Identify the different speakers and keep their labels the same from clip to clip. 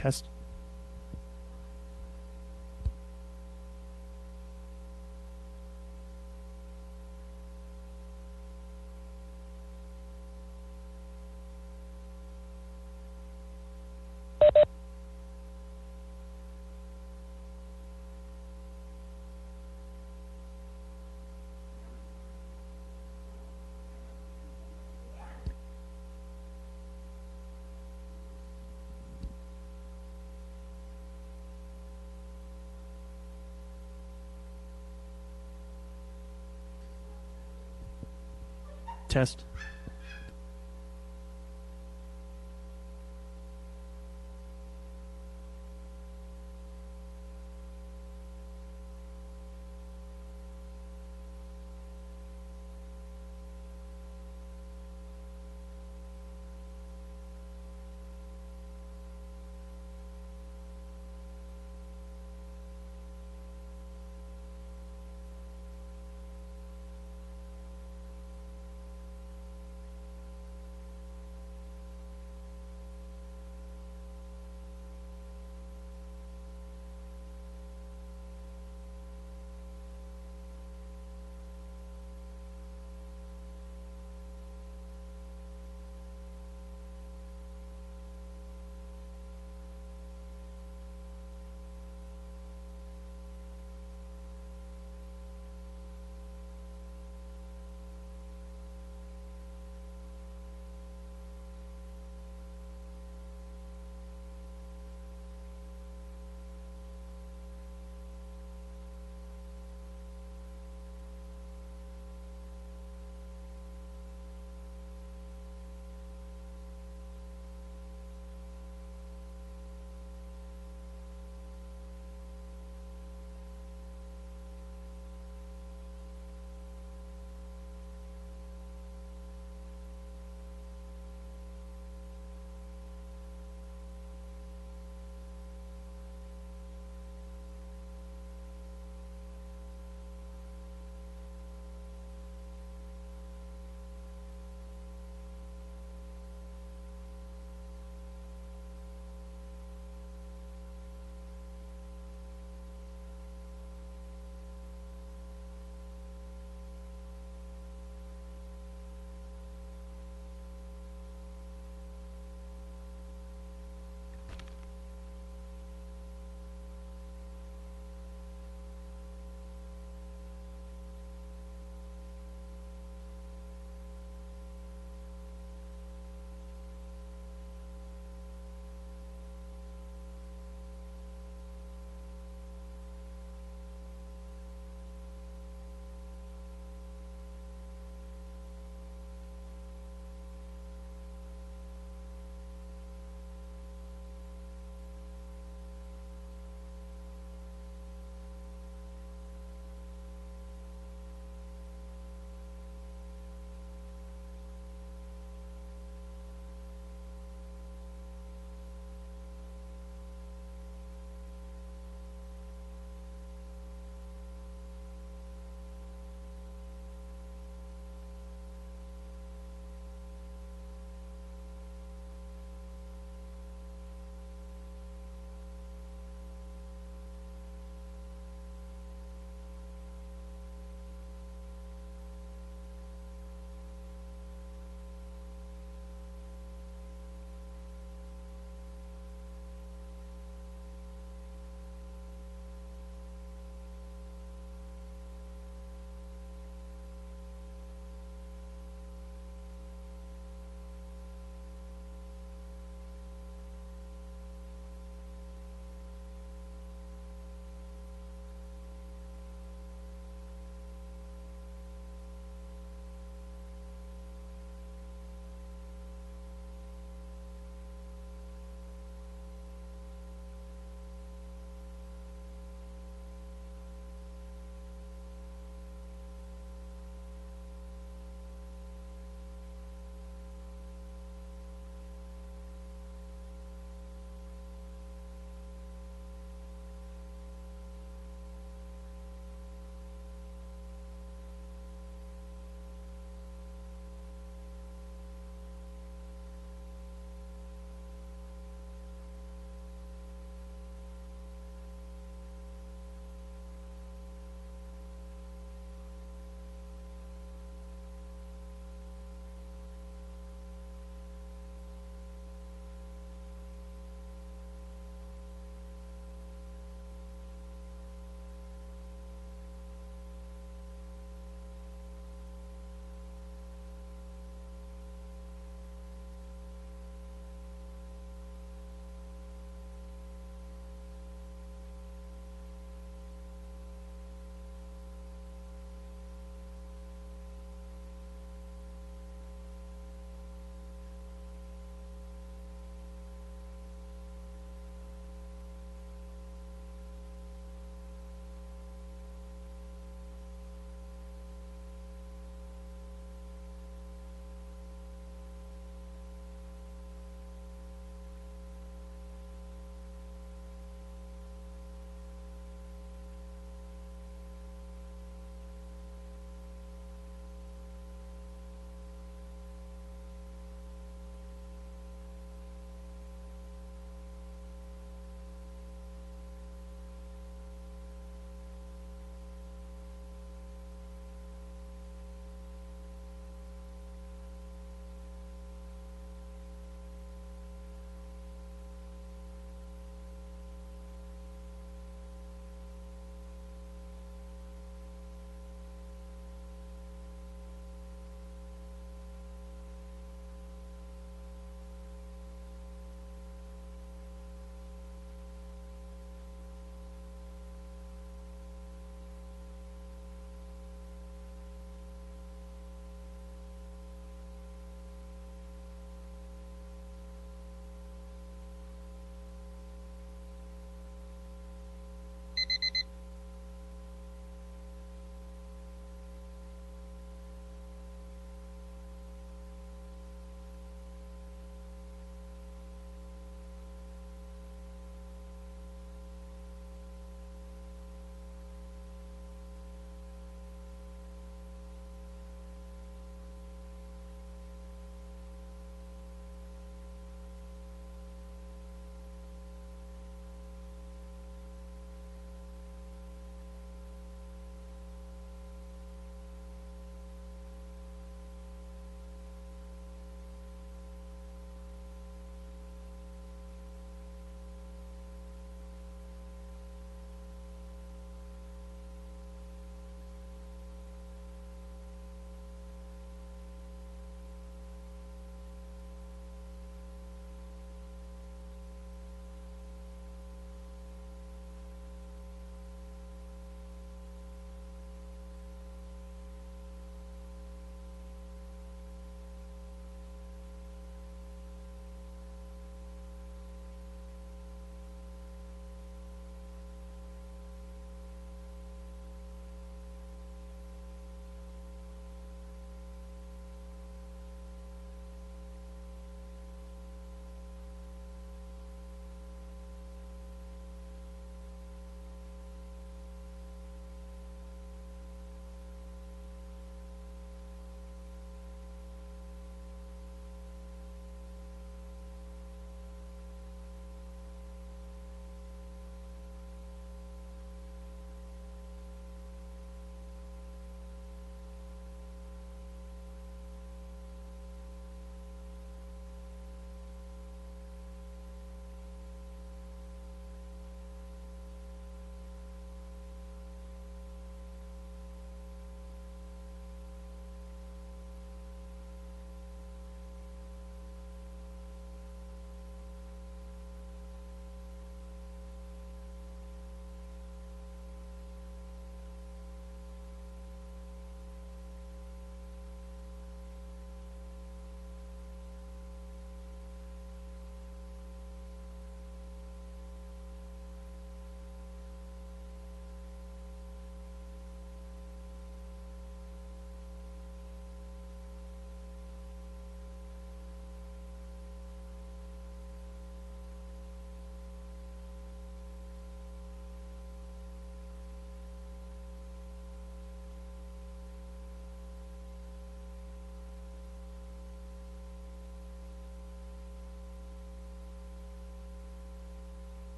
Speaker 1: Test. Test.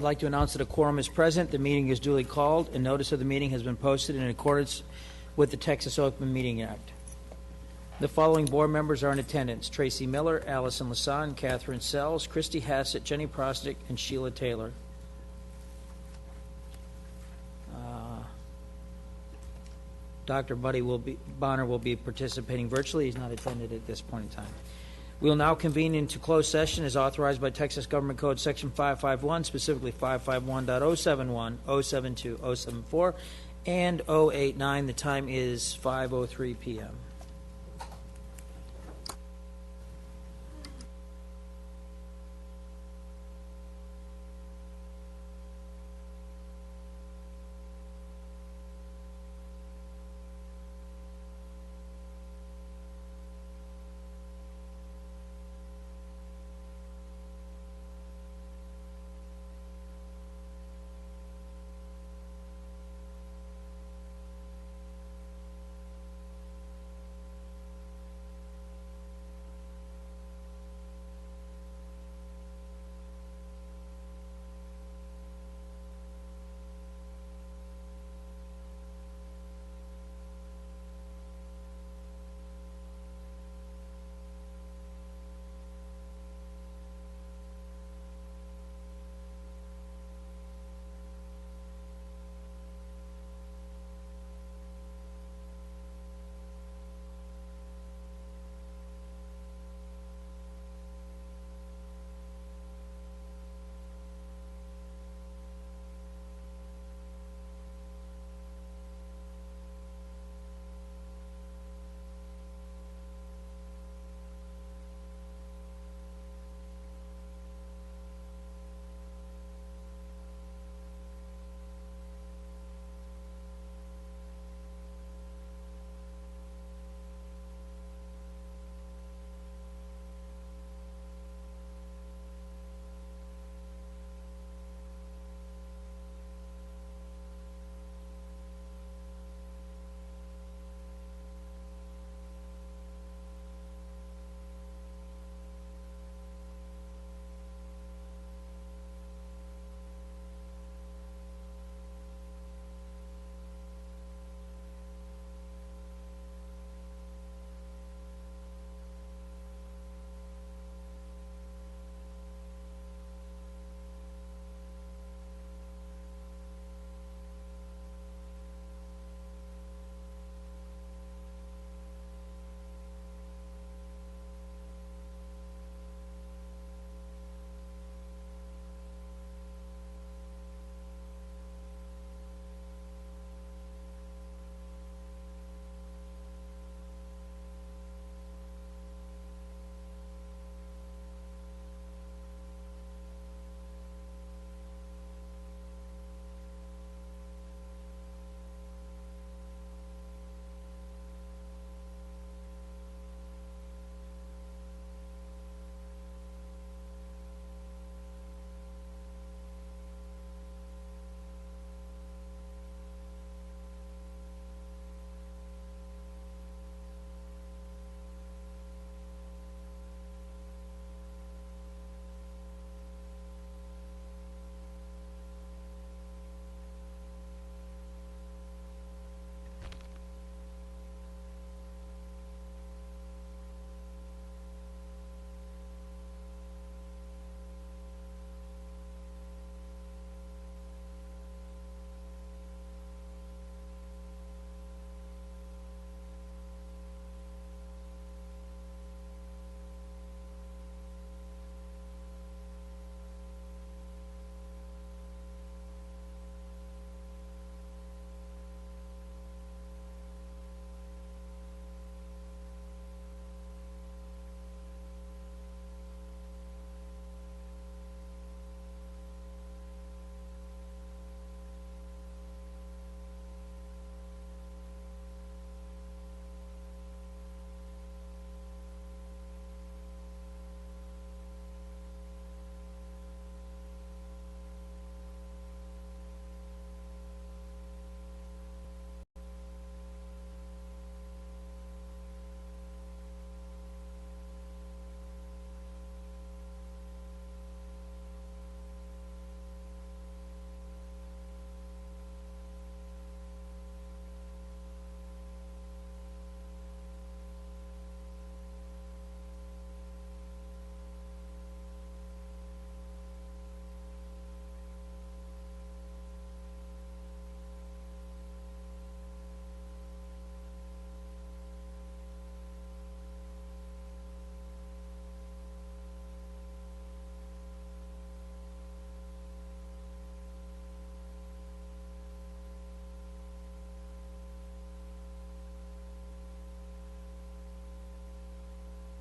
Speaker 1: I'd like to announce that a quorum is present. The meeting is duly called, and notice of the meeting has been posted in accordance with the Texas Open Meeting Act. The following board members are in attendance: Tracy Miller, Allison Lasan, Catherine Sells, Christy Hassett, Jenny Prostic, and Sheila Taylor. Dr. Buddy Bonner will be participating virtually. He's not attended at this point in time. We will now convene into closed session as authorized by Texas Government Code Section 551, specifically 551.071, 072, 074, and 089. The time is 5:03 p.m.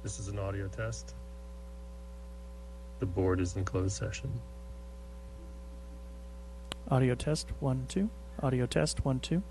Speaker 2: This is an audio test. The board is in closed session.
Speaker 3: Audio test 1 2. Audio test 1 2.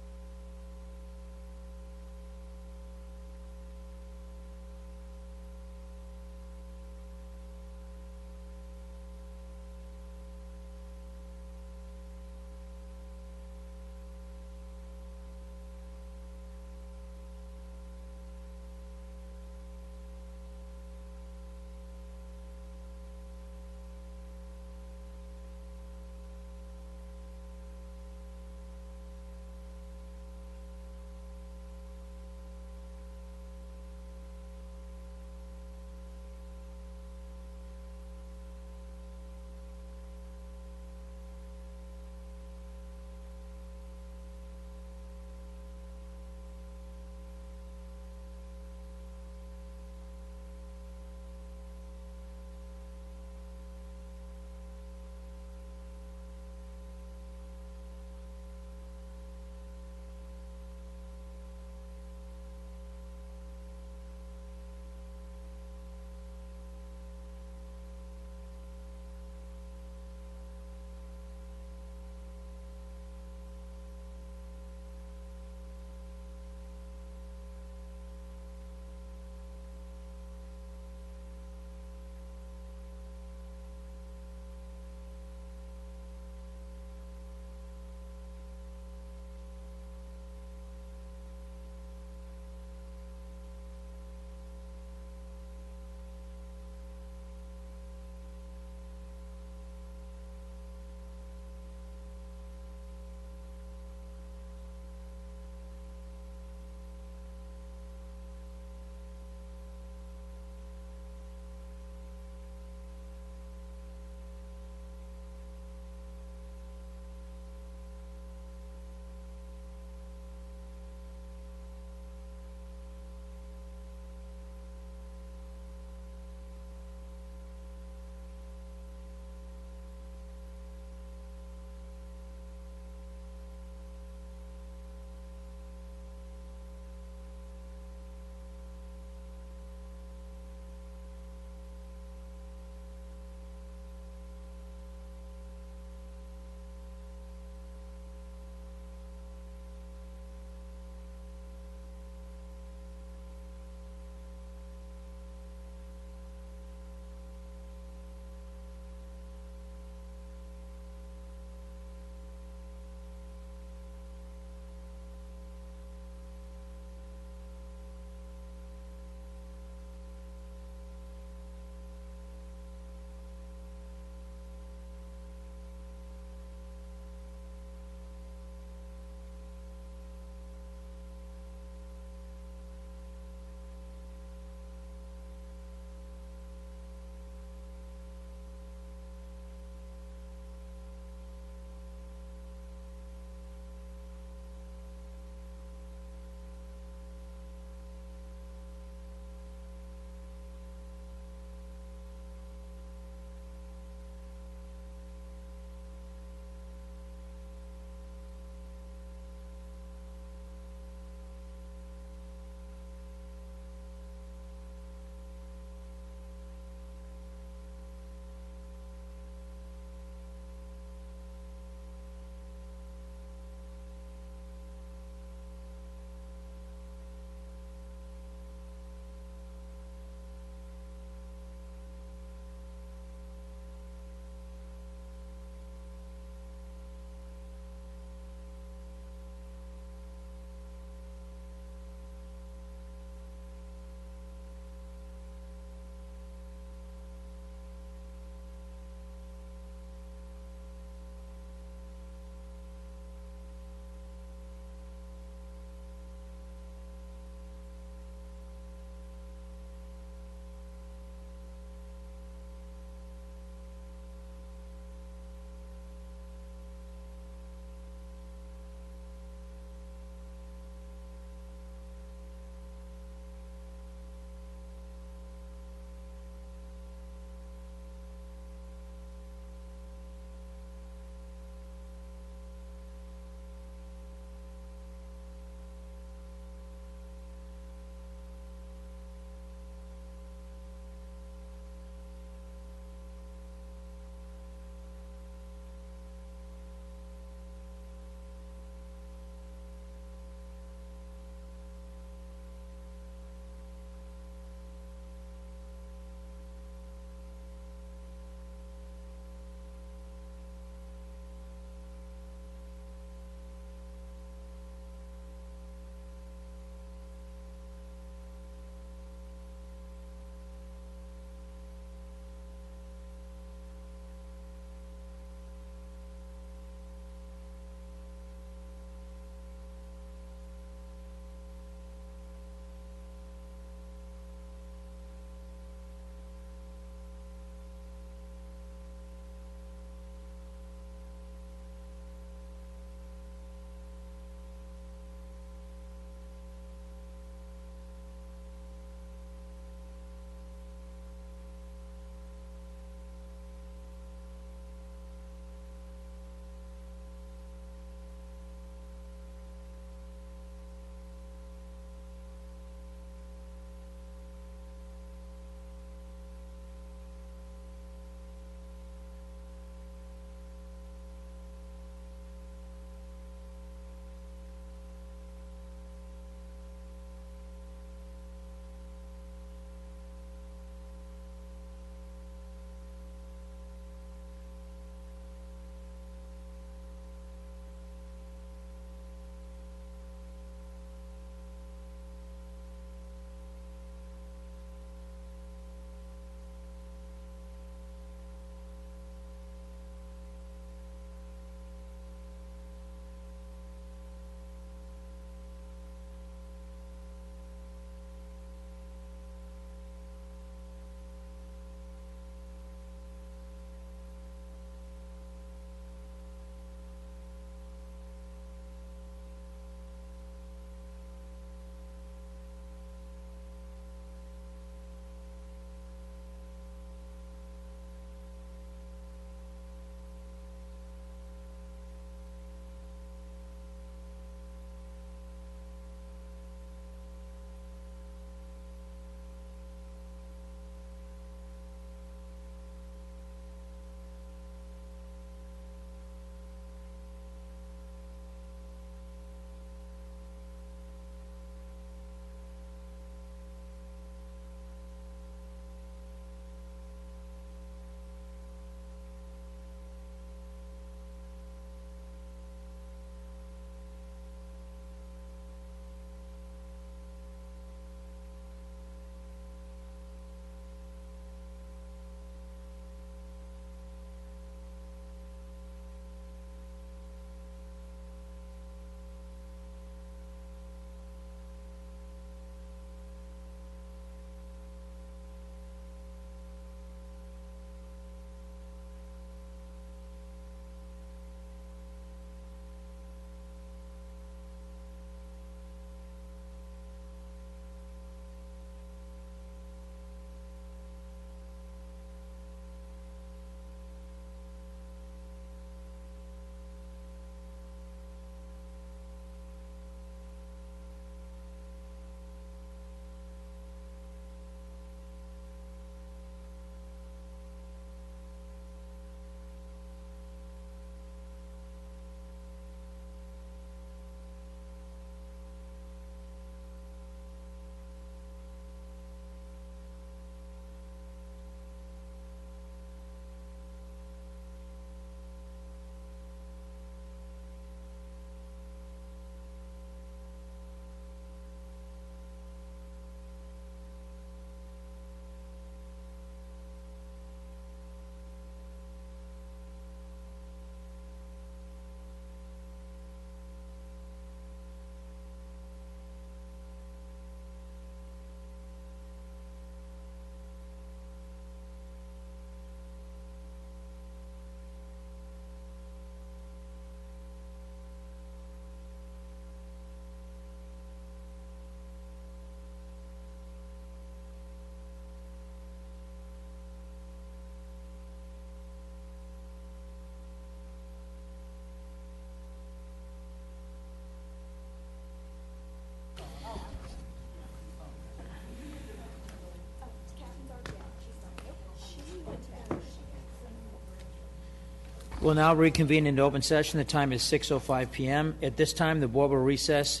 Speaker 1: We'll now reconvene into open session. The time is 6:05 PM. At this time, the board will recess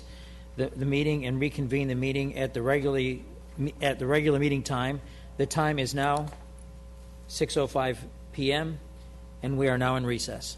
Speaker 1: the meeting and reconvene the meeting at the regular meeting time. The time is now 6:05 PM, and we are now in recess.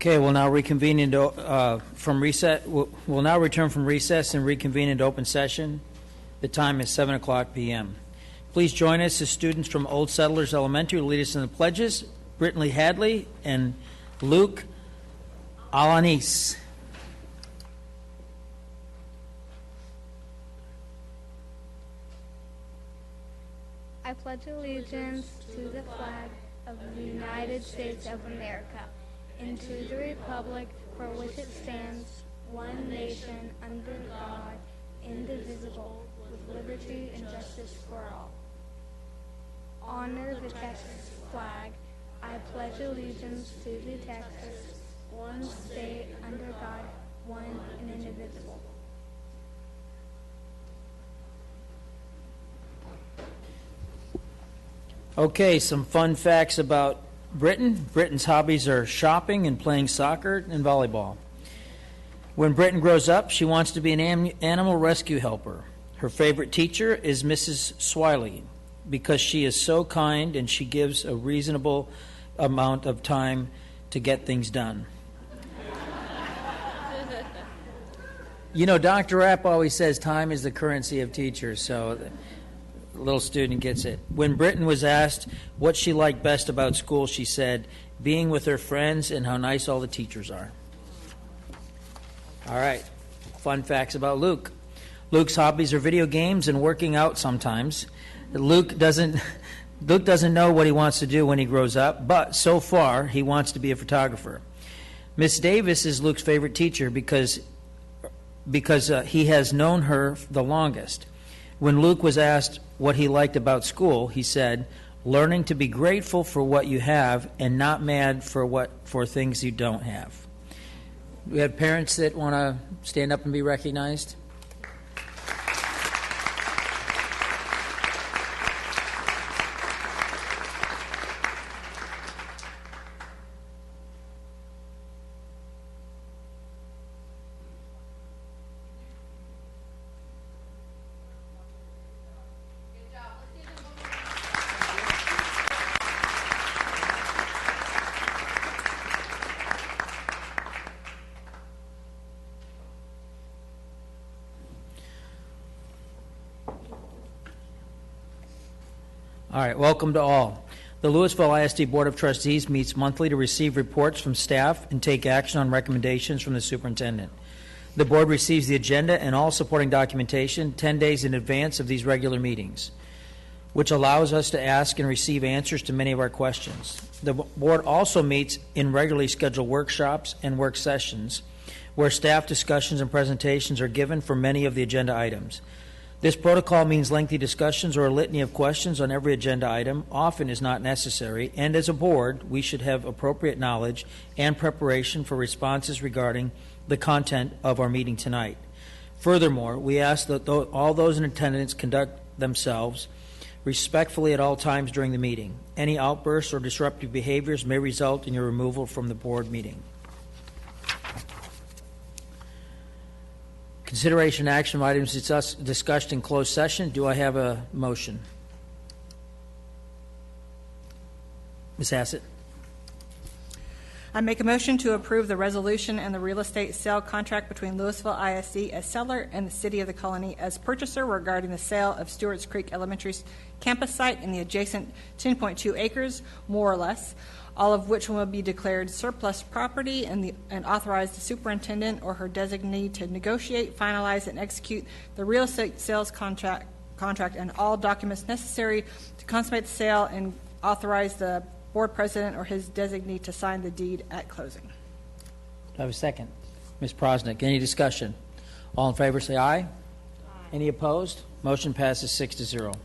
Speaker 1: Okay, we'll now reconvene into from reset. We'll now return from recess and reconvene into open session. The time is 7 o'clock p.m. Please join us as students from Old Settlers Elementary lead us in the pledges. Brittany Hadley and Luke Alanis.
Speaker 4: I pledge allegiance to the flag of the United States of America and to the republic for which it stands, one nation, under God, indivisible, with liberty and justice for all. Honor the Texas flag. I pledge allegiance to the Texas, one state, under God, one and indivisible.
Speaker 1: Okay, some fun facts about Britain. Britain's hobbies are shopping and playing soccer and volleyball. When Britain grows up, she wants to be an animal rescue helper. Her favorite teacher is Mrs. Swiley because she is so kind and she gives a reasonable amount of time to get things done. You know, Dr. Rapp always says time is the currency of teachers, so the little student gets it. When Britain was asked what she liked best about school, she said, being with her friends and how nice all the teachers are. All right, fun facts about Luke. Luke's hobbies are video games and working out sometimes. Luke doesn't know what he wants to do when he grows up, but so far he wants to be a photographer. Miss Davis is Luke's favorite teacher because he has known her the longest. When Luke was asked what he liked about school, he said, learning to be grateful for what you have and not mad for things you don't have. We have parents that want to stand up and be recognized. All right, welcome to all. The Lewisville ISD Board of Trustees meets monthly to receive reports from staff and take action on recommendations from the superintendent. The board receives the agenda and all supporting documentation 10 days in advance of these regular meetings, which allows us to ask and receive answers to many of our questions. The board also meets in regularly scheduled workshops and work sessions where staff discussions and presentations are given for many of the agenda items. This protocol means lengthy discussions or a litany of questions on every agenda item often is not necessary, and as a board, we should have appropriate knowledge and preparation for responses regarding the content of our meeting tonight. Furthermore, we ask that all those in attendance conduct themselves respectfully at all times during the meeting. Any outbursts or disruptive behaviors may result in your removal from the board meeting. Consideration action of items discussed in closed session. Do I have a motion? Ms. Hassett.
Speaker 5: I make a motion to approve the resolution and the real estate sale contract between Lewisville ISD as seller and the City of the Colony as purchaser regarding the sale of Stewart's Creek Elementary's campus site and the adjacent 10.2 acres, more or less, all of which will be declared surplus property and authorize the superintendent or her designee to negotiate, finalize, and execute the real estate sales contract and all documents necessary to consummate the sale, and authorize the board president or his designee to sign the deed at closing.
Speaker 1: Do I have a second? Ms. Prosnick, any discussion? All in favor say aye. Aye. Any opposed? Motion passes 6-0.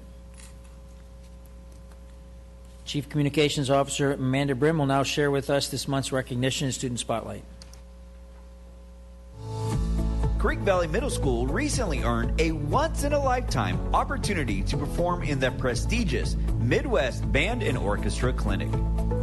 Speaker 1: Chief Communications Officer Amanda Brim will now share with us this month's recognition and student spotlight.
Speaker 6: Creek Valley Middle School recently earned a once-in-a-lifetime opportunity to perform in the prestigious Midwest Band and Orchestra Clinic.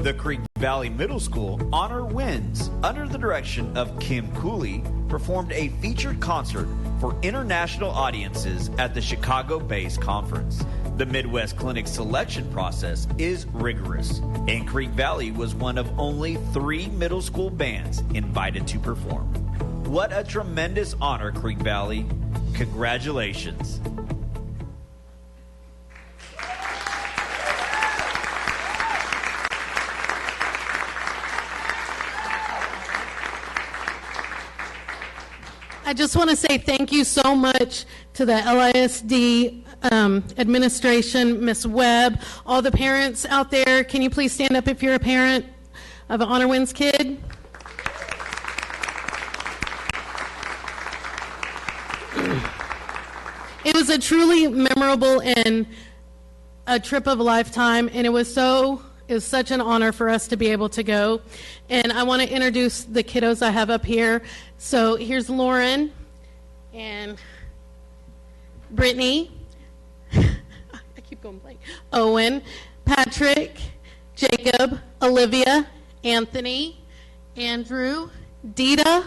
Speaker 6: The Creek Valley Middle School Honor Winds, under the direction of Kim Cooley, performed a featured concert for international audiences at the Chicago-based conference. The Midwest Clinic selection process is rigorous, and Creek Valley was one of only 3 middle school bands invited to perform. What a tremendous honor, Creek Valley. Congratulations.
Speaker 7: I just want to say thank you so much to the LISD administration, Ms. Webb, all the parents out there. Can you please stand up if you're a parent of an Honor Winds kid? It was a truly memorable and a trip of a lifetime, and it was such an honor for us to be able to go. And I want to introduce the kiddos I have up here. So here's Lauren and Brittany. I keep going blank. Owen, Patrick, Jacob, Olivia, Anthony, Andrew, Dita,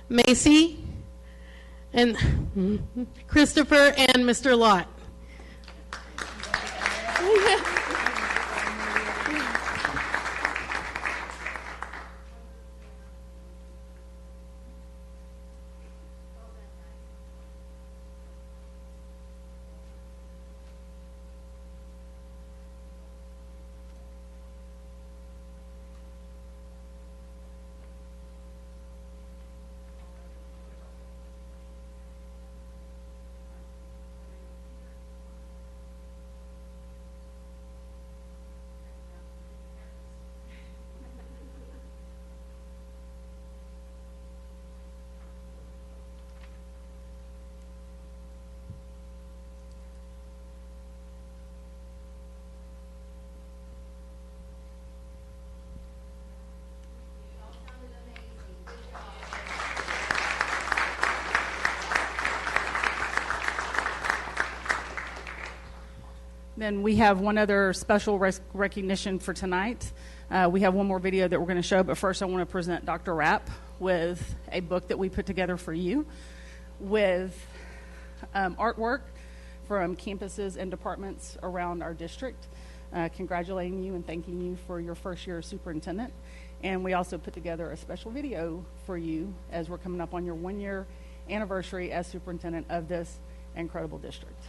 Speaker 7: Macy, and Christopher, and Mr. Lott.
Speaker 8: Then we have one other special recognition for tonight. We have one more video that we're going to show, but first I want to present Dr. Rapp with a book that we put together for you with artwork from campuses and departments around our district, congratulating you and thanking you for your first year as superintendent. And we also put together a special video for you as we're coming up on your 1-year anniversary as superintendent of this incredible district.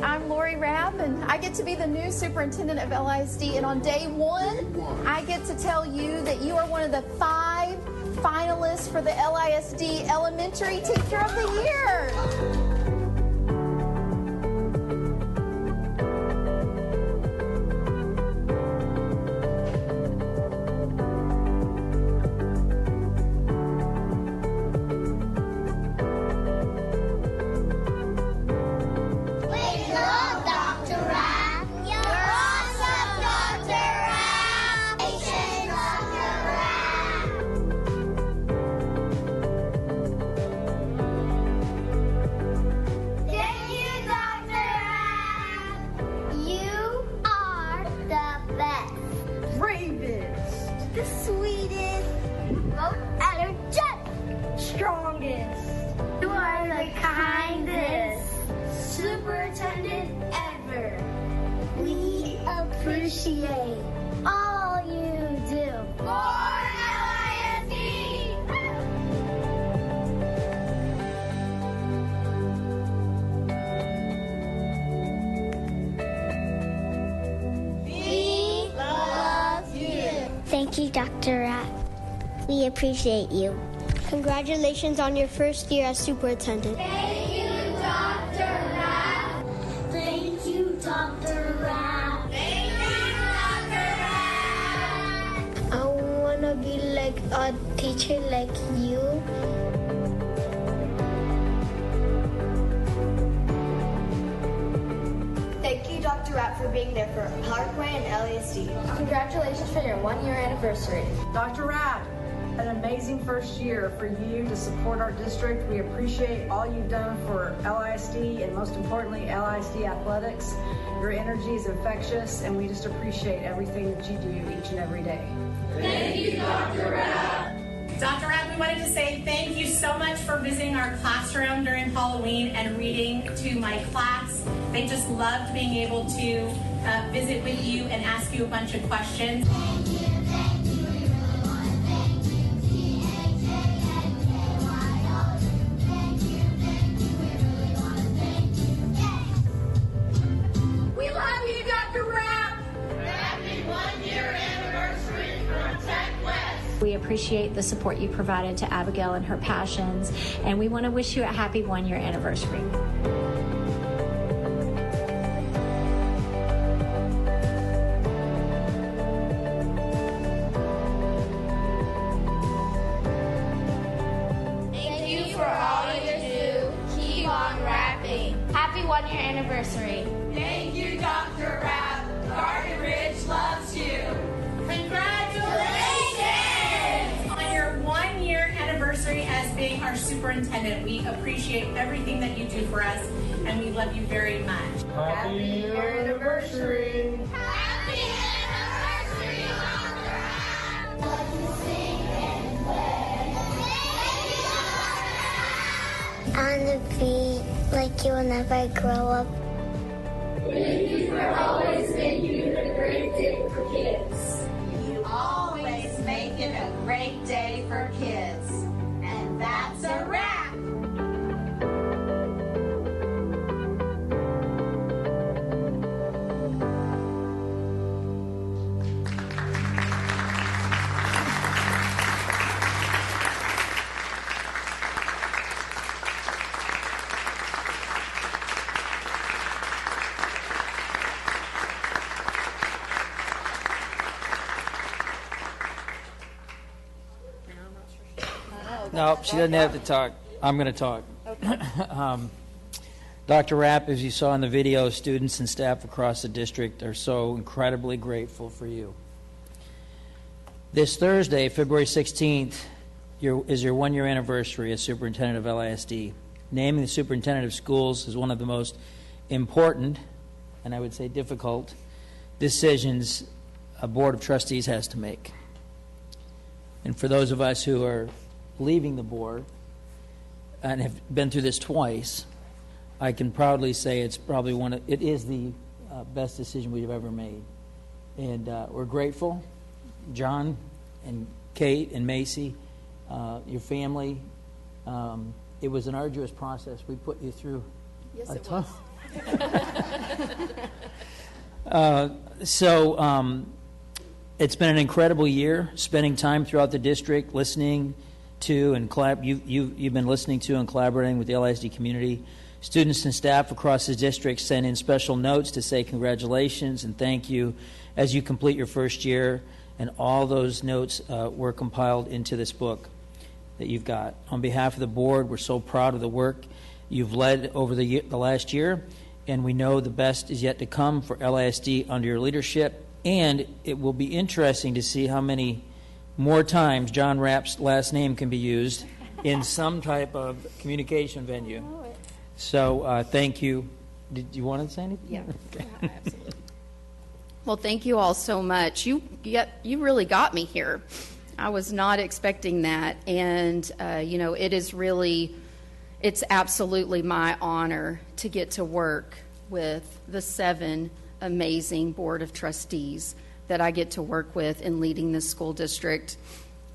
Speaker 9: I'm Lori Rapp, and I get to be the new superintendent of LISD. And on day one, I get to tell you that you are one of the 5 finalists for the LISD Elementary Teacher of the Year.
Speaker 10: Appreciate all you do for LISD. We love you. Thank you, Dr. Rapp. We appreciate you. Congratulations on your first year as superintendent. Thank you, Dr. Rapp. Thank you, Dr. Rapp. I want to be like a teacher like you.
Speaker 11: Thank you, Dr. Rapp, for being there for Parkway and LASD.
Speaker 9: Congratulations for your 1-year anniversary.
Speaker 11: Dr. Rapp,
Speaker 12: an amazing first year for you to support our district. We appreciate all you've done for LISD and most importantly, LISD athletics. Your energy is infectious and we just appreciate everything that you do each and every day.
Speaker 13: Thank you, Dr. Rapp. Dr. Rapp, we wanted to say thank you so much for visiting our classroom during Halloween and reading to my class. They just loved being able to visit with you and ask you a bunch of questions.
Speaker 10: Thank you, we really want to thank you. T-H-A-N-K-Y-O. Thank you, we really want to thank you. Yay!
Speaker 13: We love you, Dr. Rapp.
Speaker 10: Happy 1-year anniversary from Tech West.
Speaker 14: We appreciate the support you provided to Abigail and her passions, and we want to wish you a happy 1-year anniversary.
Speaker 10: Thank you for all you do. Keep on rapping. Happy 1-year anniversary.
Speaker 13: Thank you, Dr. Rapp. Garden Ridge loves you. Congratulations on your 1-year anniversary as being our superintendent. We appreciate everything that you do for us, and we love you very much.
Speaker 12: Happy anniversary.
Speaker 10: Happy anniversary, Dr. Rapp. Love to sing and play. I want to be like you whenever I grow up.
Speaker 13: Thank you for always making it a great day for kids.
Speaker 15: You always make it a great day for kids. And that's a wrap.
Speaker 1: No, she doesn't have to talk. I'm going to talk. Dr. Rapp, as you saw in the video, students and staff across the district are so incredibly grateful for you. This Thursday, February 16th, is your 1-year anniversary as superintendent of LISD. Naming the superintendent of schools is one of the most important, and I would say difficult, decisions a board of trustees has to make. And for those of us who are leaving the board and have been through this twice, I can proudly say it is the best decision we've ever made. And we're grateful. John and Kate and Macy, your family, it was an arduous process. We put you through a ton. It's been an incredible year, spending time throughout the district, listening to and you've been listening to and collaborating with the LISD community. Students and staff across the district sent in special notes to say congratulations and thank you as you complete your first year, and all those notes were compiled into this book that you've got. On behalf of the board, we're so proud of the work you've led over the last year, and we know the best is yet to come for LISD under your leadership, and it will be interesting to see how many more times John Rapp's last name can be used in some type of communication venue. So thank you. Did you want to say anything?
Speaker 16: Yeah,
Speaker 1: Okay.
Speaker 16: absolutely. Well, thank you all so much. You really got me here. I was not expecting that. And, it's absolutely my honor to get to work with the 7 amazing Board of Trustees that I get to work with in leading this school district.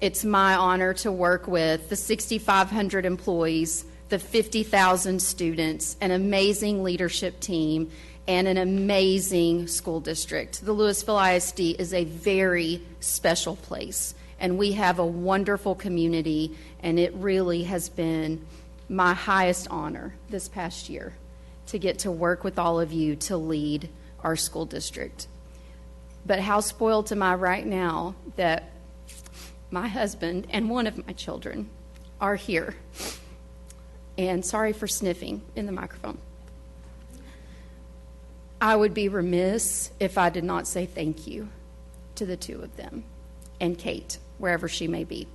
Speaker 16: It's my honor to work with the 6,500 employees, the 50,000 students, an amazing leadership team, and an amazing school district. The Lewisville ISD is a very special place, and we have a wonderful community, and it really has been my highest honor this past year to get to work with all of you to lead our school district. But how spoiled am I right now that my husband and one of my children are here. And sorry for sniffing in the microphone. I would be remiss if I did not say thank you to the 2 of them and Kate, wherever she may be.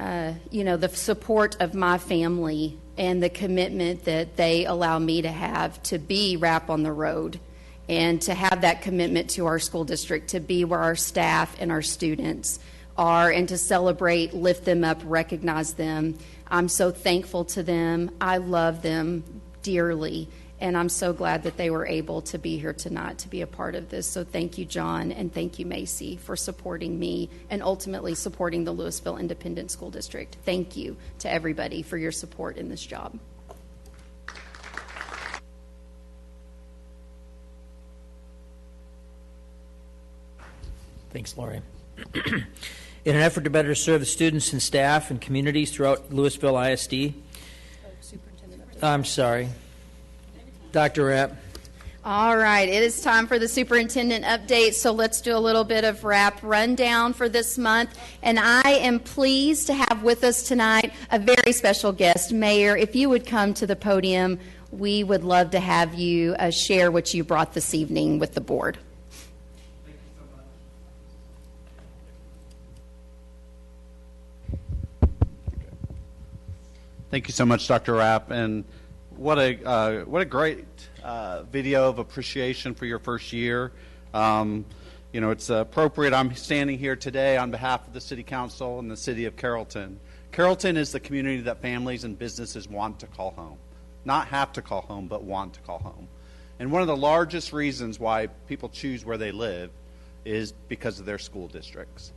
Speaker 16: the support of my family and the commitment that they allow me to have to be RAP on the road and to have that commitment to our school district, to be where our staff and our students are, and to celebrate, lift them up, recognize them. I'm so thankful to them. I love them dearly, and I'm so glad that they were able to be here tonight to be a part of this. So thank you, John, and thank you, Macy, for supporting me and ultimately supporting the Lewisville Independent School District. Thank you to everybody for your support in this job.
Speaker 1: Thanks, Lori. In an effort to better serve the students and staff and communities throughout Lewisville ISD, I'm sorry, Dr. Rapp.
Speaker 16: All right, it is time for the superintendent update, so let's do a little bit of RAP rundown for this month. And I am pleased to have with us tonight a very special guest. Mayor, if you would come to the podium, we would love to have you share what you brought this evening with the board.
Speaker 17: Thank you so much, Dr. Rapp, and what a great video of appreciation for your first year. It's appropriate. I'm standing here today on behalf of the City Council and the City of Carrollton. Carrollton is the community that families and businesses want to call home, not have to call home, but want to call home. And one of the largest reasons why people choose where they live is because of their school districts.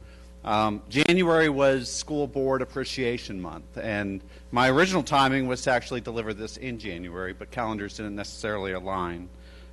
Speaker 17: January was School Board Appreciation Month, and my original timing was to actually deliver this in January, but calendars didn't necessarily align.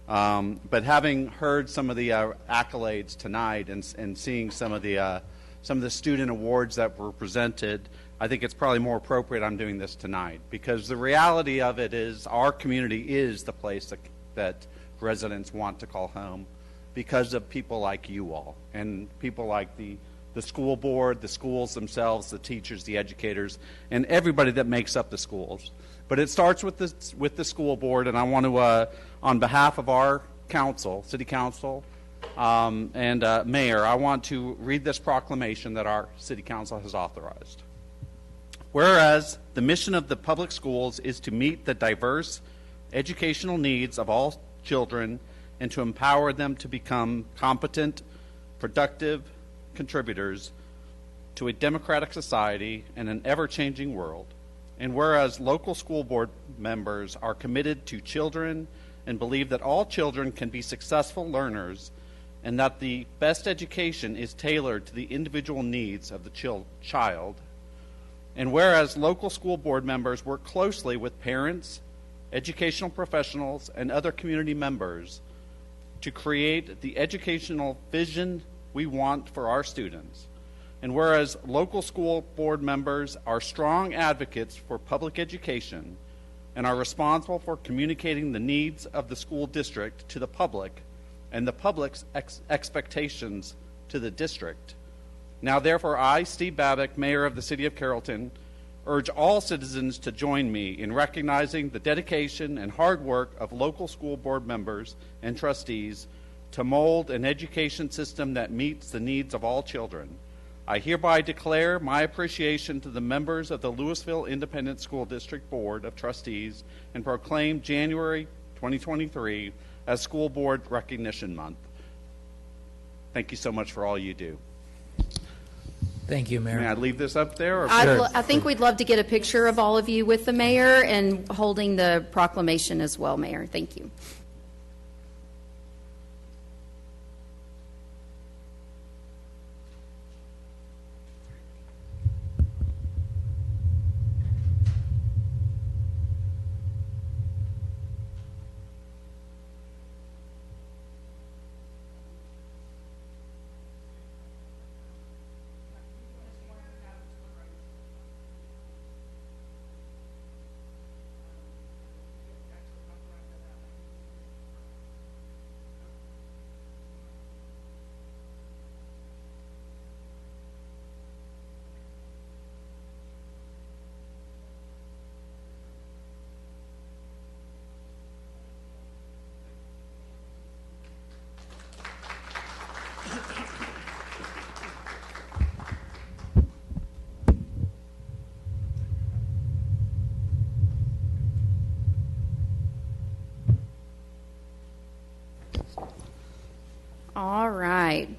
Speaker 17: But having heard some of the accolades tonight and seeing some of the student awards that were presented, I think it's probably more appropriate I'm doing this tonight, because the reality of it is our community is the place that residents want to call home because of people like you all and people like the school board, the schools themselves, the teachers, the educators, and everybody that makes up the schools. But it starts with the school board, and I want to, on behalf of our council, City Council, and Mayor, I want to read this proclamation that our City Council has authorized. Whereas the mission of the public schools is to meet the diverse educational needs of all children and to empower them to become competent, productive contributors to a democratic society and an ever-changing world. And whereas local school board members are committed to children and believe that all children can be successful learners and that the best education is tailored to the individual needs of the child. And whereas local school board members work closely with parents, educational professionals, and other community members to create the educational vision we want for our students. And whereas local school board members are strong advocates for public education and are responsible for communicating the needs of the school district to the public and the public's expectations to the district. Now therefore I, Steve Babick, Mayor of the City of Carrollton, urge all citizens to join me in recognizing the dedication and hard work of local school board members and trustees to mold an education system that meets the needs of all children. I hereby declare my appreciation to the members of the Lewisville Independent School District Board of Trustees and proclaim January 2023 as School Board Recognition Month. Thank you so much for all you do.
Speaker 1: Thank you, Mayor.
Speaker 17: May I leave this up there? Or
Speaker 16: I think we'd love to get a picture of all of you with the mayor and holding the proclamation as well, Mayor. Thank you. All right.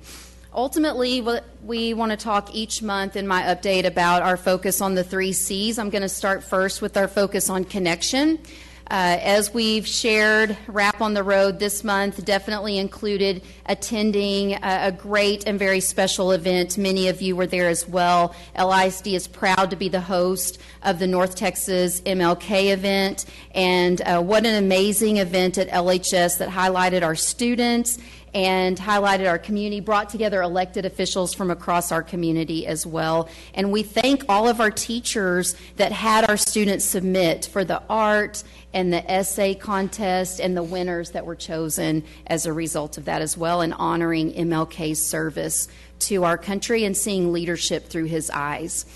Speaker 16: Ultimately, we want to talk each month in my update about our focus on the 3 C's. I'm going to start first with our focus on connection. As we've shared, Rap on the Road this month definitely included attending a great and very special event. Many of you were there as well. LISD is proud to be the host of the North Texas MLK event, and what an amazing event at LHS that highlighted our students and highlighted our community, brought together elected officials from across our community as well. And we thank all of our teachers that had our students submit for the art and the essay contest and the winners that were chosen as a result of that as well, and honoring MLK's service to our country and seeing leadership through his eyes.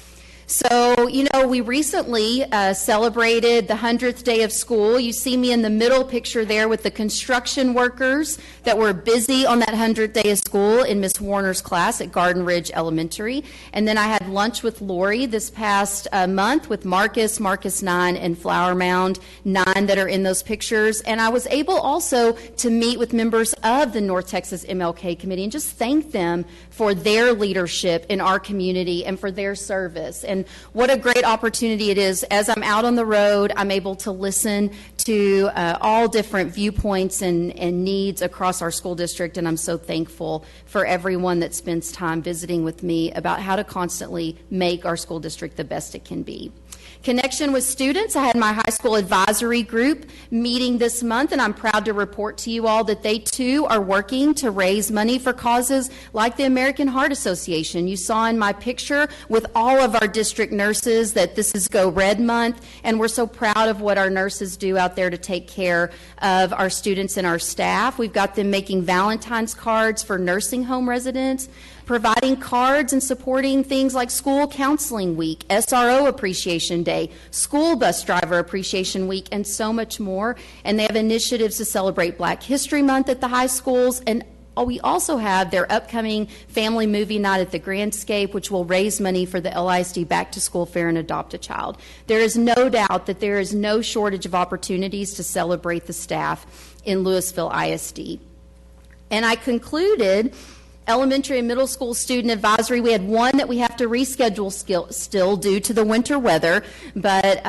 Speaker 16: So, we recently celebrated the 100th day of school. You see me in the middle picture there with the construction workers that were busy on that 100th day of school in Miss Warner's class at Garden Ridge Elementary. And then I had lunch with Lori this past month with Marcus 9, and Flower Mound 9 that are in those pictures. And I was able also to meet with members of the North Texas MLK Committee and just thank them for their leadership in our community and for their service. And what a great opportunity it is. As I'm out on the road, I'm able to listen to all different viewpoints and needs across our school district, and I'm so thankful for everyone that spends time visiting with me about how to constantly make our school district the best it can be. Connection with students. I had my high school advisory group meeting this month, and I'm proud to report to you all that they too are working to raise money for causes like the American Heart Association. You saw in my picture with all of our district nurses that this is Go Red Month, and we're so proud of what our nurses do out there to take care of our students and our staff. We've got them making Valentine's cards for nursing home residents, providing cards and supporting things like School Counseling Week, SRO Appreciation Day, School Bus Driver Appreciation Week, and so much more. And they have initiatives to celebrate Black History Month at the high schools. And we also have their upcoming family movie night at the Grandscape, which will raise money for the LISD Back to School Fair and Adopt a Child. There is no doubt that there is no shortage of opportunities to celebrate the staff in Lewisville ISD. And I concluded elementary and middle school student advisory. We had one that we have to reschedule still due to the winter weather, but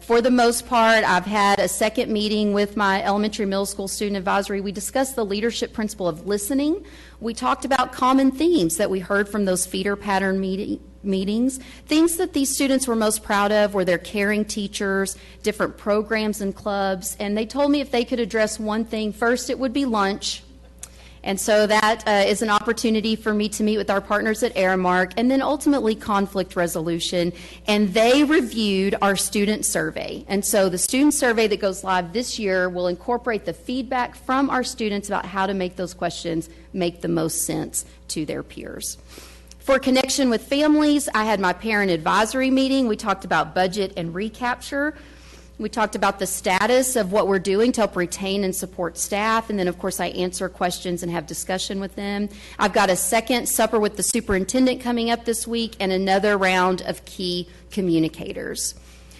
Speaker 16: for the most part, I've had a second meeting with my elementary and middle school student advisory. We discussed the leadership principle of listening. We talked about common themes that we heard from those feeder pattern meetings. Things that these students were most proud of were their caring teachers, different programs and clubs, and they told me if they could address one thing, first it would be lunch. And so that is an opportunity for me to meet with our partners at Aramark, and then ultimately conflict resolution. And they reviewed our student survey. And so the student survey that goes live this year will incorporate the feedback from our students about how to make those questions make the most sense to their peers. For connection with families, I had my parent advisory meeting. We talked about budget and recapture. We talked about the status of what we're doing to help retain and support staff, and then, of course, I answer questions and have discussion with them. I've got a second supper with the superintendent coming up this week and another round of key communicators.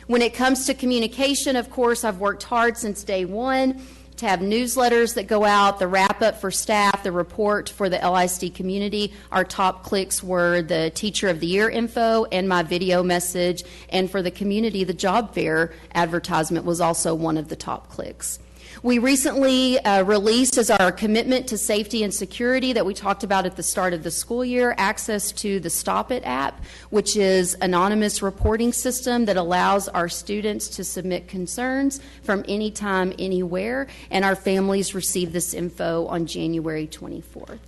Speaker 16: When it comes to communication, of course, I've worked hard since day one to have newsletters that go out, the wrap-up for staff, the report for the LISD community. Our top clicks were the Teacher of the Year info and my video message, and for the community, the job fair advertisement was also one of the top clicks. We recently released as our commitment to safety and security that we talked about at the start of the school year, access to the Stop It app, which is an anonymous reporting system that allows our students to submit concerns from anytime, anywhere, and our families receive this info on January 24th.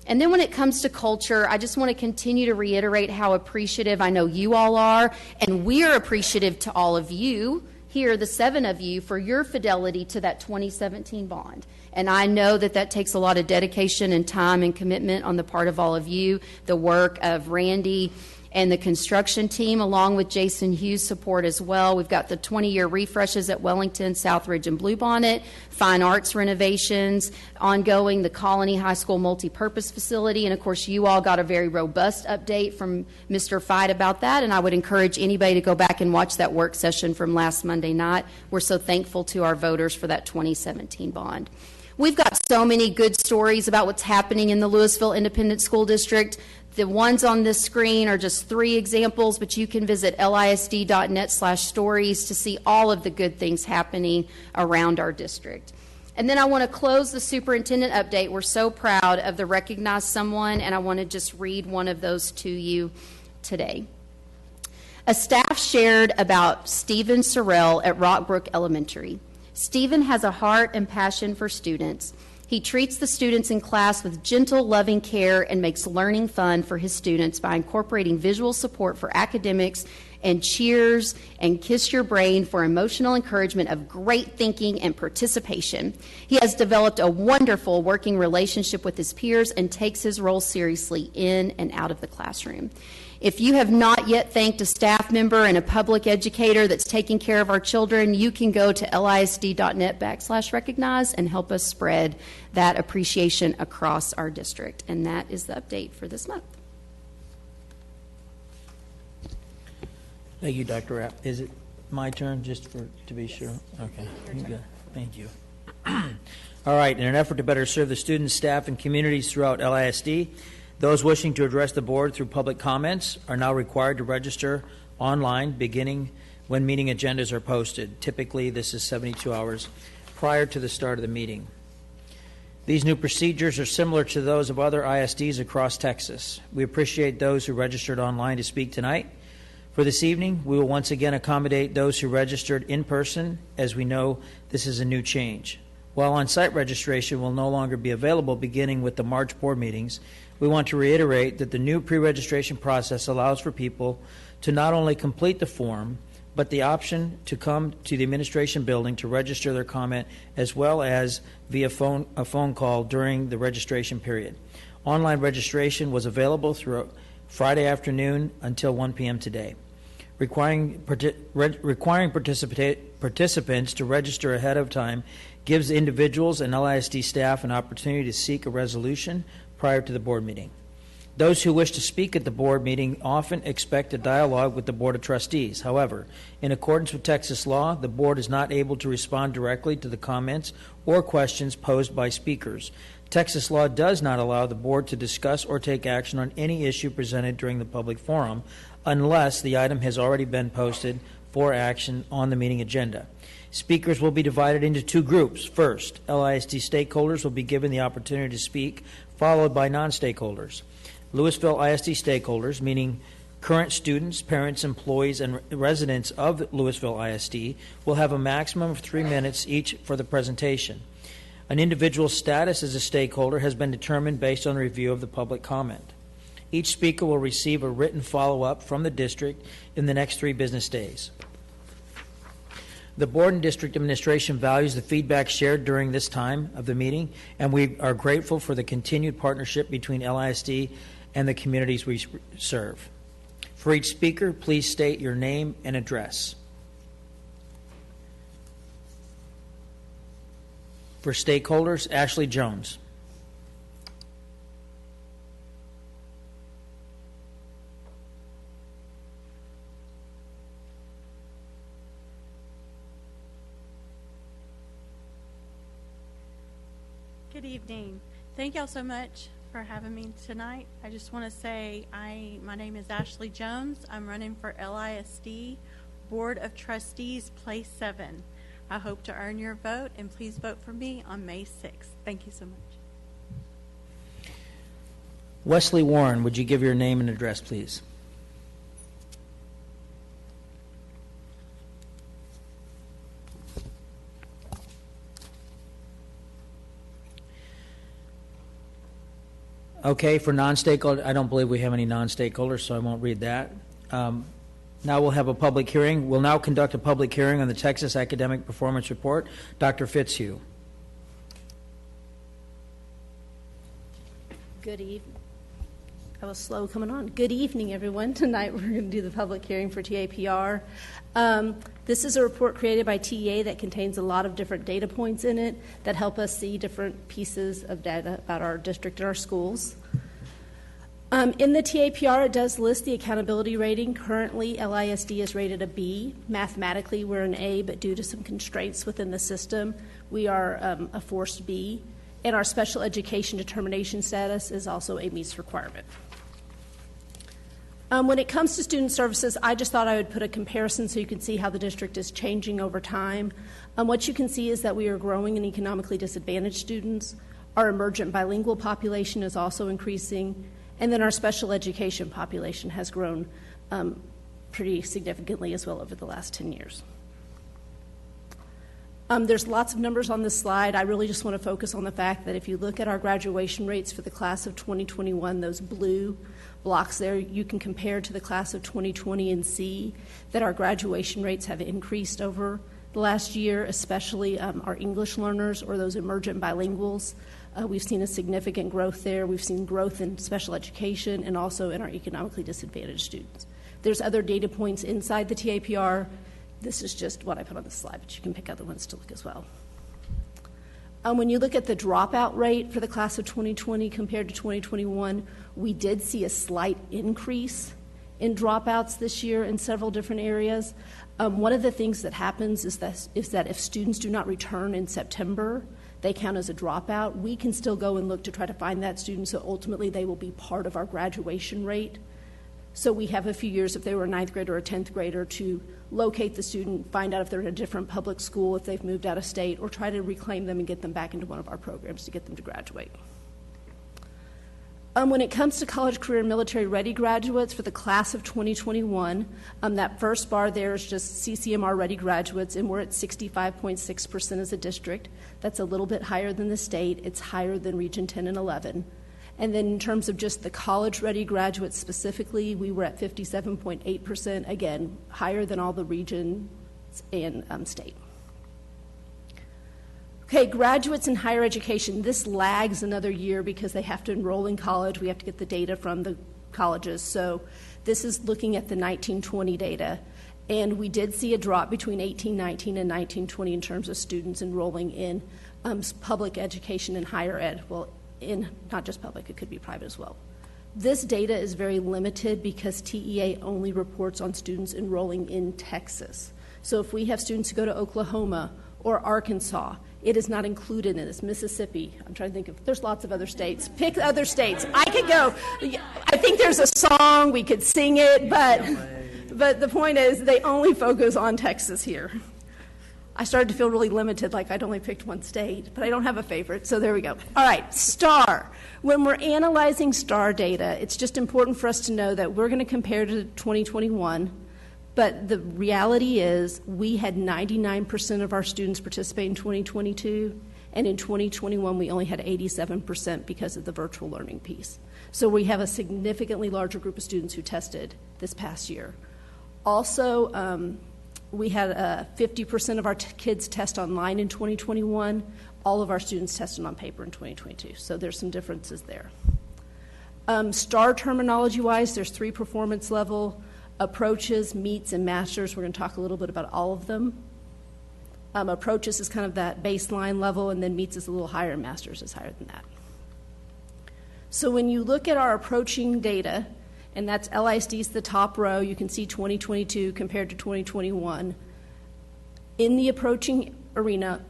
Speaker 16: And then when it comes to culture, I just want to continue to reiterate how appreciative I know you all are, and we're appreciative to all of you here, the 7 of you, for your fidelity to that 2017 bond. And I know that that takes a lot of dedication and time and commitment on the part of all of you, the work of Randy and the construction team, along with Jason Hughes' support as well. We've got the 20-year refreshes at Wellington, Southridge, and Bluebonnet, fine arts renovations, ongoing, the Colony High School multipurpose facility, and of course you all got a very robust update from Mr. Fight about that, and I would encourage anybody to go back and watch that work session from last Monday night. We're so thankful to our voters for that 2017 bond. We've got so many good stories about what's happening in the Lewisville Independent School District. The ones on this screen are just 3 examples, but you can visit lisd.net/stories to see all of the good things happening around our district. And then I want to close the superintendent update. We're so proud of the Recognize Someone, and I want to just read one of those to you today. A staff shared about Stephen Sorrell at Rockbrook Elementary. Stephen has a heart and passion for students. He treats the students in class with gentle, loving care and makes learning fun for his students by incorporating visual support for academics and cheers and kiss your brain for emotional encouragement of great thinking and participation. He has developed a wonderful working relationship with his peers and takes his role seriously in and out of the classroom. If you have not yet thanked a staff member and a public educator that's taking care of our children, you can go to lisd.net/recognize and help us spread that appreciation across our district. And that is the update for this month.
Speaker 1: Thank you, Dr. Rapp. Is it my turn, just to be sure? Okay, good. Thank you. All right, in an effort to better serve the students, staff, and communities throughout LISD, those wishing to address the board through public comments are now required to register online beginning when meeting agendas are posted. Typically, this is 72 hours prior to the start of the meeting. These new procedures are similar to those of other ISDs across Texas. We appreciate those who registered online to speak tonight. For this evening, we will once again accommodate those who registered in person, as we know this is a new change. While on-site registration will no longer be available beginning with the March board meetings, we want to reiterate that the new pre-registration process allows for people to not only complete the form, but the option to come to the administration building to register their comment, as well as via a phone call during the registration period. Online registration was available through Friday afternoon until 1 p.m. today. Requiring participants to register ahead of time gives individuals and LISD staff an opportunity to seek a resolution prior to the board meeting. Those who wish to speak at the board meeting often expect a dialogue with the Board of Trustees. However, in accordance with Texas law, the board is not able to respond directly to the comments or questions posed by speakers. Texas law does not allow the board to discuss or take action on any issue presented during the public forum unless the item has already been posted for action on the meeting agenda. Speakers will be divided into 2 groups. First, LISD stakeholders will be given the opportunity to speak, followed by non-stakeholders. Lewisville ISD stakeholders, meaning current students, parents, employees, and residents of Lewisville ISD, will have a maximum of 3 minutes each for the presentation. An individual's status as a stakeholder has been determined based on review of the public comment. Each speaker will receive a written follow-up from the district in the next 3 business days. The board and district administration values the feedback shared during this time of the meeting, and we are grateful for the continued partnership between LISD and the communities we serve. For each speaker, please state your name and address. For stakeholders, Ashley Jones.
Speaker 18: Good evening. Thank y'all so much for having me tonight. I just want to say my name is Ashley Jones. I'm running for LISD Board of Trustees, Place 7. I hope to earn your vote, and please vote for me on May 6th. Thank you so much.
Speaker 1: Wesley Warren, would you give your name and address, please? Okay, for non-stakeholder, I don't believe we have any non-stakeholders, so I won't read that. Now we'll have a public hearing. We'll now conduct a public hearing on the Texas Academic Performance Report. Dr. Fitzhugh.
Speaker 19: Good evening. I was slow coming on. Good evening, everyone. Tonight we're going to do the public hearing for TAPR. This is a report created by TEA that contains a lot of different data points in it that help us see different pieces of data about our district and our schools. In the TAPR, it does list the accountability rating. Currently, LISD is rated a B. Mathematically, we're an A, but due to some constraints within the system, we are a forced B. And our special education determination status is also a meets requirement. When it comes to student services, I just thought I would put a comparison so you can see how the district is changing over time. What you can see is that we are growing in economically disadvantaged students. Our emergent bilingual population is also increasing. And then our special education population has grown pretty significantly as well over the last 10 years. There's lots of numbers on this slide. I really just want to focus on the fact that if you look at our graduation rates for the class of 2021, those blue blocks there, you can compare to the class of 2020 and see that our graduation rates have increased over the last year, especially our English learners or those emergent bilinguals. We've seen a significant growth there. We've seen growth in special education and also in our economically disadvantaged students. There's other data points inside the TAPR. This is just what I put on the slide, but you can pick other ones to look as well. When you look at the dropout rate for the class of 2020 compared to 2021, we did see a slight increase in dropouts this year in several different areas. One of the things that happens is that if students do not return in September, they count as a dropout. We can still go and look to try to find that student, so ultimately they will be part of our graduation rate. So we have a few years, if they were a 9th grader or a 10th grader, to locate the student, find out if they're in a different public school, if they've moved out of state, or try to reclaim them and get them back into one of our programs to get them to graduate. When it comes to college, career, and military-ready graduates for the class of 2021, that first bar there is just CCMR-ready graduates, and we're at 65.6% as a district. That's a little bit higher than the state. It's higher than Region 10 and 11. And then in terms of just the college-ready graduates specifically, we were at 57.8%, again, higher than all the regions and state. Okay, graduates in higher education, this lags another year because they have to enroll in college. We have to get the data from the colleges. So this is looking at the 1920 data. And we did see a drop between 1819 and 1920 in terms of students enrolling in public education and higher ed. Well, in not just public, it could be private as well. This data is very limited because TEA only reports on students enrolling in Texas. So if we have students who go to Oklahoma or Arkansas, it is not included in this. Mississippi, I'm trying to think of, there's lots of other states. Pick other states. I could go, I think there's a song, we could sing it, but the point is they only focus on Texas here. I started to feel really limited, like I'd only picked one state, but I don't have a favorite, so there we go. All right, STAR. When we're analyzing STAR data, it's just important for us to know that we're going to compare to 2021, but the reality is we had 99% of our students participate in 2022, and in 2021 we only had 87% because of the virtual learning piece. So we have a significantly larger group of students who tested this past year. Also, we had 50% of our kids test online in 2021. All of our students tested on paper in 2022, so there's some differences there. STAR terminology-wise, there's 3 performance level approaches, meets, and masters. We're going to talk a little bit about all of them. Approaches is kind of that baseline level, and then meets is a little higher, and masters is higher than that. So when you look at our approaching data, and that's LISD's the top row, you can see 2022 compared to 2021. In the approaching arena,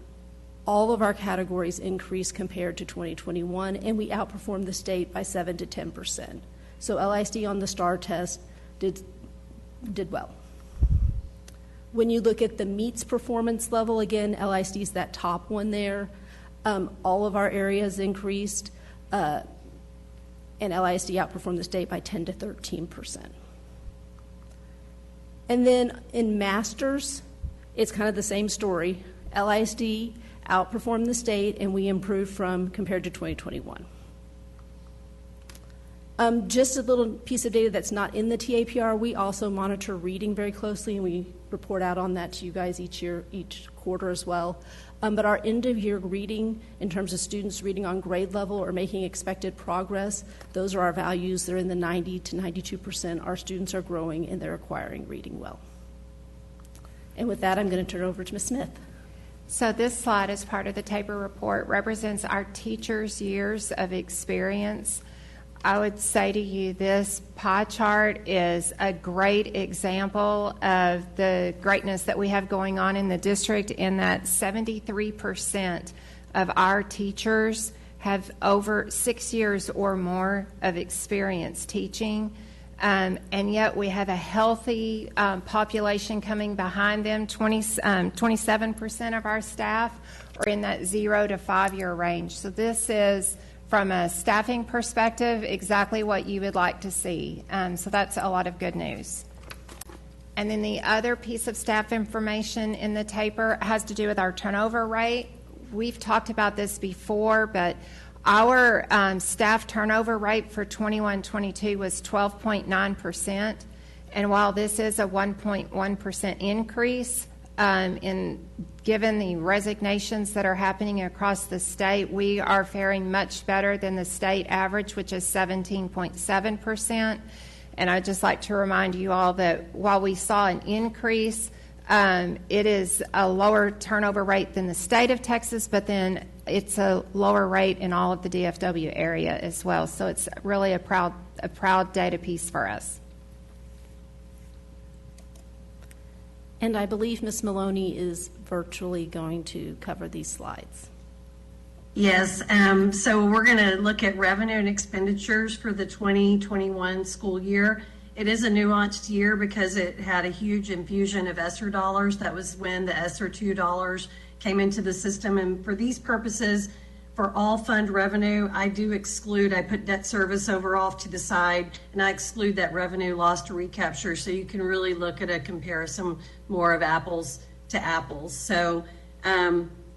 Speaker 19: all of our categories increased compared to 2021, and we outperformed the state by 7 to 10%. So LISD on the STAR test did well. When you look at the meets performance level, again, LISD is that top one there. All of our areas increased, and LISD outperformed the state by 10 to 13%. And then in masters, it's kind of the same story. LISD outperformed the state, and we improved compared to 2021. Just a little piece of data that's not in the TAPR, we also monitor reading very closely, and we report out on that to you guys each quarter as well. But our end-of-year reading, in terms of students reading on grade level or making expected progress, those are our values. They're in the 90 to 92%. Our students are growing, and they're acquiring reading well. And with that, I'm going to turn it over to Ms. Smith.
Speaker 20: So this slide, as part of the TAPR report, represents our teachers' years of experience. I would say to you, this pie chart is a great example of the greatness that we have going on in the district, in that 73% of our teachers have over 6 years or more of experience teaching. And yet we have a healthy population coming behind them. 27% of our staff are in that 0 to 5 year range. So this is, from a staffing perspective, exactly what you would like to see. So that's a lot of good news. And then the other piece of staff information in the taper has to do with our turnover rate. We've talked about this before, but our staff turnover rate for 21-22 was 12.9%. And while this is a 1.1% increase, given the resignations that are happening across the state, we are faring much better than the state average, which is 17.7%. And I'd just like to remind you all that while we saw an increase, it is a lower turnover rate than the state of Texas, but then it's a lower rate in all of the DFW area as well. So it's really a proud data piece for us.
Speaker 19: And I believe Ms. Maloney is virtually going to cover these slides.
Speaker 21: Yes, so we're going to look at revenue and expenditures for the 2021 school year. It is a nuanced year because it had a huge infusion of ESSER dollars. That was when the ESSER II dollars came into the system. And for these purposes, for all fund revenue, I put debt service over off to the side, and I exclude that revenue loss to recapture, so you can really look at a comparison more of apples to apples. So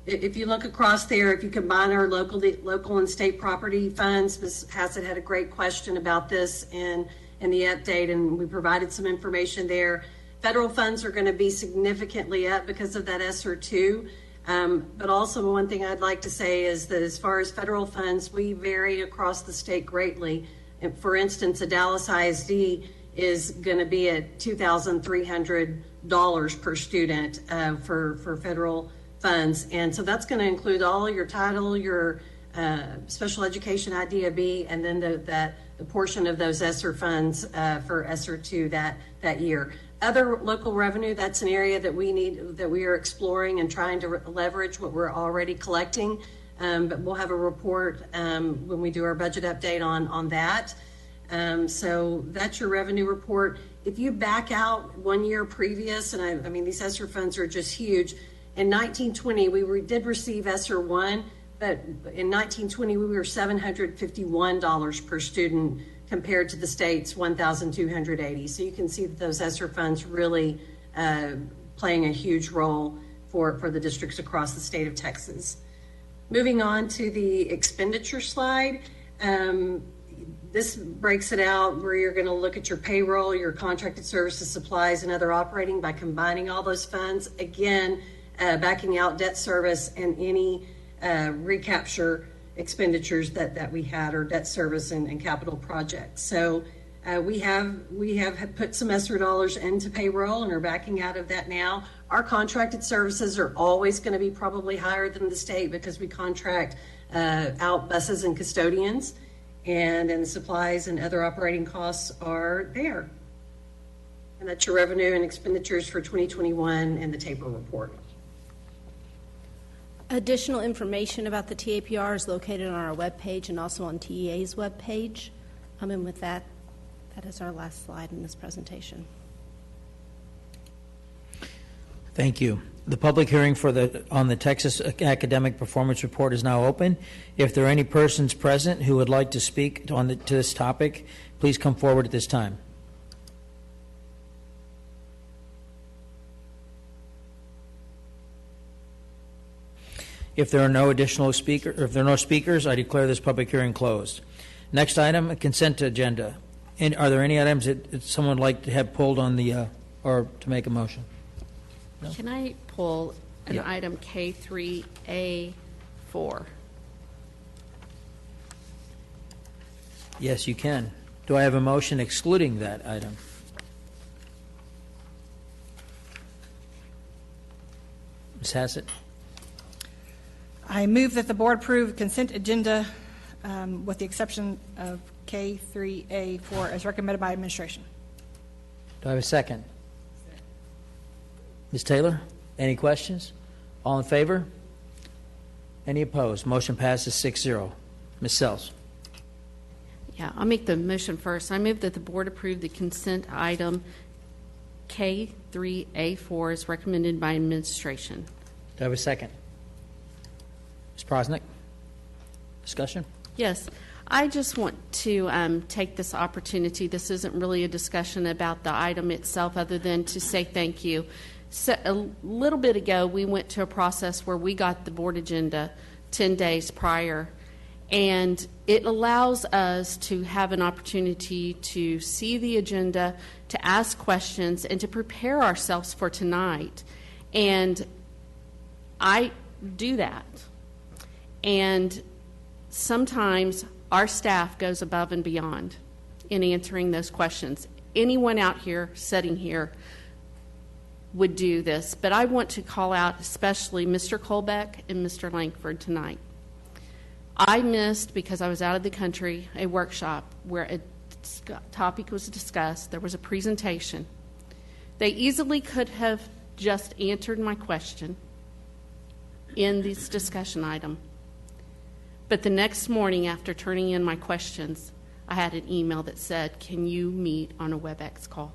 Speaker 21: if you look across there, if you combine our local and state property funds, Ms. Hassett had a great question about this in the update, and we provided some information there. Federal funds are going to be significantly up because of that ESSER II. But also one thing I'd like to say is that as far as federal funds, we vary across the state greatly. And for instance, a Dallas ISD is going to be at $2,300 per student for federal funds. And so that's going to include all your title, your special education IDIB, and then the portion of those ESSER funds for ESSER II that year. Other local revenue, that's an area that we are exploring and trying to leverage what we're already collecting. But we'll have a report when we do our budget update on that. So that's your revenue report. If you back out 1 year previous, and I mean, these ESSER funds are just huge. In 1920, we did receive ESSER 1, but in 1920, we were $751 per student compared to the state's $1,280. So you can see that those ESSER funds really playing a huge role for the districts across the state of Texas. Moving on to the expenditure slide, this breaks it out where you're going to look at your payroll, your contracted services, supplies, and other operating by combining all those funds. Again, backing out debt service and any recapture expenditures that we had, or debt service and capital projects. So we have put some ESSER dollars into payroll and are backing out of that now. Our contracted services are always going to be probably higher than the state because we contract out buses and custodians, and then the supplies and other operating costs are there. And that's your revenue and expenditures for 2021 in the taper report.
Speaker 19: Additional information about the TAPR is located on our webpage and also on TEA's webpage. And with that, that is our last slide in this presentation.
Speaker 1: Thank you. The public hearing on the Texas Academic Performance Report is now open. If there are any persons present who would like to speak to this topic, please come forward at this time. If there are no speakers, I declare this public hearing closed. Next item, a consent agenda. And are there any items that someone would like to have pulled on the, or to make a motion? No?
Speaker 16: Can I pull an item K3A4?
Speaker 1: Yes, you can. Do I have a motion excluding that item? Ms. Hassett?
Speaker 5: I move that the board approve consent agenda with the exception of K3A4 as recommended by administration.
Speaker 1: Do I have a second? Ms. Taylor, any questions? All in favor? Any opposed? Motion passes 6-0. Ms. Sells.
Speaker 16: Yeah, I'll make the motion first. I move that the board approve the consent item K3A4 as recommended by administration.
Speaker 1: Do I have a second? Ms. Prosnick? Discussion?
Speaker 16: Yes, I just want to take this opportunity. This isn't really a discussion about the item itself other than to say thank you. So a little bit ago, we went to a process where we got the board agenda 10 days prior, and it allows us to have an opportunity to see the agenda, to ask questions, and to prepare ourselves for tonight. And I do that. And sometimes our staff goes above and beyond in answering those questions. Anyone out here, sitting here, would do this, but I want to call out especially Mr. Colbeck and Mr. Langford tonight. I missed, because I was out of the country, a workshop where a topic was discussed. There was a presentation. They easily could have just answered my question in this discussion item. But the next morning, after turning in my questions, I had an email that said, "Can you meet on a WebEx call?"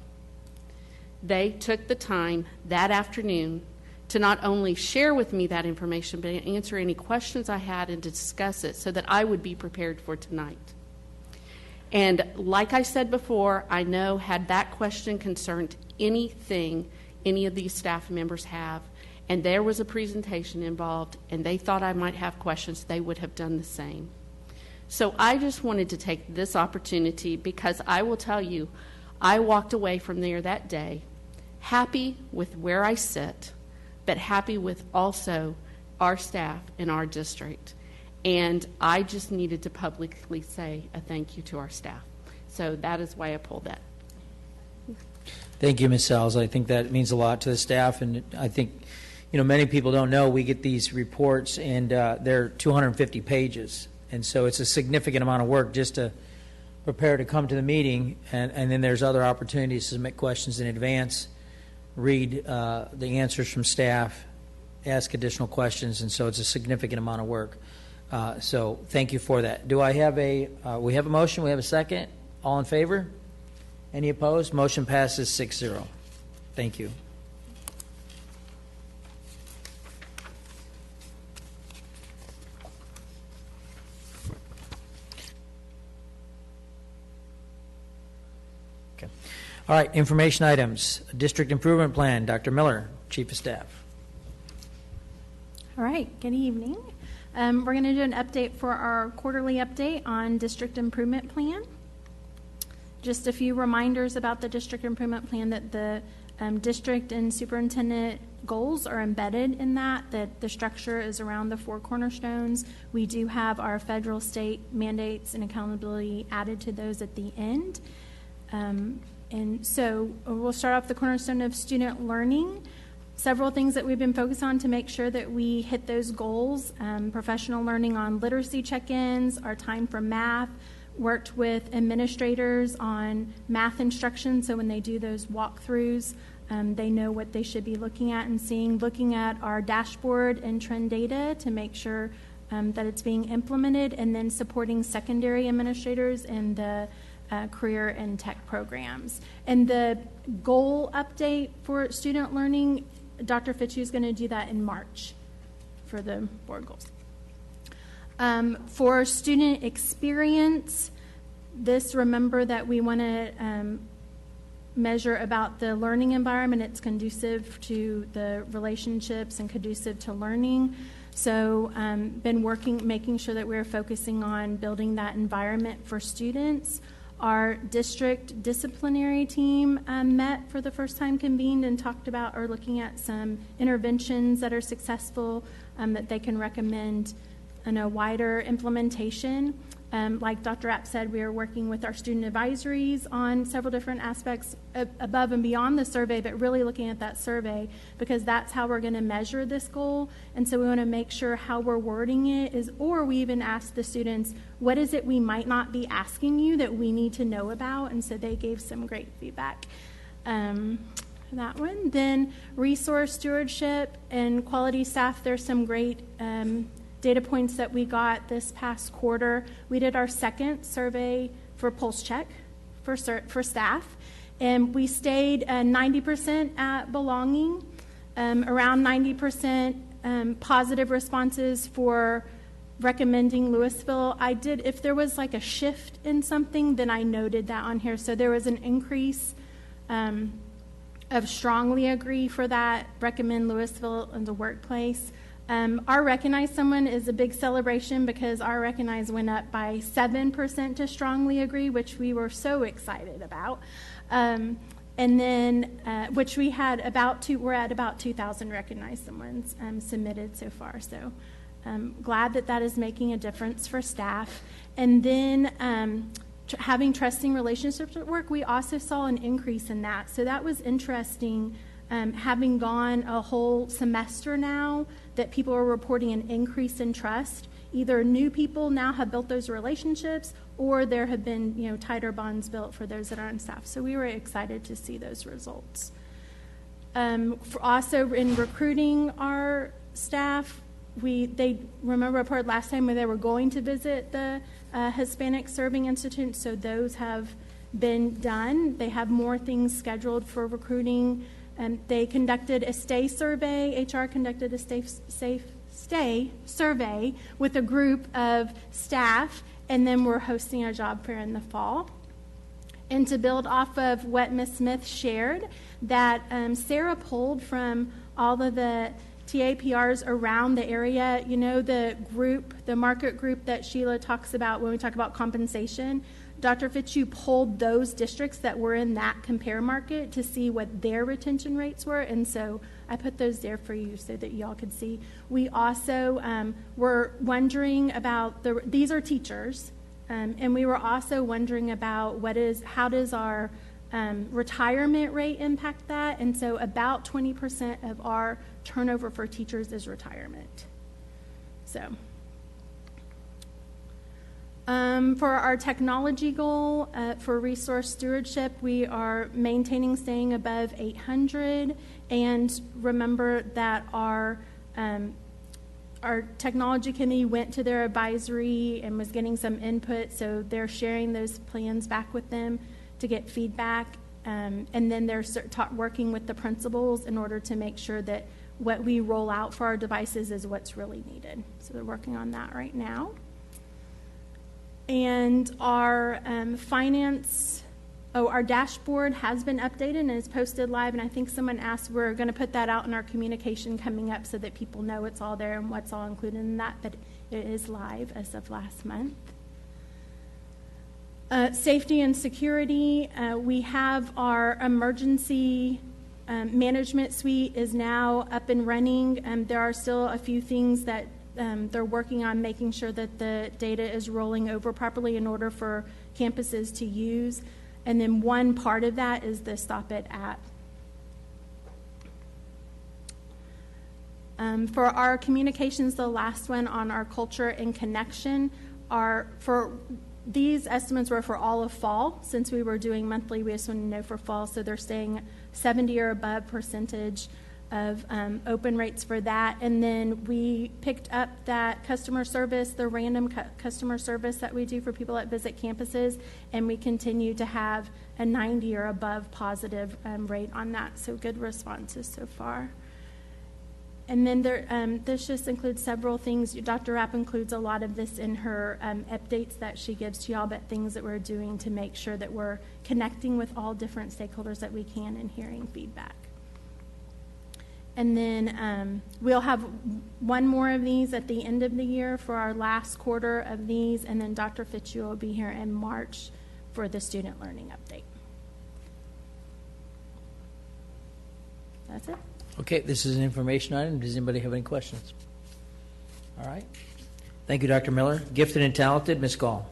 Speaker 16: They took the time that afternoon to not only share with me that information, but answer any questions I had and to discuss it so that I would be prepared for tonight. And like I said before, I know had that question concerned anything any of these staff members have, and there was a presentation involved, and they thought I might have questions, they would have done the same. So I just wanted to take this opportunity, because I will tell you, I walked away from there that day happy with where I sit, but happy with also our staff in our district. And I just needed to publicly say a thank you to our staff. So that is why I pulled that.
Speaker 1: Thank you, Ms. Sells. I think that means a lot to the staff, and I think, many people don't know we get these reports, and they're 250 pages, and so it's a significant amount of work just to prepare to come to the meeting, and then there's other opportunities to submit questions in advance, read the answers from staff, ask additional questions, and so it's a significant amount of work. So thank you for that. Do I have we have a motion, we have a second? All in favor? Any opposed? Motion passes 6-0. Thank you. Okay. All right, information items. District Improvement Plan, Dr. Miller, Chief of Staff.
Speaker 2: All right, good evening. We're going to do an update for our quarterly update on District Improvement Plan. Just a few reminders about the District Improvement Plan, that the district and superintendent goals are embedded in that the structure is around the 4 cornerstones. We do have our federal, state mandates and accountability added to those at the end. And so we'll start off the cornerstone of student learning. Several things that we've been focused on to make sure that we hit those goals. Professional learning on literacy check-ins, our time for math, worked with administrators on math instruction, so when they do those walkthroughs, they know what they should be looking at and seeing, looking at our dashboard and trend data to make sure that it's being implemented, and then supporting secondary administrators in the career and tech programs. And the goal update for student learning, Dr. Fitchu is going to do that in March for the board goals. For student experience, remember that we want to measure about the learning environment. It's conducive to the relationships and conducive to learning. So been making sure that we're focusing on building that environment for students. Our district disciplinary team met for the first time, convened, and talked about or looking at some interventions that are successful that they can recommend in a wider implementation. Like Dr. Rapp said, we are working with our student advisories on several different aspects above and beyond the survey, but really looking at that survey because that's how we're going to measure this goal. And so we want to make sure how we're wording it is, or we even ask the students, what is it we might not be asking you that we need to know about? And so they gave some great feedback. That one. Then resource stewardship and quality staff, there's some great data points that we got this past quarter. We did our second survey for pulse check for staff, and we stayed 90% at belonging, around 90% positive responses for recommending Lewisville. I did, if there was like a shift in something, then I noted that on here. So there was an increase of strongly agree for that, recommend Lewisville in the workplace. Our Recognize Someone is a big celebration because our Recognize went up by 7% to strongly agree, which we were so excited about. And then, which we had we're at about 2,000 Recognize Someone's submitted so far. So glad that is making a difference for staff. And then having trusting relationships at work, we also saw an increase in that. So that was interesting, having gone a whole semester now, that people are reporting an increase in trust. Either new people now have built those relationships, or there have been tighter bonds built for those that are on staff. So we were excited to see those results. Also in recruiting our staff, they remember a report last time where they were going to visit the Hispanic Serving Institute, so those have been done. They have more things scheduled for recruiting. They conducted a stay survey. HR conducted a stay survey with a group of staff, and then we're hosting a job fair in the fall. And to build off of what Ms. Smith shared, that Sarah pulled from all of the TAPRs around the area, the market group that Sheila talks about when we talk about compensation, Dr. Fitzhugh pulled those districts that were in that compare market to see what their retention rates were, and so I put those there for you so that y'all could see. We also were wondering about these are teachers, and we were also wondering about how does our retirement rate impact that, and so about 20% of our turnover for teachers is retirement. So for our technology goal for resource stewardship, we are maintaining staying above 800, and remember that our technology committee went to their advisory and was getting some input, so they're sharing those plans back with them to get feedback, and then they're working with the principals in order to make sure that what we roll out for our devices is what's really needed. So they're working on that right now. And our our dashboard has been updated and is posted live, and I think someone asked, we're going to put that out in our communication coming up so that people know it's all there and what's all included in that, but it is live as of last month. Safety and security, we have our emergency management suite is now up and running. There are still a few things that they're working on, making sure that the data is rolling over properly in order for campuses to use. And then one part of that is the Stop It app. For our communications, the last one on our culture and connection these estimates were for all of fall. Since we were doing monthly, we just want to know for fall, so they're staying 70 or above percentage of open rates for that. And then we picked up that customer service, the random customer service that we do for people that visit campuses, and we continue to have a 90 or above positive rate on that. So good responses so far. And then this just includes several things. Dr. Rapp includes a lot of this in her updates that she gives to y'all, but things that we're doing to make sure that we're connecting with all different stakeholders that we can and hearing feedback. And then we'll have one more of these at the end of the year for our last quarter of these, and then Dr. Fitzhugh will be here in March for the student learning update. That's it.
Speaker 1: Okay, this is an information item. Does anybody have any questions? All right. Thank you, Dr. Miller. Gifted and talented, Ms. Gall.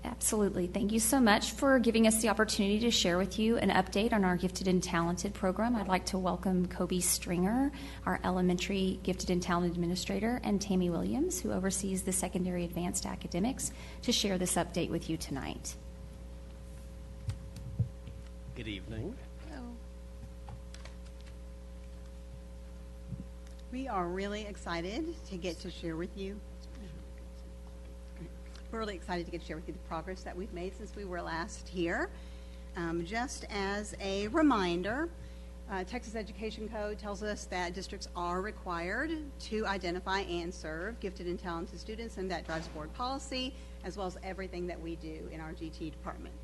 Speaker 3: Absolutely. Thank you so much for giving us the opportunity to share with you an update on our Gifted and Talented program. I'd like to welcome Kobe Stringer, our elementary Gifted and Talented administrator, and Tammy Williams, who oversees the secondary advanced academics, to share this update with you tonight.
Speaker 22: Good evening.
Speaker 23: Hello. We are really excited to get to share with you. We're really excited to get to share with you the progress that we've made since we were last here. Just as a reminder, Texas Education Code tells us that districts are required to identify and serve gifted and talented students, and that drives board policy as well as everything that we do in our GT department.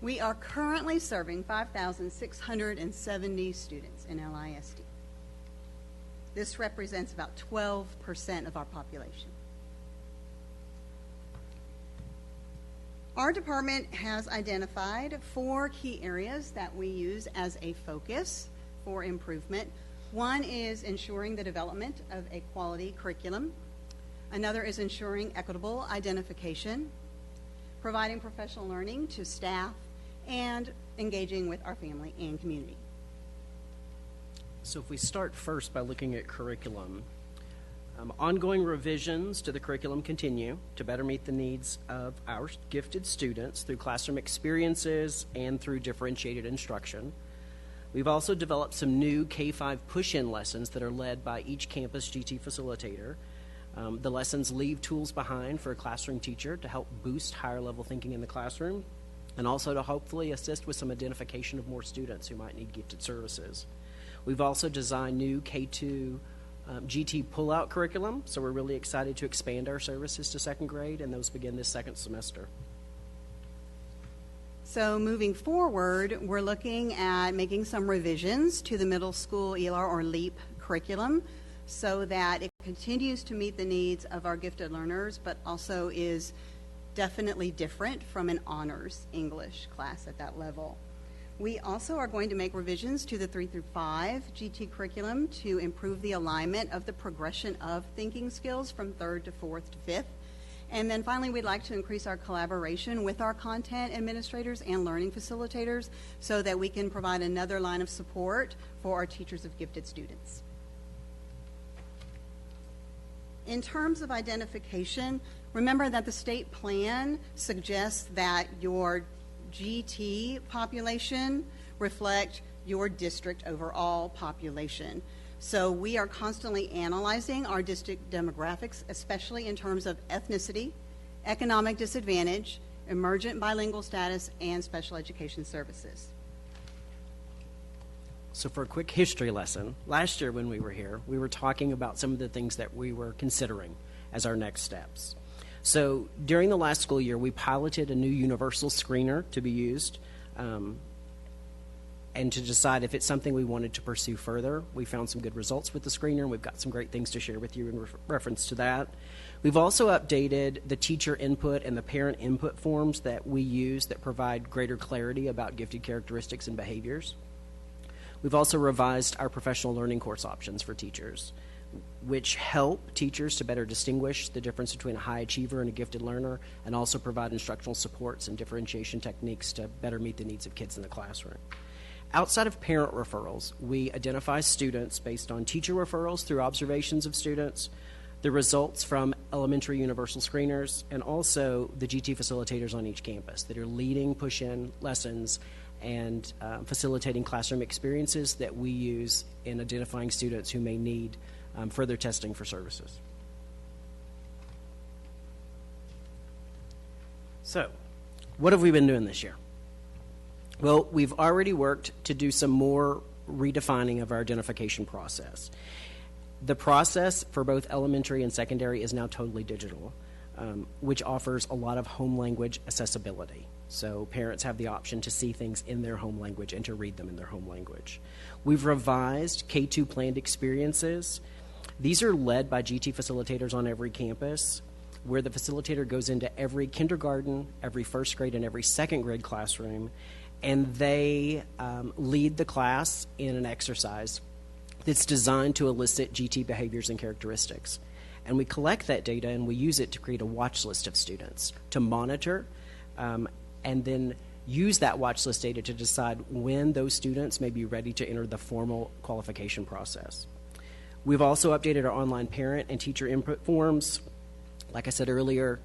Speaker 23: We are currently serving 5,670 students in LISD. This represents about 12% of our population. Our department has identified 4 key areas that we use as a focus for improvement. One is ensuring the development of a quality curriculum. Another is ensuring equitable identification, providing professional learning to staff, and engaging with our family and community.
Speaker 22: So if we start first by looking at curriculum, ongoing revisions to the curriculum continue to better meet the needs of our gifted students through classroom experiences and through differentiated instruction. We've also developed some new K-5 push-in lessons that are led by each campus GT facilitator. The lessons leave tools behind for a classroom teacher to help boost higher level thinking in the classroom, and also to hopefully assist with some identification of more students who might need gifted services. We've also designed new K2 GT pull-out curriculum, so we're really excited to expand our services to second grade, and those begin this second semester.
Speaker 23: So moving forward, we're looking at making some revisions to the middle school ELR or LEAP curriculum so that it continues to meet the needs of our gifted learners, but also is definitely different from an honors English class at that level. We also are going to make revisions to the 3 through 5 GT curriculum to improve the alignment of the progression of thinking skills from 3rd to 4th to 5th. And then finally, we'd like to increase our collaboration with our content administrators and learning facilitators so that we can provide another line of support for our teachers of gifted students. In terms of identification, remember that the state plan suggests that your GT population reflect your district overall population. So we are constantly analyzing our district demographics, especially in terms of ethnicity, economic disadvantage, emergent bilingual status, and special education services.
Speaker 22: So for a quick history lesson, last year when we were here, we were talking about some of the things that we were considering as our next steps. So during the last school year, we piloted a new universal screener to be used and to decide if it's something we wanted to pursue further. We found some good results with the screener, and we've got some great things to share with you in reference to that. We've also updated the teacher input and the parent input forms that we use that provide greater clarity about gifted characteristics and behaviors. We've also revised our professional learning course options for teachers, which help teachers to better distinguish the difference between a high achiever and a gifted learner, and also provide instructional supports and differentiation techniques to better meet the needs of kids in the classroom. Outside of parent referrals, we identify students based on teacher referrals through observations of students, the results from elementary universal screeners, and also the GT facilitators on each campus that are leading push-in lessons and facilitating classroom experiences that we use in identifying students who may need further testing for services. So, what have we been doing this year? Well, we've already worked to do some more redefining of our identification process. The process for both elementary and secondary is now totally digital, which offers a lot of home language accessibility. So parents have the option to see things in their home language and to read them in their home language. We've revised K2 planned experiences. These are led by GT facilitators on every campus, where the facilitator goes into every kindergarten, every first grade, and every second grade classroom, and they lead the class in an exercise that's designed to elicit GT behaviors and characteristics. And we collect that data and we use it to create a watch list of students to monitor and then use that watch list data to decide when those students may be ready to enter the formal qualification process. We've also updated our online parent and teacher input forms. Like I said earlier,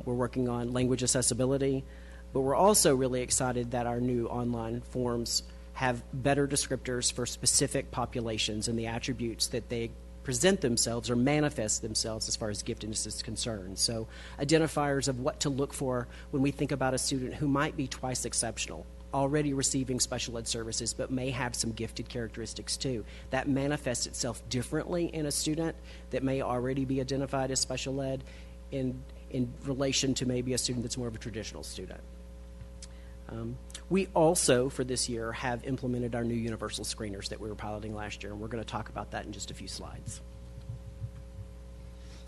Speaker 22: we're working on language accessibility, but we're also really excited that our new online forms have better descriptors for specific populations and the attributes that they present themselves or manifest themselves as far as giftedness is concerned. So identifiers of what to look for when we think about a student who might be twice exceptional, already receiving special ed services, but may have some gifted characteristics too. That manifests itself differently in a student that may already be identified as special ed in relation to maybe a student that's more of a traditional student. We also, for this year, have implemented our new universal screeners that we were piloting last year, and we're going to talk about that in just a few slides.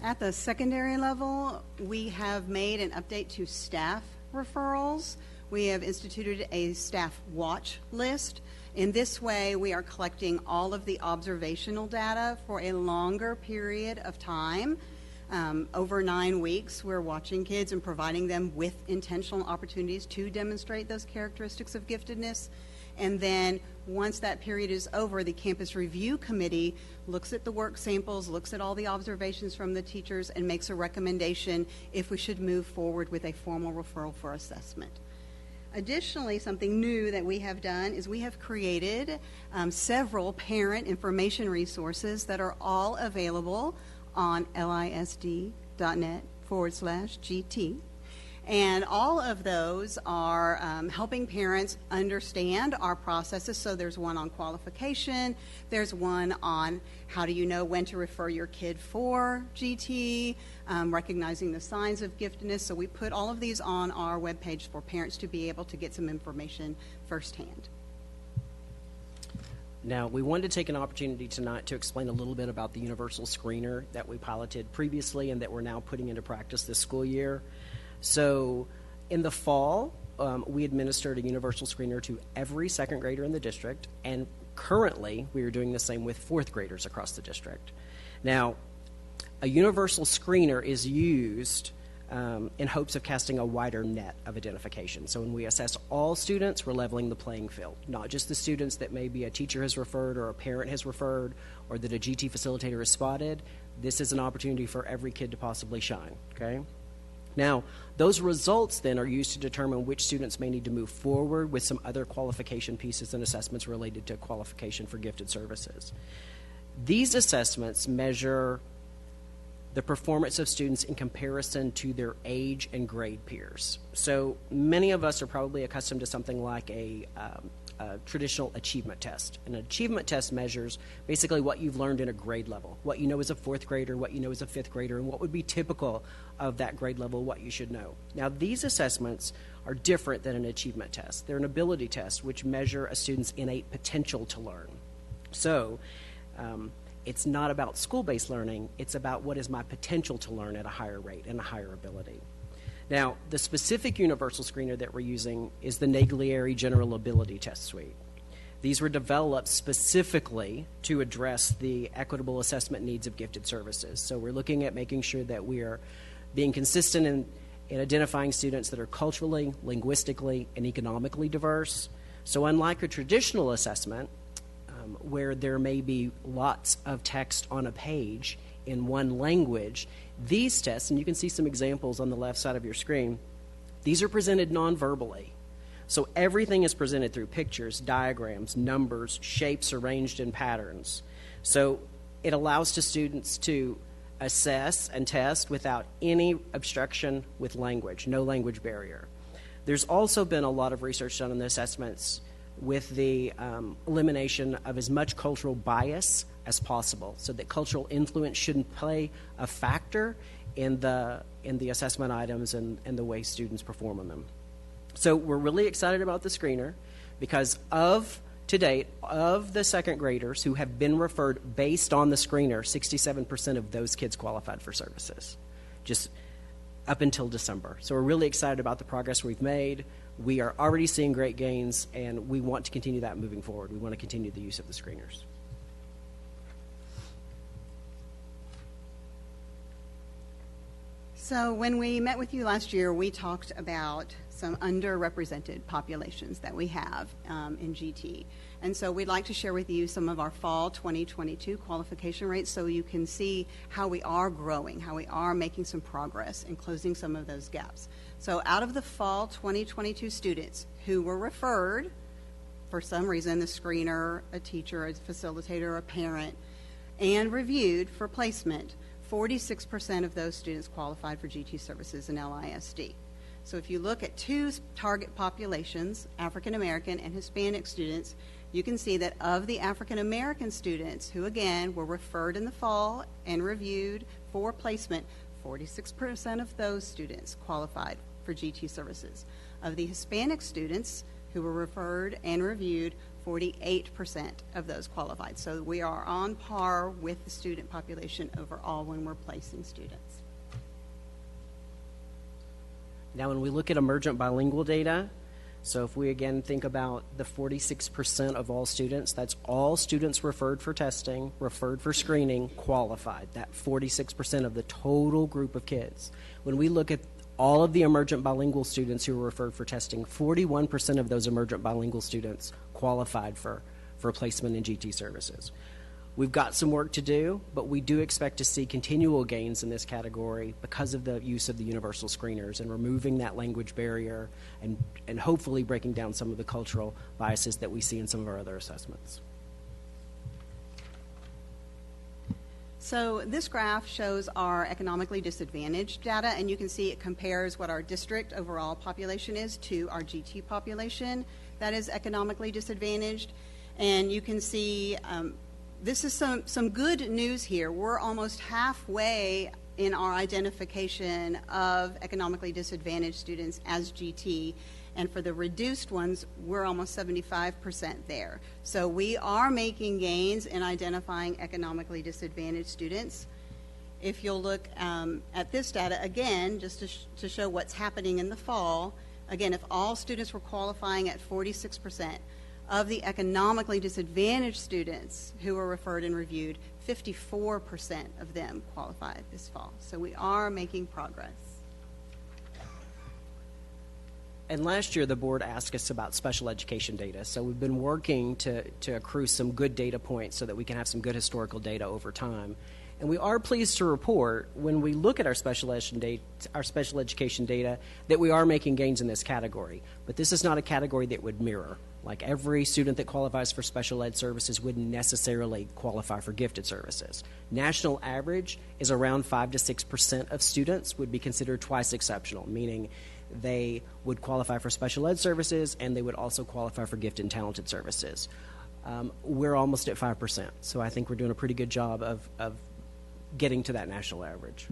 Speaker 23: At the secondary level, we have made an update to staff referrals. We have instituted a staff watch list. In this way, we are collecting all of the observational data for a longer period of time. Over 9 weeks, we're watching kids and providing them with intentional opportunities to demonstrate those characteristics of giftedness. And then once that period is over, the campus review committee looks at the work samples, looks at all the observations from the teachers, and makes a recommendation if we should move forward with a formal referral for assessment. Additionally, something new that we have done is we have created several parent information resources that are all available on lisd.net/GT. And all of those are helping parents understand our processes. So there's one on qualification, there's one on how do you know when to refer your kid for GT, recognizing the signs of giftedness. So we put all of these on our webpage for parents to be able to get some information firsthand.
Speaker 22: Now, we wanted to take an opportunity tonight to explain a little bit about the universal screener that we piloted previously and that we're now putting into practice this school year. So in the fall, we administered a universal screener to every second grader in the district, and currently we are doing the same with fourth graders across the district. Now, a universal screener is used in hopes of casting a wider net of identification. So when we assess all students, we're leveling the playing field, not just the students that maybe a teacher has referred or a parent has referred or that a GT facilitator has spotted. This is an opportunity for every kid to possibly shine, okay? Now, those results then are used to determine which students may need to move forward with some other qualification pieces and assessments related to qualification for gifted services. These assessments measure the performance of students in comparison to their age and grade peers. So many of us are probably accustomed to something like a traditional achievement test. An achievement test measures basically what you've learned in a grade level, what you know as a fourth grader, what you know as a fifth grader, and what would be typical of that grade level, what you should know. Now, these assessments are different than an achievement test. They're an ability test, which measure a student's innate potential to learn. So, it's not about school-based learning, it's about what is my potential to learn at a higher rate and a higher ability. Now, the specific universal screener that we're using is the Naglieri General Ability Test Suite. These were developed specifically to address the equitable assessment needs of gifted services. So we're looking at making sure that we are being consistent in identifying students that are culturally, linguistically, and economically diverse. So unlike a traditional assessment, where there may be lots of text on a page in one language, these tests, and you can see some examples on the left side of your screen, these are presented non-verbally. So everything is presented through pictures, diagrams, numbers, shapes arranged in patterns. So it allows the students to assess and test without any obstruction with language, no language barrier. There's also been a lot of research done on the assessments with the elimination of as much cultural bias as possible, so that cultural influence shouldn't play a factor in the assessment items and the way students perform on them. So we're really excited about the screener because to date, of the second graders who have been referred based on the screener, 67% of those kids qualified for services, just up until December. So we're really excited about the progress we've made. We are already seeing great gains, and we want to continue that moving forward. We want to continue the use of the screeners.
Speaker 23: So when we met with you last year, we talked about some underrepresented populations that we have in GT. And so we'd like to share with you some of our fall 2022 qualification rates so you can see how we are growing, how we are making some progress in closing some of those gaps. So out of the fall 2022 students who were referred, for some reason, the screener, a teacher, a facilitator, a parent, and reviewed for placement, 46% of those students qualified for GT services in LISD. So if you look at two target populations, African American and Hispanic students, you can see that of the African American students who, again, were referred in the fall and reviewed for placement, 46% of those students qualified for GT services. Of the Hispanic students who were referred and reviewed, 48% of those qualified. So we are on par with the student population overall when we're placing students.
Speaker 22: Now, when we look at emergent bilingual data, so if we again think about the 46% of all students, that's all students referred for testing, referred for screening, qualified, that 46% of the total group of kids. When we look at all of the emergent bilingual students who were referred for testing, 41% of those emergent bilingual students qualified for placement in GT services. We've got some work to do, but we do expect to see continual gains in this category because of the use of the universal screeners and removing that language barrier and hopefully breaking down some of the cultural biases that we see in some of our other assessments.
Speaker 23: So this graph shows our economically disadvantaged data, and you can see it compares what our district overall population is to our GT population that is economically disadvantaged. And you can see this is some good news here. We're almost halfway in our identification of economically disadvantaged students as GT. And for the reduced ones, we're almost 75% there. So we are making gains in identifying economically disadvantaged students. If you'll look at this data again, just to show what's happening in the fall, again, if all students were qualifying at 46%, of the economically disadvantaged students who were referred and reviewed, 54% of them qualified this fall. So we are making progress.
Speaker 22: And last year, the board asked us about special education data. So we've been working to accrue some good data points so that we can have some good historical data over time. And we are pleased to report, when we look at our special education data, that we are making gains in this category. But this is not a category that would mirror. Like every student that qualifies for special ed services wouldn't necessarily qualify for gifted services. National average is around 5 to 6% of students would be considered twice exceptional, meaning they would qualify for special ed services and they would also qualify for gifted and talented services. We're almost at 5%, so I think we're doing a pretty good job of getting to that national average.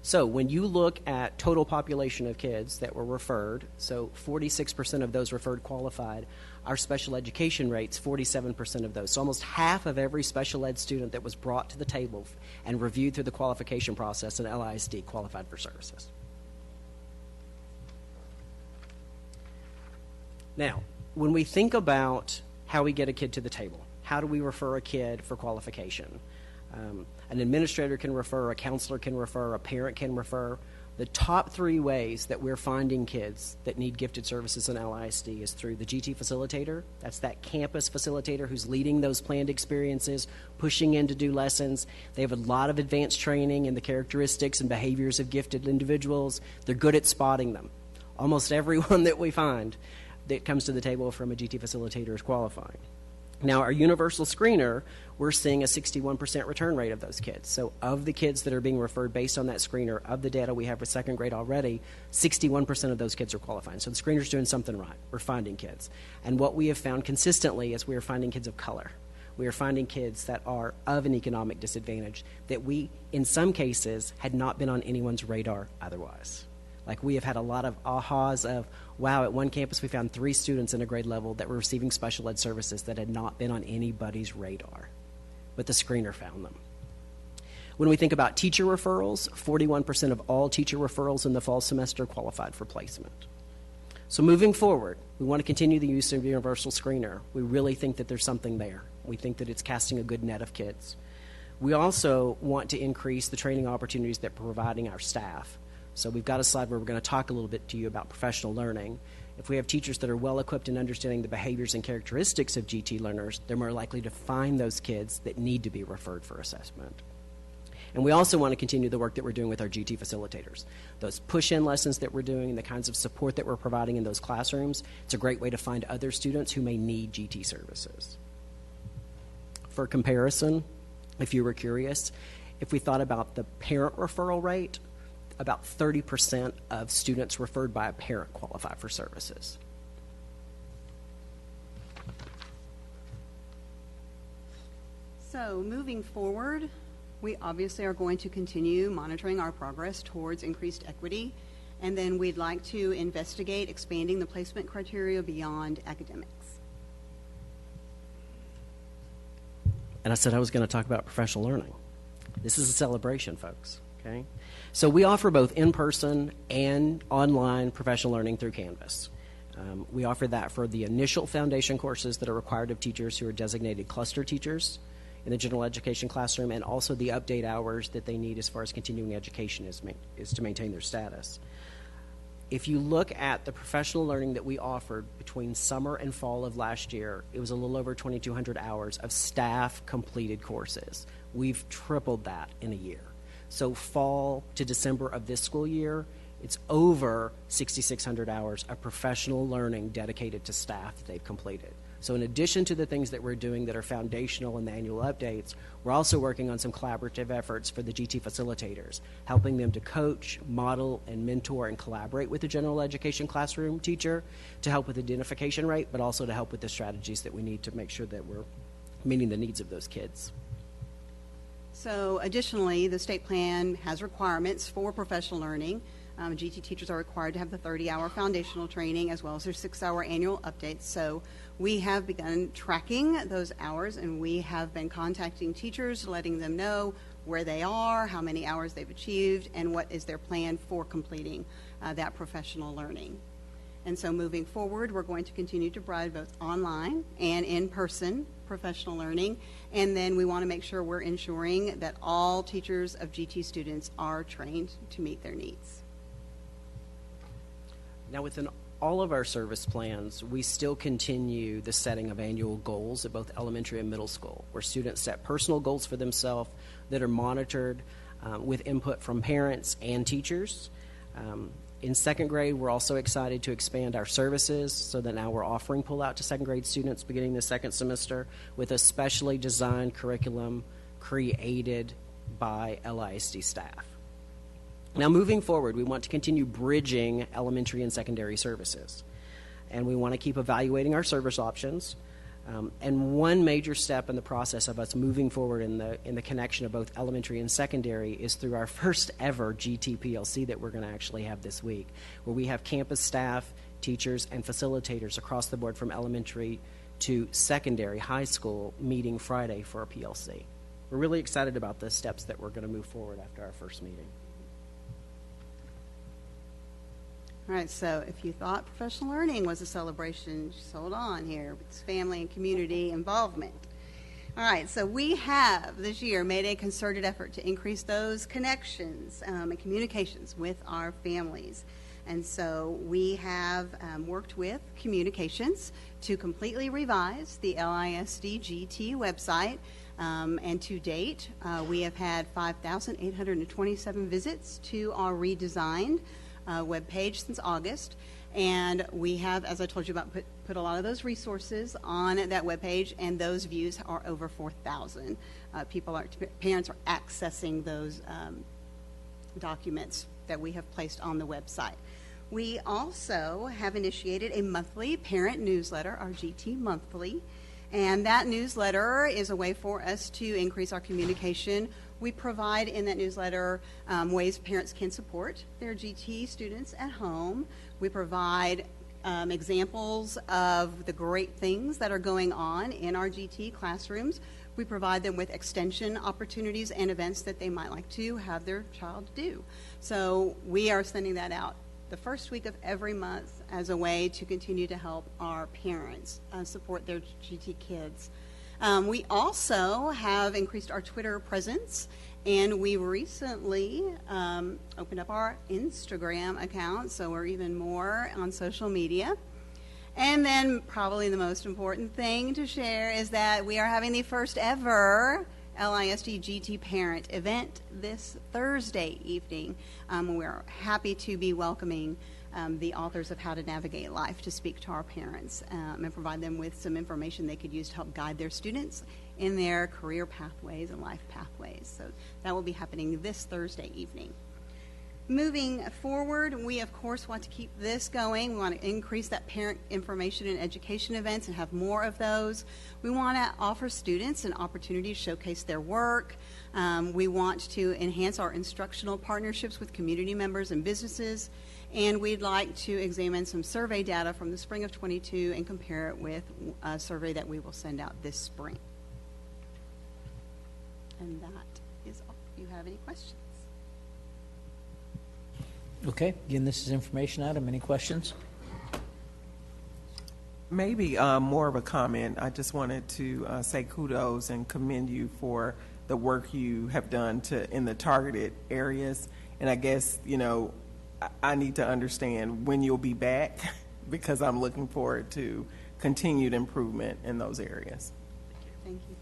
Speaker 22: So when you look at total population of kids that were referred, so 46% of those referred qualified, our special education rates, 47% of those. So almost half of every special ed student that was brought to the table and reviewed through the qualification process in LISD qualified for services. Now, when we think about how we get a kid to the table, how do we refer a kid for qualification? An administrator can refer, a counselor can refer, a parent can refer. The top 3 ways that we're finding kids that need gifted services in LISD is through the GT facilitator. That's that campus facilitator who's leading those planned experiences, pushing in to do lessons. They have a lot of advanced training in the characteristics and behaviors of gifted individuals. They're good at spotting them. Almost everyone that we find that comes to the table from a GT facilitator is qualifying. Now, our universal screener, we're seeing a 61% return rate of those kids. So of the kids that are being referred based on that screener, of the data we have with second grade already, 61% of those kids are qualifying. So the screener's doing something right. We're finding kids. And what we have found consistently is we are finding kids of color. We are finding kids that are of an economic disadvantage that we, in some cases, had not been on anyone's radar otherwise. Like, we have had a lot of ahas of, wow, at one campus we found 3 students in a grade level that were receiving special ed services that had not been on anybody's radar, but the screener found them. When we think about teacher referrals, 41% of all teacher referrals in the fall semester qualified for placement. So moving forward, we want to continue the use of universal screener. We really think that there's something there. We think that it's casting a good net of kids. We also want to increase the training opportunities that we're providing our staff. So we've got a slide where we're going to talk a little bit to you about professional learning. If we have teachers that are well equipped in understanding the behaviors and characteristics of GT learners, they're more likely to find those kids that need to be referred for assessment. And we also want to continue the work that we're doing with our GT facilitators. Those push-in lessons that we're doing, the kinds of support that we're providing in those classrooms, it's a great way to find other students who may need GT services. For comparison, if you were curious, if we thought about the parent referral rate, about 30% of students referred by a parent qualify for services.
Speaker 23: So moving forward, we obviously are going to continue monitoring our progress towards increased equity, and then we'd like to investigate expanding the placement criteria beyond academics.
Speaker 22: And I said I was going to talk about professional learning. This is a celebration, folks, okay? So we offer both in-person and online professional learning through Canvas. We offer that for the initial foundation courses that are required of teachers who are designated cluster teachers in the general education classroom, and also the update hours that they need as far as continuing education is to maintain their status. If you look at the professional learning that we offered between summer and fall of last year, it was a little over 2,200 hours of staff completed courses. We've tripled that in a year. So fall to December of this school year, it's over 6,600 hours of professional learning dedicated to staff that they've completed. So in addition to the things that we're doing that are foundational in the annual updates, we're also working on some collaborative efforts for the GT facilitators, helping them to coach, model, and mentor and collaborate with the general education classroom teacher to help with identification rate, but also to help with the strategies that we need to make sure that we're meeting the needs of those kids.
Speaker 23: So additionally, the state plan has requirements for professional learning. GT teachers are required to have the 30-hour foundational training as well as their 6-hour annual updates. So we have begun tracking those hours, and we have been contacting teachers, letting them know where they are, how many hours they've achieved, and what is their plan for completing that professional learning. And so moving forward, we're going to continue to provide both online and in-person professional learning, and then we want to make sure we're ensuring that all teachers of GT students are trained to meet their needs.
Speaker 22: Now, within all of our service plans, we still continue the setting of annual goals at both elementary and middle school, where students set personal goals for themselves that are monitored with input from parents and teachers. In second grade, we're also excited to expand our services so that now we're offering pull-out to second grade students beginning the second semester with a specially designed curriculum created by LISD staff. Now, moving forward, we want to continue bridging elementary and secondary services, and we want to keep evaluating our service options. And one major step in the process of us moving forward in the connection of both elementary and secondary is through our first ever GT PLC that we're going to actually have this week, where we have campus staff, teachers, and facilitators across the board from elementary to secondary, high school, meeting Friday for a PLC. We're really excited about the steps that we're going to move forward after our first meeting.
Speaker 23: All right, so if you thought professional learning was a celebration, just hold on here. It's family and community involvement. All right, so we have this year made a concerted effort to increase those connections and communications with our families. And so we have worked with communications to completely revise the LISD GT website. And to date, we have had 5,827 visits to our redesigned web page since August, and we have, as I told you about, put a lot of those resources on that web page, and those views are over 4,000. Parents are accessing those documents that we have placed on the website. We also have initiated a monthly parent newsletter, our GT Monthly, and that newsletter is a way for us to increase our communication. We provide in that newsletter ways parents can support their GT students at home. We provide examples of the great things that are going on in our GT classrooms. We provide them with extension opportunities and events that they might like to have their child do. So we are sending that out the first week of every month as a way to continue to help our parents support their GT kids. We also have increased our Twitter presence, and we recently opened up our Instagram account, so we're even more on social media. And then probably the most important thing to share is that we are having the first ever LISD GT Parent event this Thursday evening. We're happy to be welcoming the authors of How to Navigate Life to speak to our parents and provide them with some information they could use to help guide their students in their career pathways and life pathways. So that will be happening this Thursday evening. Moving forward, we of course want to keep this going. We want to increase that parent information and education events and have more of those. We want to offer students an opportunity to showcase their work. We want to enhance our instructional partnerships with community members and businesses. And we'd like to examine some survey data from the spring of 22 and compare it with a survey that we will send out this spring. And that is all. Do you have any questions?
Speaker 1: Okay, again, this is information item. Any questions?
Speaker 4: Maybe more of a comment. I just wanted to say kudos and commend you for the work you have done in the targeted areas. And I guess, you know, I need to understand when you'll be back because I'm looking forward to continued improvement in those areas.
Speaker 23: Thank you.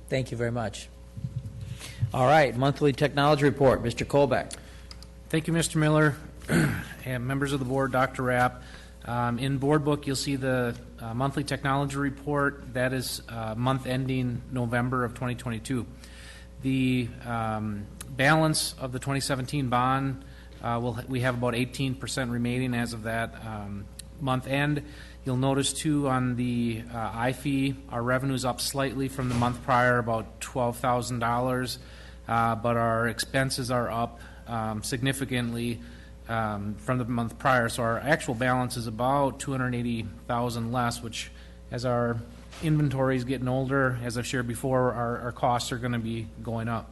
Speaker 1: Thank you very much. All right, monthly technology report, Mr. Colbeck.
Speaker 6: Thank you, Mr. Miller, and members of the board, Dr. Rapp. In board book, you'll see the monthly technology report. That is month ending November of 2022. The balance of the 2017 bond, we have about 18% remaining as of that month end. You'll notice too on the I-fee, our revenue is up slightly from the month prior, about $12,000, but our expenses are up significantly from the month prior. So our actual balance is about $280,000 less, which as our inventory is getting older, as I've shared before, our costs are going to be going up.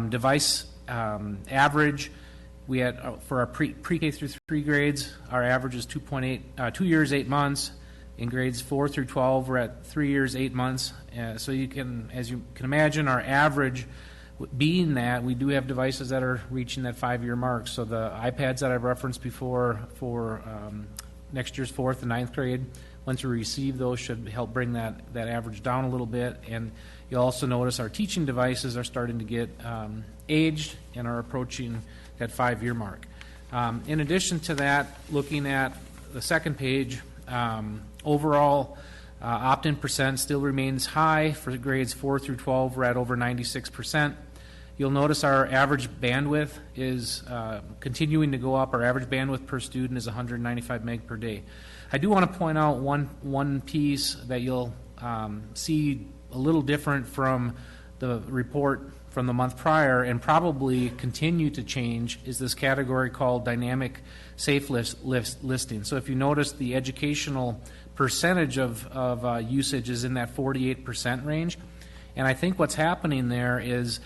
Speaker 6: Device average, we had for our pre-K through 3 grades, our average is 2 years, 8 months. In grades 4 through 12, we're at 3 years, 8 months. So you can, as you can imagine, our average being that we do have devices that are reaching that 5-year mark. So the iPads that I've referenced before for next year's 4th and 9th grade, once we receive those, should help bring that average down a little bit. And you'll also notice our teaching devices are starting to get aged and are approaching that 5-year mark. In addition to that, looking at the second page, overall opt-in percent still remains high. For grades 4 through 12, we're at over 96%. You'll notice our average bandwidth is continuing to go up. Our average bandwidth per student is 195 meg per day. I do want to point out one piece that you'll see a little different from the report from the month prior and probably continue to change is this category called dynamic safe listing. So if you notice, the educational percentage of usage is in that 48% range. And I think what's happening there is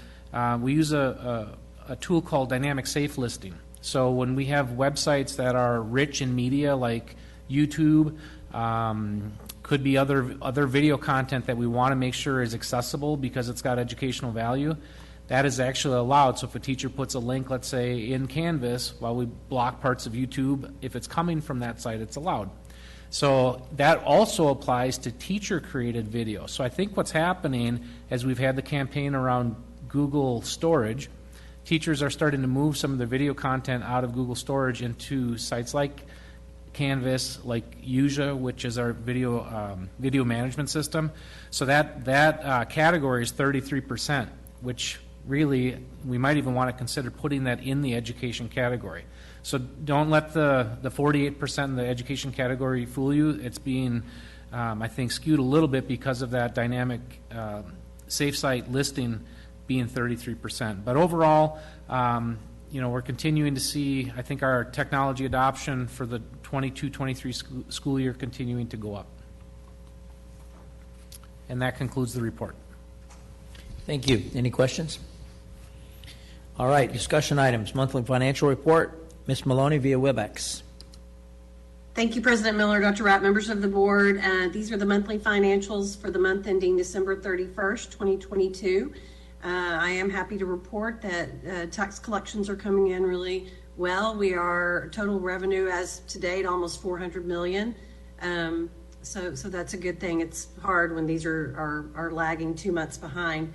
Speaker 6: we use a tool called dynamic safe listing. So when we have websites that are rich in media like YouTube, could be other video content that we want to make sure is accessible because it's got educational value, that is actually allowed. So if a teacher puts a link, let's say, in Canvas, while we block parts of YouTube, if it's coming from that site, it's allowed. So that also applies to teacher-created video. So I think what's happening as we've had the campaign around Google storage, teachers are starting to move some of their video content out of Google storage into sites like Canvas, like Uja, which is our video management system. So that category is 33%, which really we might even want to consider putting that in the education category. So don't let the 48% in the education category fool you. It's being, I think, skewed a little bit because of that dynamic safe site listing being 33%. But overall, we're continuing to see, I think, our technology adoption for the 22-23 school year continuing to go up. And that concludes the report.
Speaker 1: Thank you. Any questions? All right, discussion items. Monthly financial report. Ms. Maloney via WebEx.
Speaker 21: Thank you, President Miller, Dr. Rapp, members of the board. These are the monthly financials for the month ending December 31st, 2022. I am happy to report that tax collections are coming in really well. We are total revenue as to date almost $400 million. So that's a good thing. It's hard when these are lagging 2 months behind.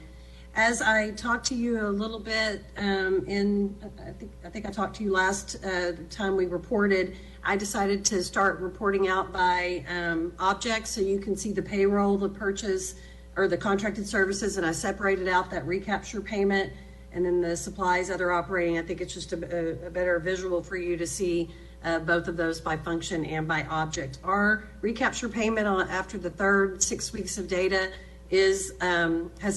Speaker 21: As I talked to you a little bit I think I talked to you last time we reported, I decided to start reporting out by objects so you can see the payroll, the purchase, or the contracted services, and I separated out that recapture payment and then the supplies, other operating. I think it's just a better visual for you to see both of those by function and by object. Our recapture payment after the third 6 weeks of data has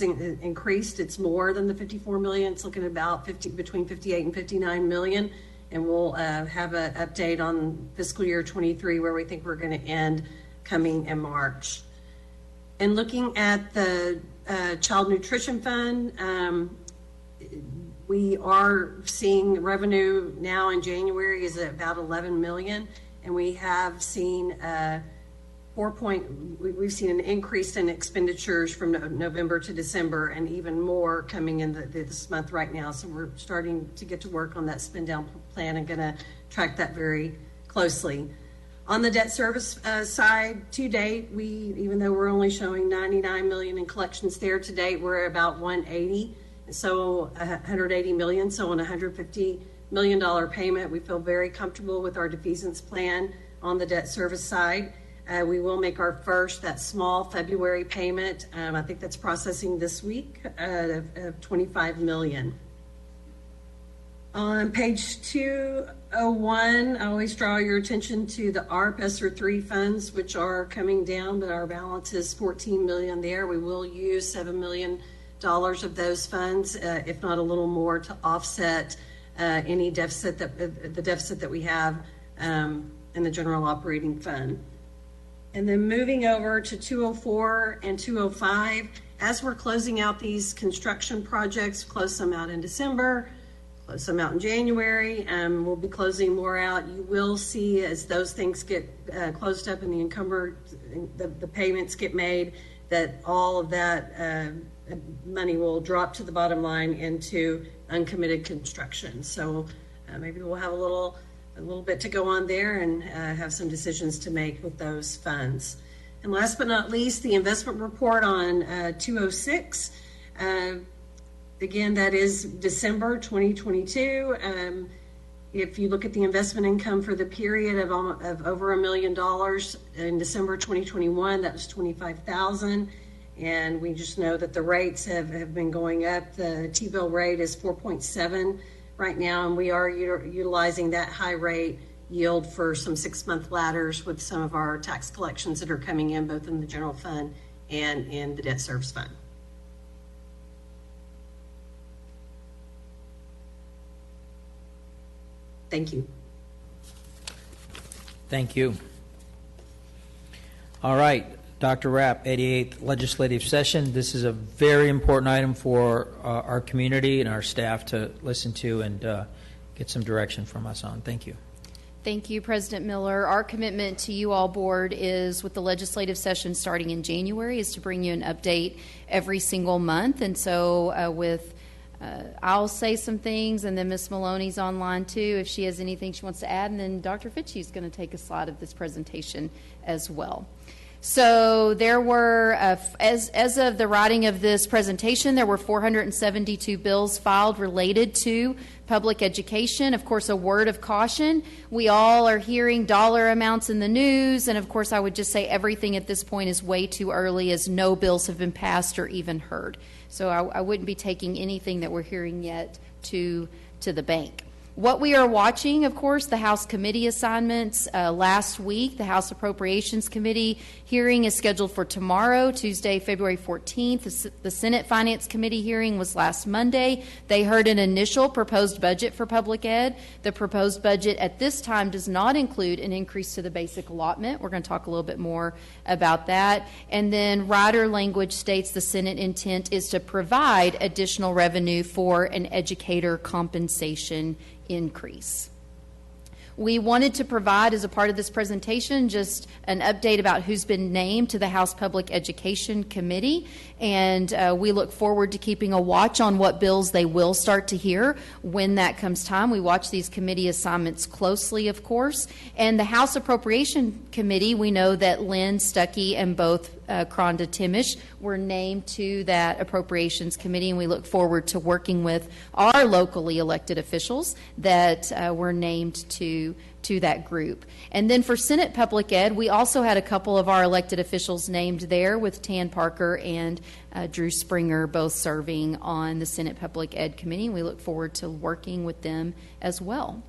Speaker 21: increased. It's more than the 54 million. It's looking about between 58 and 59 million. And we'll have an update on fiscal year 23 where we think we're going to end coming in March. And looking at the Child Nutrition Fund, we are seeing revenue now in January is about 11 million, and we have seen we've seen an increase in expenditures from November to December, and even more coming in this month right now. So we're starting to get to work on that spend down plan and going to track that very closely. On the debt service side, to date, even though we're only showing 99 million in collections there, to date we're about 180, so 180 million. So on a $150 million payment, we feel very comfortable with our defeasance plan on the debt service side. We will make our first, that small February payment. I think that's processing this week of 25 million. On page 201, I always draw your attention to the ARP ESSER 3 funds, which are coming down, but our balance is 14 million there. We will use $7 million of those funds, if not a little more, to offset any deficit the deficit that we have in the general operating fund. And then moving over to 204 and 205, as we're closing out these construction projects, close some out in December, close some out in January, we'll be closing more out. You will see as those things get closed up and the encumbered, the payments get made, that all of that money will drop to the bottom line into uncommitted construction. So maybe we'll have a little bit to go on there and have some decisions to make with those funds. And last but not least, the investment report on 206. Again, that is December 2022. If you look at the investment income for the period of over $1 million in December 2021, that was 25,000. And we just know that the rates have been going up. The T-bill rate is 4.7 right now, and we are utilizing that high rate yield for some 6-month ladders with some of our tax collections that are coming in both in the general fund and in the debt service fund. Thank you.
Speaker 1: Thank you. All right, Dr. Rapp, 88th legislative session. This is a very important item for our community and our staff to listen to and get some direction from us on. Thank you.
Speaker 3: Thank you, President Miller. Our commitment to you all, board, is with the legislative session starting in January is to bring you an update every single month. And so I'll say some things, and then Ms. Maloney's online too if she has anything she wants to add, and then Dr. Fitchie's going to take a slide of this presentation as well. So there were, as of the writing of this presentation, there were 472 bills filed related to public education. Of course, a word of caution, we all are hearing dollar amounts in the news, and of course I would just say everything at this point is way too early, as no bills have been passed or even heard. So I wouldn't be taking anything that we're hearing yet to the bank. What we are watching, of course, the House committee assignments. Last week, the House Appropriations Committee hearing is scheduled for tomorrow, Tuesday, February 14th. The Senate Finance Committee hearing was last Monday. They heard an initial proposed budget for public ed. The proposed budget at this time does not include an increase to the basic allotment. We're going to talk a little bit more about that. And then rider language states the Senate intent is to provide additional revenue for an educator compensation increase. We wanted to provide, as a part of this presentation, just an update about who's been named to the House Public Education Committee, and we look forward to keeping a watch on what bills they will start to hear when that comes time. We watch these committee assignments closely, of course, and the House Appropriation Committee, we know that Lynn Stuckey and both Kronda Timish were named to that Appropriations Committee, and we look forward to working with our locally elected officials that were named to that group. And then for Senate Public Ed, we also had a couple of our elected officials named there, with Tan Parker and Drew Springer both serving on the Senate Public Ed Committee. We look forward to working with them as well.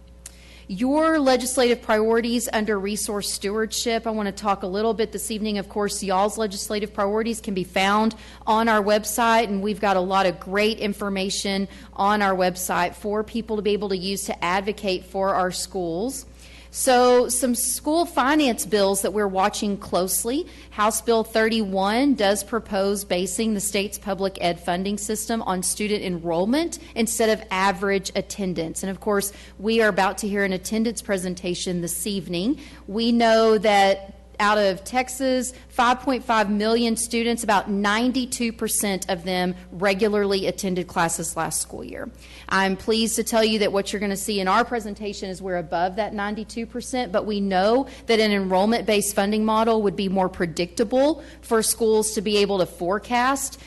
Speaker 3: Your legislative priorities under resource stewardship, I want to talk a little bit this evening. Of course, y'all's legislative priorities can be found on our website, and we've got a lot of great information on our website for people to be able to use to advocate for our schools. So some school finance bills that we're watching closely. House Bill 31 does propose basing the state's public ed funding system on student enrollment instead of average attendance. And of course, we are about to hear an attendance presentation this evening. We know that out of Texas, 5.5 million students, about 92% of them regularly attended classes last school year. I'm pleased to tell you that what you're going to see in our presentation is we're above that 92%, but we know that an enrollment-based funding model would be more predictable for schools to be able to forecast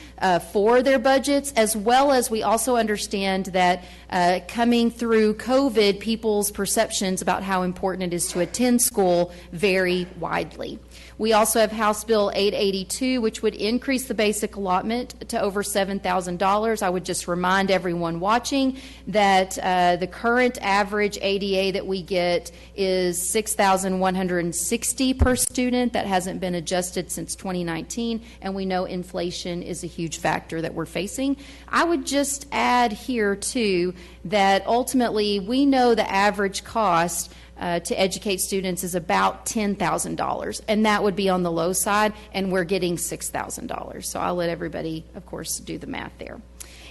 Speaker 3: for their budgets, as well as we also understand that coming through COVID, people's perceptions about how important it is to attend school vary widely. We also have House Bill 882, which would increase the basic allotment to over $7,000. I would just remind everyone watching that the current average ADA that we get is $6,160 per student. That hasn't been adjusted since 2019, and we know inflation is a huge factor that we're facing. I would just add here, too, that ultimately we know the average cost to educate students is about $10,000, and that would be on the low side, and we're getting $6,000. So I'll let everybody, of course, do the math there.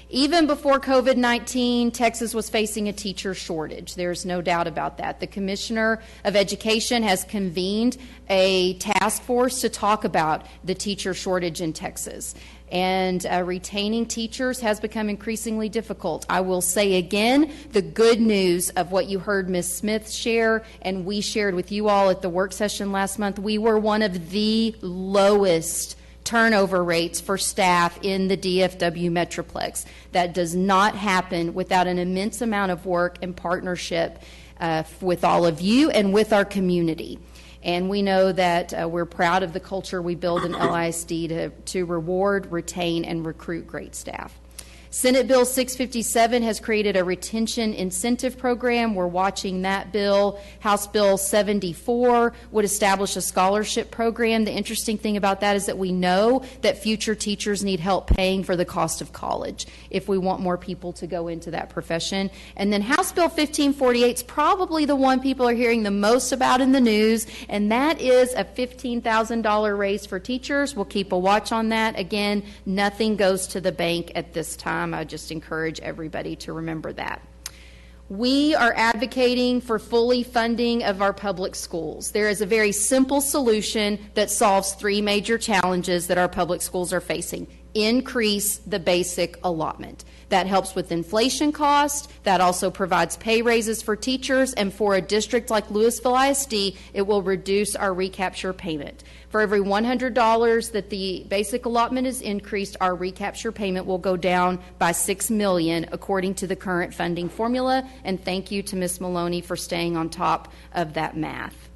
Speaker 3: Even before COVID-19, Texas was facing a teacher shortage. There's no doubt about that. The Commissioner of Education has convened a task force to talk about the teacher shortage in Texas. And retaining teachers has become increasingly difficult. I will say again, the good news of what you heard Ms. Smith share and we shared with you all at the work session last month, we were one of the lowest turnover rates for staff in the DFW Metroplex. That does not happen without an immense amount of work and partnership with all of you and with our community. And we know that we're proud of the culture we build in LISD to reward, retain, and recruit great staff. Senate Bill 657 has created a retention incentive program. We're watching that bill. House Bill 74 would establish a scholarship program. The interesting thing about that is that we know that future teachers need help paying for the cost of college if we want more people to go into that profession. And then House Bill 1548 is probably the one people are hearing the most about in the news, and that is a $15,000 raise for teachers. We'll keep a watch on that. Again, nothing goes to the bank at this time. I just encourage everybody to remember that. We are advocating for fully funding of our public schools. There is a very simple solution that solves three major challenges that our public schools are facing. Increase the basic allotment. That helps with inflation cost. That also provides pay raises for teachers, and for a district like Lewisville ISD, it will reduce our recapture payment. For every $100 that the basic allotment is increased, our recapture payment will go down by $6 million according to the current funding formula, and thank you to Ms. Maloney for staying on top of that math.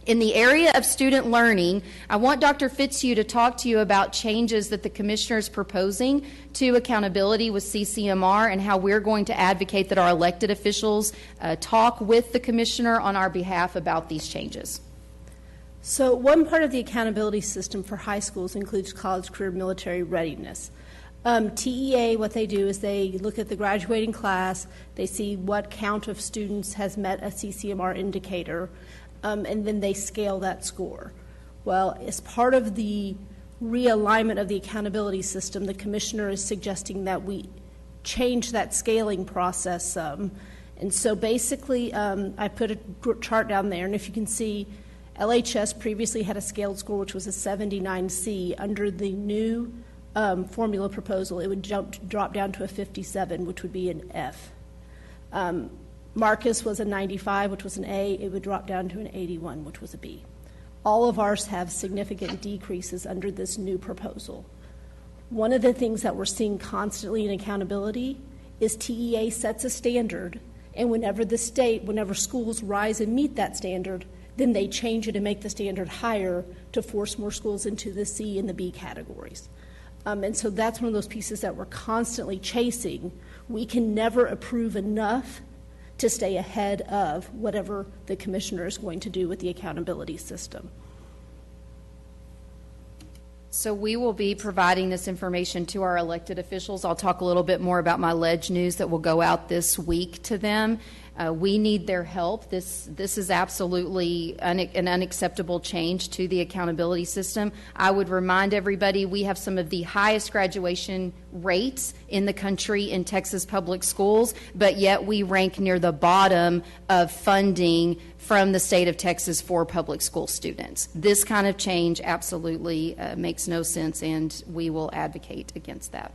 Speaker 3: In the area of student learning, I want Dr. Fitzhugh to talk to you about changes that the Commissioner is proposing to accountability with CCMR and how we're going to advocate that our elected officials talk with the Commissioner on our behalf about these changes.
Speaker 19: So one part of the accountability system for high schools includes college career military readiness. TEA, what they do is they look at the graduating class, they see what count of students has met a CCMR indicator, and then they scale that score. Well, as part of the realignment of the accountability system, the Commissioner is suggesting that we change that scaling process And so basically, I put a chart down there, and if you can see, LHS previously had a scaled score which was a 79C. Under the new formula proposal, it would drop down to a 57, which would be an F. Marcus was a 95, which was an A. It would drop down to an 81, which was a B. All of ours have significant decreases under this new proposal. One of the things that we're seeing constantly in accountability is TEA sets a standard, and whenever schools rise and meet that standard, then they change it and make the standard higher to force more schools into the C and the B categories. And so that's one of those pieces that we're constantly chasing. We can never approve enough to stay ahead of whatever the commissioner is going to do with the accountability system.
Speaker 3: So we will be providing this information to our elected officials. I'll talk a little bit more about my ledge news that will go out this week to them. We need their help. This is absolutely an unacceptable change to the accountability system. I would remind everybody we have some of the highest graduation rates in the country in Texas public schools, but yet we rank near the bottom of funding from the state of Texas for public school students. This kind of change absolutely makes no sense, and we will advocate against that.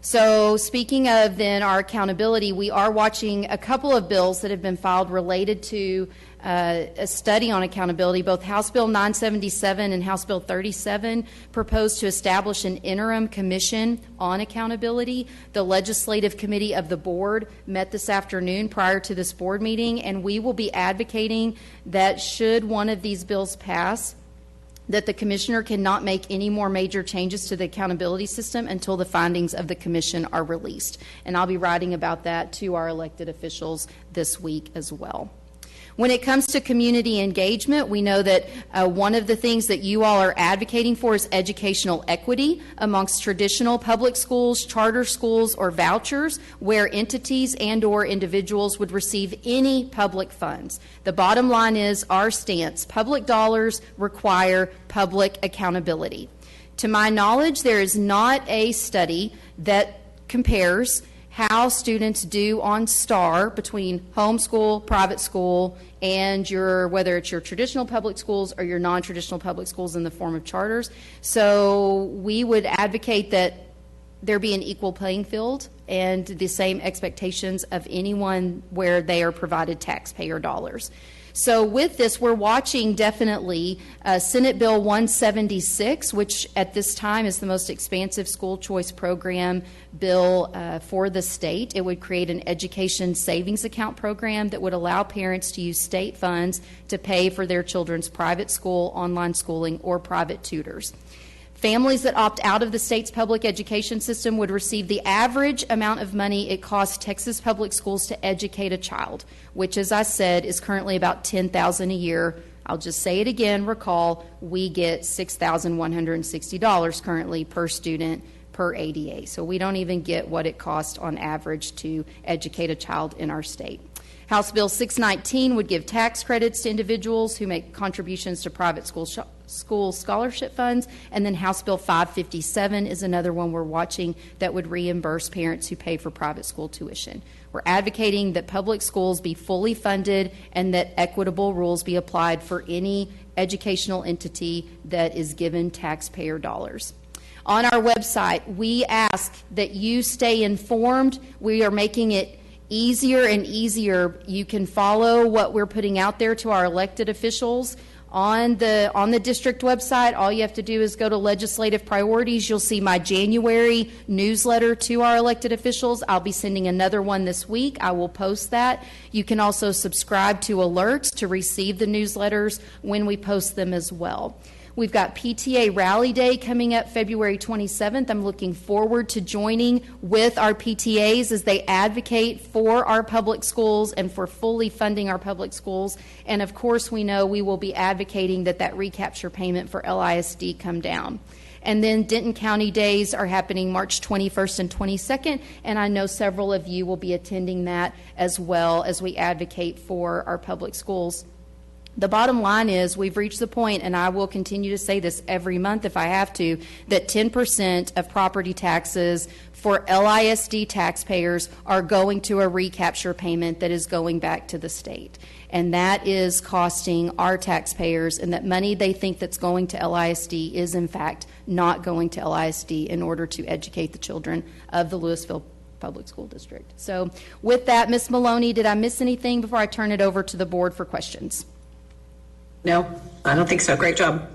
Speaker 3: So speaking of then our accountability, we are watching a couple of bills that have been filed related to a study on accountability. Both House Bill 977 and House Bill 37 propose to establish an interim commission on accountability. The legislative committee of the board met this afternoon prior to this board meeting, and we will be advocating that should one of these bills pass, that the commissioner cannot make any more major changes to the accountability system until the findings of the commission are released. And I'll be writing about that to our elected officials this week as well. When it comes to community engagement, we know that one of the things that you all are advocating for is educational equity amongst traditional public schools, charter schools, or vouchers, where entities and or individuals would receive any public funds. The bottom line is our stance: public dollars require public accountability. To my knowledge, there is not a study that compares how students do on STAR between homeschool, private school, and whether it's your traditional public schools or your non-traditional public schools in the form of charters. So we would advocate that there be an equal playing field and the same expectations of anyone where they are provided taxpayer dollars. So with this, we're watching definitely Senate Bill 176, which at this time is the most expansive school choice program bill for the state. It would create an education savings account program that would allow parents to use state funds to pay for their children's private school, online schooling, or private tutors. Families that opt out of the state's public education system would receive the average amount of money it costs Texas public schools to educate a child, which, as I said, is currently about $10,000 a year. I'll just say it again. Recall, we get $6,160 currently per student per ADA. So we don't even get what it costs on average to educate a child in our state. House Bill 619 would give tax credits to individuals who make contributions to private school scholarship funds, and then House Bill 557 is another one we're watching that would reimburse parents who pay for private school tuition. We're advocating that public schools be fully funded and that equitable rules be applied for any educational entity that is given taxpayer dollars. On our website, we ask that you stay informed. We are making it easier and easier. You can follow what we're putting out there to our elected officials on the district website. All you have to do is go to legislative priorities. You'll see my January newsletter to our elected officials. I'll be sending another one this week. I will post that. You can also subscribe to alerts to receive the newsletters when we post them as well. We've got PTA Rally Day coming up February 27th. I'm looking forward to joining with our PTAs as they advocate for our public schools and for fully funding our public schools. And of course, we know we will be advocating that recapture payment for LISD come down. And then Denton County Days are happening March 21st and 22nd, and I know several of you will be attending that as well as we advocate for our public schools.
Speaker 16: The bottom line is we've reached the point, and I will continue to say this every month if I have to, that 10% of property taxes for LISD taxpayers are going to a recapture payment that is going back to the state. And that is costing our taxpayers, and that money they think that's going to LISD is in fact not going to LISD in order to educate the children of the Lewisville Public School District. So with that, Ms. Maloney, did I miss anything before I turn it over to the board for questions?
Speaker 21: No, I don't think so. Great job.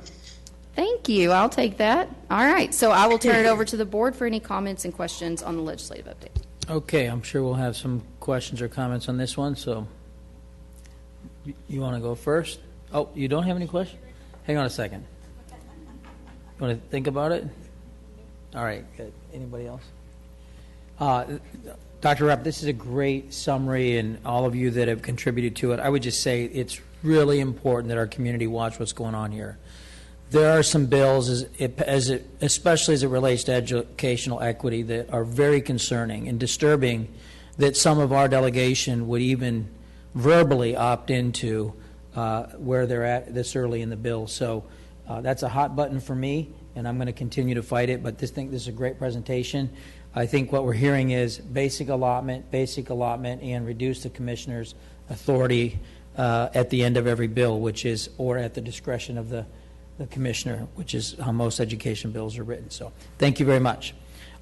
Speaker 16: Thank you. I'll take that. All right. So I will turn it over to the board for any comments and questions on the legislative update.
Speaker 1: Okay, I'm sure we'll have some questions or comments on this one, so you want to go first? Oh, you don't have any questions? Hang on a second. You want to think about it? All right, good. Anybody else? Dr. Rapp, this is a great summary, and all of you that have contributed to it, I would just say it's really important that our community watch what's going on here. There are some bills, especially as it relates to educational equity, that are very concerning and disturbing, that some of our delegation would even verbally opt into where they're at this early in the bill. So that's a hot button for me, and I'm going to continue to fight it, but this is a great presentation. I think what we're hearing is basic allotment, and reduce the commissioner's authority at the end of every bill, or at the discretion of the commissioner, which is how most education bills are written. So thank you very much.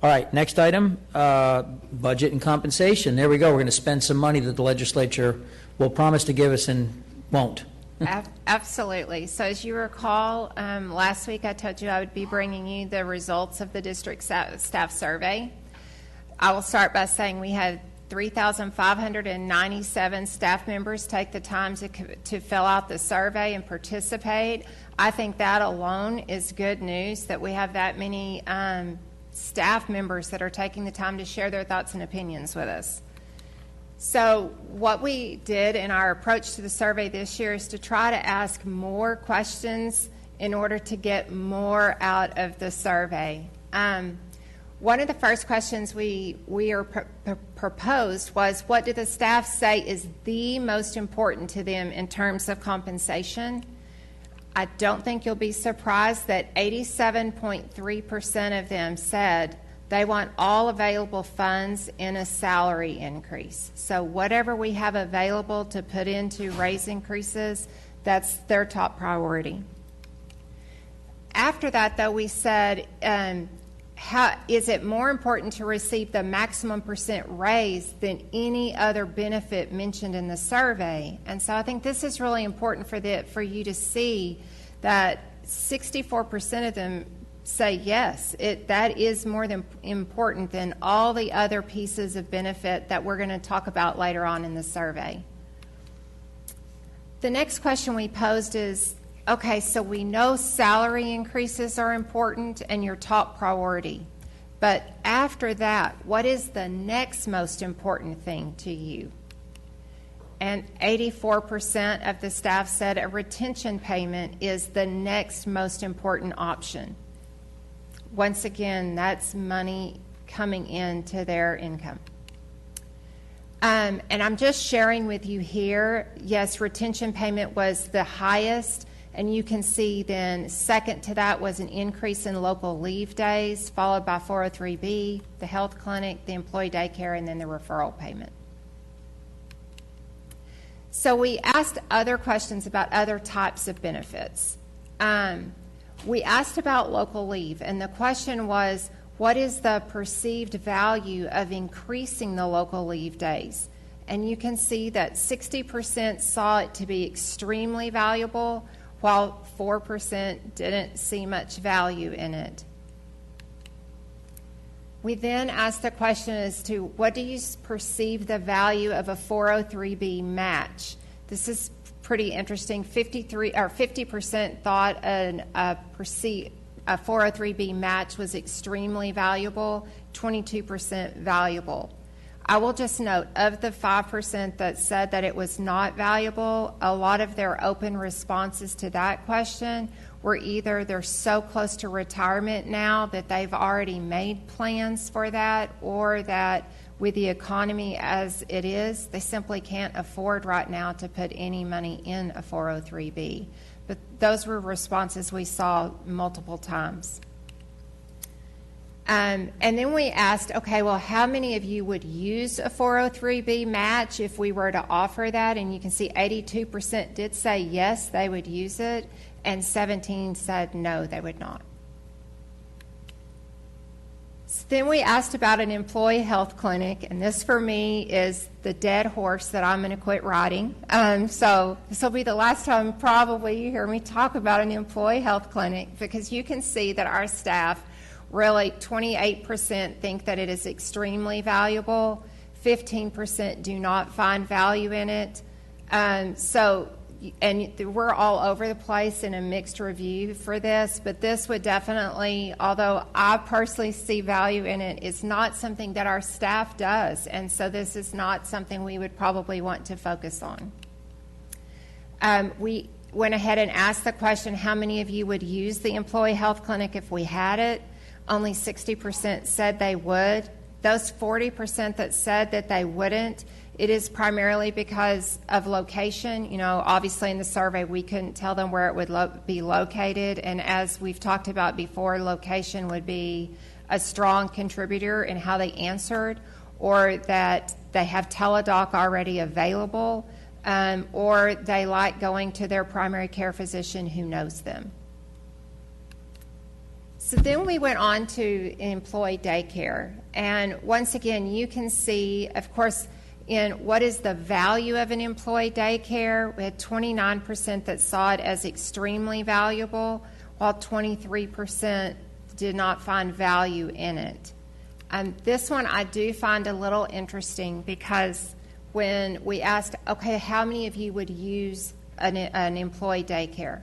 Speaker 1: All right, next item, budget and compensation. There we go. We're going to spend some money that the legislature will promise to give us and won't.
Speaker 20: Absolutely. So as you recall, last week I told you I would be bringing you the results of the district staff survey. I will start by saying we had 3,597 staff members take the time to fill out the survey and participate. I think that alone is good news, that we have that many staff members that are taking the time to share their thoughts and opinions with us. So what we did in our approach to the survey this year is to try to ask more questions in order to get more out of the survey. One of the first questions we proposed was, what do the staff say is the most important to them in terms of compensation? I don't think you'll be surprised that 87.3% of them said they want all available funds in a salary increase. So whatever we have available to put into raise increases, that's their top priority. After that, though, we said, is it more important to receive the maximum percent raise than any other benefit mentioned in the survey? And so I think this is really important for you to see that 64% of them say yes, that is more than important than all the other pieces of benefit that we're going to talk about later on in the survey. The next question we posed is, okay, so we know salary increases are important and your top priority, but after that, what is the next most important thing to you? And 84% of the staff said a retention payment is the next most important option. Once again, that's money coming into their income. And I'm just sharing with you here, yes, retention payment was the highest, and you can see then second to that was an increase in local leave days, followed by 403B, the health clinic, the employee daycare, and then the referral payment. So we asked other questions about other types of benefits. We asked about local leave, and the question was, what is the perceived value of increasing the local leave days? And you can see that 60% saw it to be extremely valuable, while 4% didn't see much value in it. We then asked the question as to, what do you perceive the value of a 403B match? This is pretty interesting. 50% thought a 403B match was extremely valuable, 22% valuable. I will just note, of the 5% that said that it was not valuable, a lot of their open responses to that question were either they're so close to retirement now that they've already made plans for that, or that with the economy as it is, they simply can't afford right now to put any money in a 403B. But those were responses we saw multiple times. And then we asked, okay, well, how many of you would use a 403B match if we were to offer that? And you can see 82% did say yes, they would use it, and 17 said no, they would not. So then we asked about an employee health clinic, and this for me is the dead horse that I'm going to quit riding. So this will be the last time probably you hear me talk about an employee health clinic, because you can see that our staff, really 28% think that it is extremely valuable, 15% do not find value in it. And we're all over the place in a mixed review for this, but this would definitely, although I personally see value in it, it's not something that our staff does, and so this is not something we would probably want to focus on. We went ahead and asked the question, how many of you would use the employee health clinic if we had it? Only 60% said they would. Those 40% that said that they wouldn't, it is primarily because of location. You know, obviously in the survey we couldn't tell them where it would be located, and as we've talked about before, location would be a strong contributor in how they answered, or that they have teledoc already available, or they like going to their primary care physician who knows them. So then we went on to employee daycare, and once again you can see, of course, in what is the value of an employee daycare. We had 29% that saw it as extremely valuable, while 23% did not find value in it. This one I do find a little interesting, because when we asked, okay, how many of you would use an employee daycare?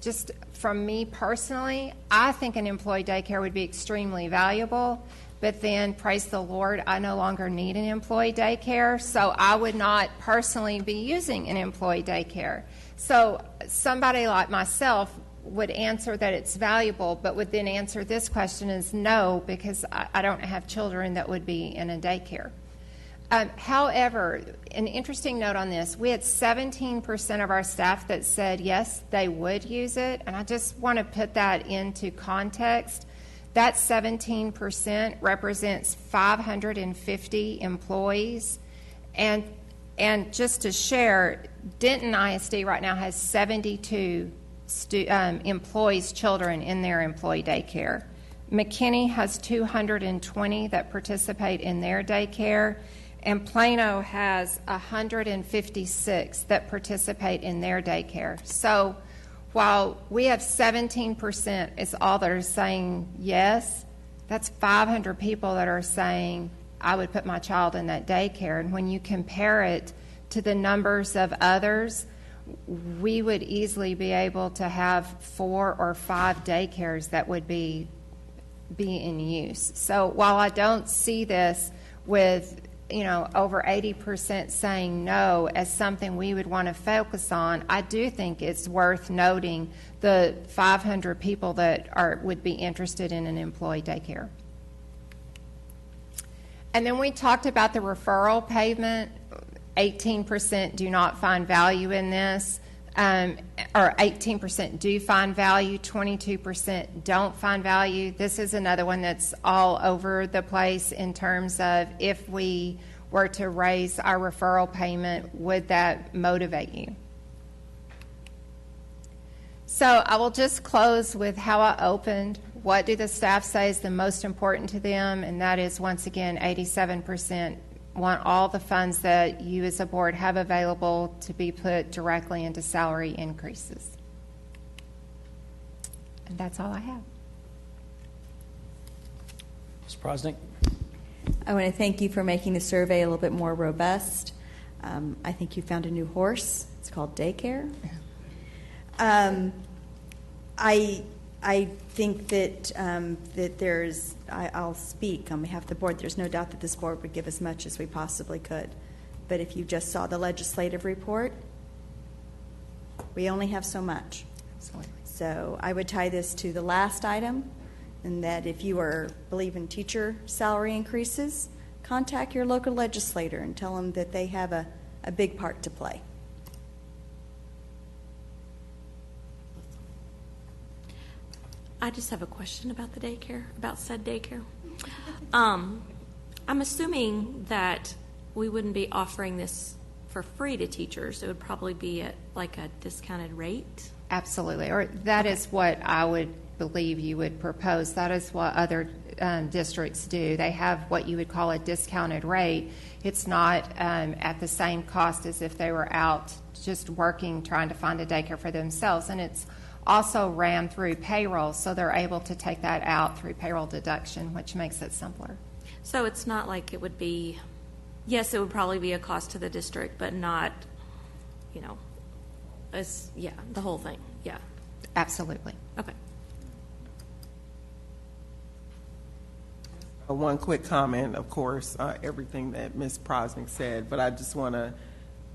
Speaker 20: Just from me personally, I think an employee daycare would be extremely valuable, but then, praise the Lord, I no longer need an employee daycare, so I would not personally be using an employee daycare. So somebody like myself would answer that it's valuable, but would then answer this question as no, because I don't have children that would be in a daycare. However, an interesting note on this, we had 17% of our staff that said yes, they would use it, and I just want to put that into context. That 17% represents 550 employees, and just to share, Denton ISD right now has 72 employees' children in their employee daycare. McKinney has 220 that participate in their daycare, and Plano has 156 that participate in their daycare. So while we have 17% is all that are saying yes, that's 500 people that are saying, I would put my child in that daycare. And when you compare it to the numbers of others, we would easily be able to have 4 or 5 daycares that would be in use. So while I don't see this with over 80% saying no as something we would want to focus on, I do think it's worth noting the 500 people that would be interested in an employee daycare. And then we talked about the referral payment. 18% do not find value in this, or 18% do find value, 22% don't find value. This is another one that's all over the place in terms of if we were to raise our referral payment, would that motivate you? So I will just close with how I opened. What do the staff say is the most important to them? And that is, once again, 87% want all the funds that you as a board have available to be put directly into salary increases. And that's all I have.
Speaker 1: Ms. Prosnick.
Speaker 7: I want to thank you for making the survey a little bit more robust. I think you found a new horse. It's called daycare. I think that there's, I'll speak on behalf of the board. There's no doubt that this board would give as much as we possibly could. But if you just saw the legislative report, we only have so much. Absolutely. So I would tie this to the last item, and that if you believe in teacher salary increases, contact your local legislator and tell them that they have a big part to play.
Speaker 8: I just have a question about the daycare, about said daycare. I'm assuming that we wouldn't be offering this for free to teachers. It would probably be at like a discounted rate.
Speaker 20: Absolutely, or that is what I would believe you would propose. That is what other districts do. They have what you would call a discounted rate. It's not at the same cost as if they were out just working, trying to find a daycare for themselves. And it's also ran through payroll, so they're able to take that out through payroll deduction, which makes it simpler.
Speaker 8: So it's not like it would be, yes, it would probably be a cost to the district, but not, the whole thing. Yeah.
Speaker 20: Absolutely.
Speaker 8: Okay.
Speaker 4: One quick comment, of course, everything that Ms. Prosnick said, but I just want to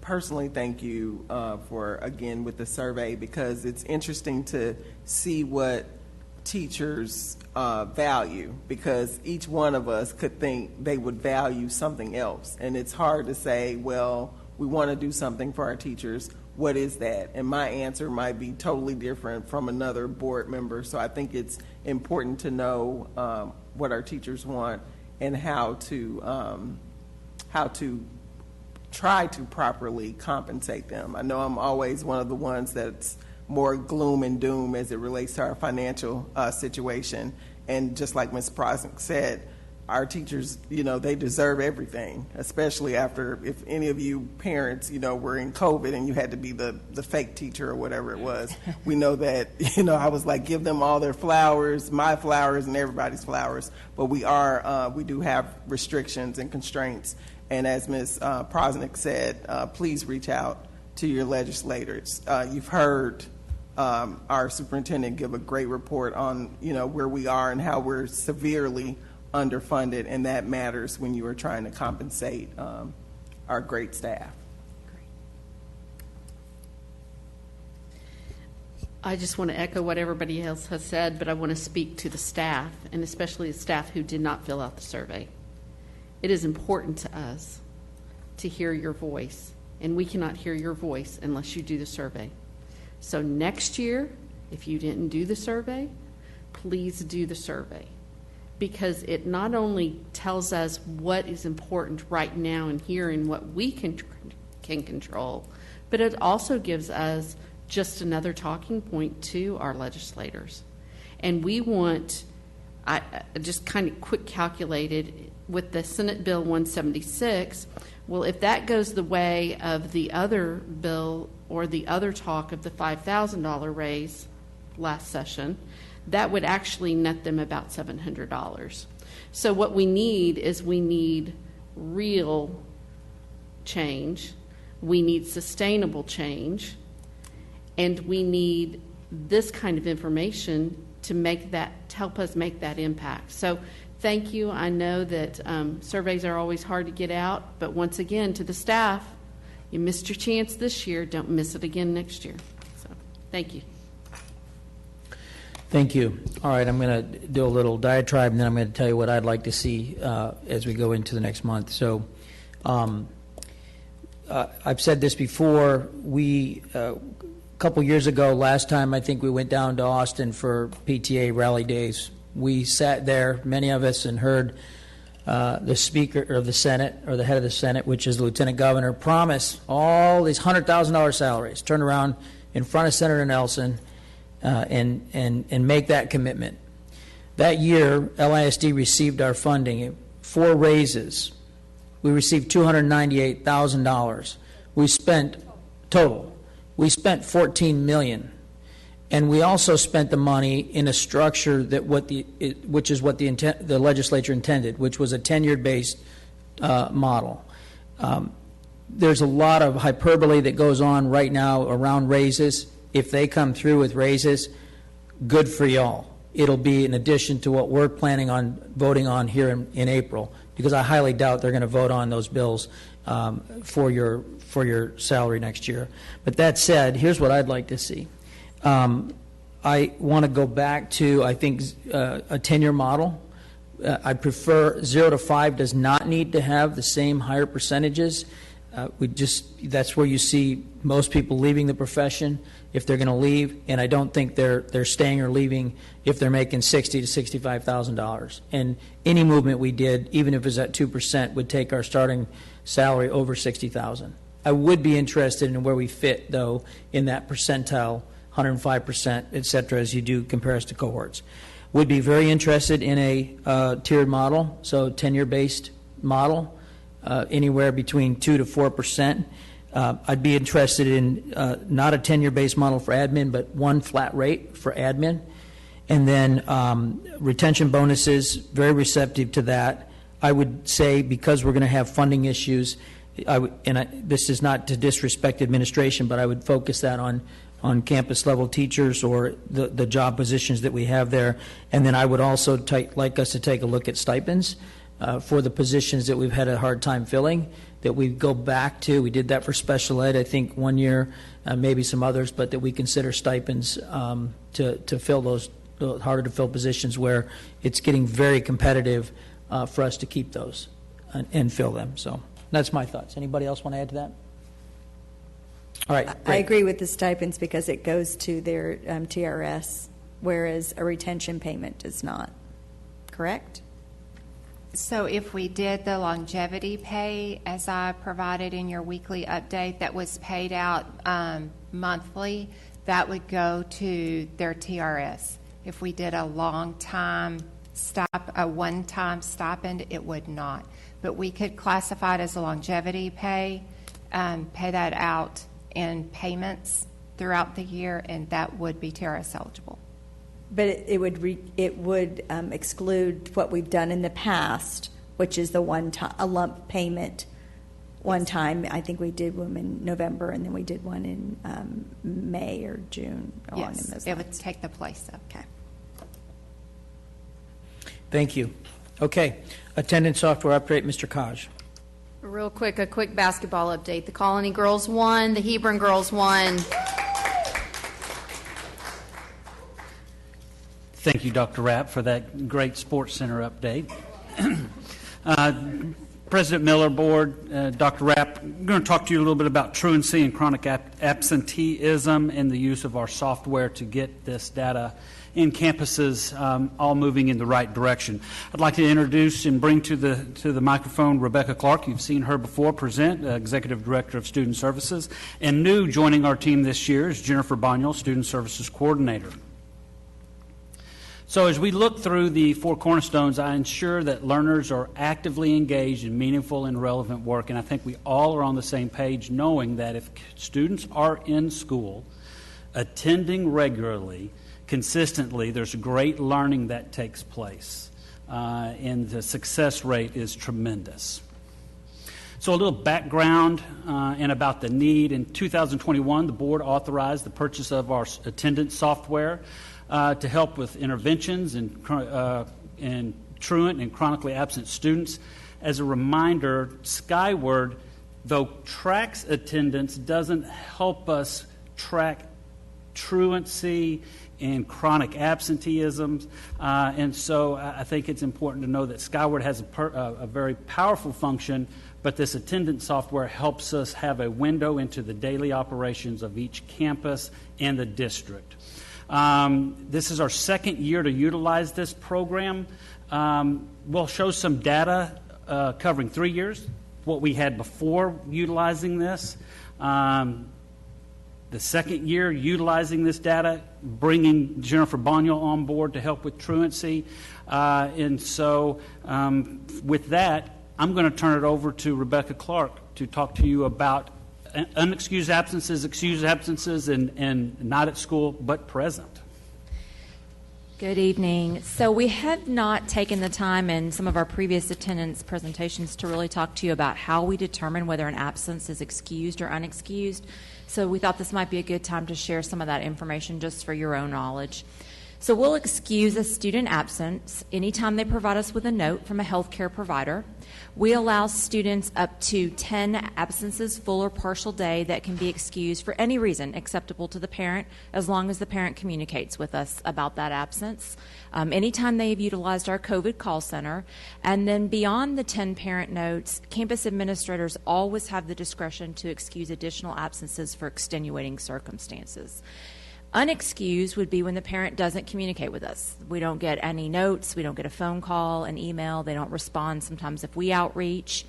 Speaker 4: personally thank you for, again, with the survey, because it's interesting to see what teachers value, because each one of us could think they would value something else. And it's hard to say, well, we want to do something for our teachers. What is that? And my answer might be totally different from another board member. So I think it's important to know what our teachers want and how to try to properly compensate them. I know I'm always one of the ones that's more gloom and doom as it relates to our financial situation. And just like Ms. Prosnick said, our teachers, they deserve everything, especially after, if any of you parents, were in COVID and you had to be the fake teacher or whatever it was. We know that, I was like, give them all their flowers, my flowers and everybody's flowers. But we do have restrictions and constraints. And as Ms. Prosnick said, please reach out to your legislators. You've heard our superintendent give a great report on, where we are and how we're severely underfunded, and that matters when you are trying to compensate our great staff.
Speaker 9: I just want to echo what everybody else has said, but I want to speak to the staff, and especially the staff who did not fill out the survey. It is important to us to hear your voice, and we cannot hear your voice unless you do the survey. So next year, if you didn't do the survey, please do the survey, because it not only tells us what is important right now and here and what we can control, but it also gives us just another talking point to our legislators. And we want, I just kind of quick calculated, with the Senate Bill 176, well, if that goes the way of the other bill or the other talk of the $5,000 raise last session, that would actually net them about $700. So what we need is real change, we need sustainable change, and we need this kind of information to help us make that impact. So thank you. I know that surveys are always hard to get out, but once again, to the staff, you missed your chance this year. Don't miss it again next year. So thank you.
Speaker 1: Thank you. All right, I'm going to do a little diatribe, and then I'm going to tell you what I'd like to see as we go into the next month. So I've said this before. We, a couple years ago, last time, I think we went down to Austin for PTA rally days. We sat there, many of us, and heard the Speaker of the Senate, or the head of the Senate, which is the Lieutenant Governor, promise all these $100,000 salaries, turn around in front of Senator Nelson, and make that commitment. That year, LISD received our funding, 4 raises. We received $298,000. We spent total. We spent $14 million, and we also spent the money in a structure that which is what the legislature intended, which was a tenured-based model. There's a lot of hyperbole that goes on right now around raises. If they come through with raises, good for y'all. It'll be in addition to what we're planning on voting on here in April, because I highly doubt they're going to vote on those bills for your salary next year. But that said, here's what I'd like to see. I want to go back to, I think, a tenure model. I prefer 0 to 5 does not need to have the same higher percentages. That's where you see most people leaving the profession if they're going to leave, and I don't think they're staying or leaving if they're making $60,000 to $65,000. And any movement we did, even if it was at 2%, would take our starting salary over $60,000. I would be interested in where we fit, though, in that percentile, 105%, et cetera, as you do compare us to cohorts. Would be very interested in a tiered model, so tenure-based model, anywhere between 2 to 4%. I'd be interested in not a tenure-based model for admin, but one flat rate for admin. And then retention bonuses, very receptive to that. I would say because we're going to have funding issues, this is not to disrespect administration, but I would focus that on campus level teachers or the job positions that we have there. And then I would also like us to take a look at stipends for the positions that we've had a hard time filling, that we go back to. We did that for special ed, I think, one year, maybe some others, but that we consider stipends to fill those harder to fill positions where it's getting very competitive for us to keep those and fill them. So that's my thoughts. Anybody else want to add to that? All right.
Speaker 7: I agree with the stipends because it goes to their TRS, whereas a retention payment does not. Correct?
Speaker 20: So if we did the longevity pay, as I provided in your weekly update, that was paid out monthly, that would go to their TRS. If we did a one-time stipend, it would not. But we could classify it as a longevity pay, pay that out in payments throughout the year, and that would be TRS eligible.
Speaker 7: But it would exclude what we've done in the past, which is the a lump payment. One time, I think we did one in November, and then we did one in May or June.
Speaker 20: Yes, it would take the place of.
Speaker 7: Okay.
Speaker 1: Thank you. Okay, attendance software update, Mr. Kaj.
Speaker 11: Real quick, a quick basketball update. The Colony girls won. The Hebron girls won.
Speaker 12: Thank you, Dr. Rapp, for that great Sports Center update. President Miller, Board, Dr. Rapp, I'm going to talk to you a little bit about truancy and chronic absenteeism and the use of our software to get this data in campuses all moving in the right direction. I'd like to introduce and bring to the microphone Rebecca Clark. You've seen her before present, Executive Director of Student Services. And new joining our team this year is Jennifer Bonyel, Student Services Coordinator. So as we look through the 4 cornerstones, I ensure that learners are actively engaged in meaningful and relevant work. And I think we all are on the same page, knowing that if students are in school, attending regularly, consistently, there's great learning that takes place. And the success rate is tremendous. So a little background and about the need. In 2021, the board authorized the purchase of our attendance software to help with interventions and truant and chronically absent students. As a reminder, Skyward, though tracks attendance, doesn't help us track truancy and chronic absenteeism. And so I think it's important to know that Skyward has a very powerful function, but this attendance software helps us have a window into the daily operations of each campus and the district. This is our second year to utilize this program. We'll show some data covering 3 years, what we had before utilizing this. The second year utilizing this data, bringing Jennifer Bonyel on board to help with truancy. And so with that, I'm going to turn it over to Rebecca Clark to talk to you about unexcused absences, excused absences, and not at school but present.
Speaker 14: Good evening. So we have not taken the time in some of our previous attendance presentations to really talk to you about how we determine whether an absence is excused or unexcused. So we thought this might be a good time to share some of that information just for your own knowledge. So we'll excuse a student absence anytime they provide us with a note from a healthcare provider. We allow students up to 10 absences, full or partial day, that can be excused for any reason acceptable to the parent, as long as the parent communicates with us about that absence. Anytime they've utilized our COVID call center. And then beyond the 10 parent notes, campus administrators always have the discretion to excuse additional absences for extenuating circumstances. Unexcused would be when the parent doesn't communicate with us. We don't get any notes, we don't get a phone call, an email, they don't respond sometimes if we outreach.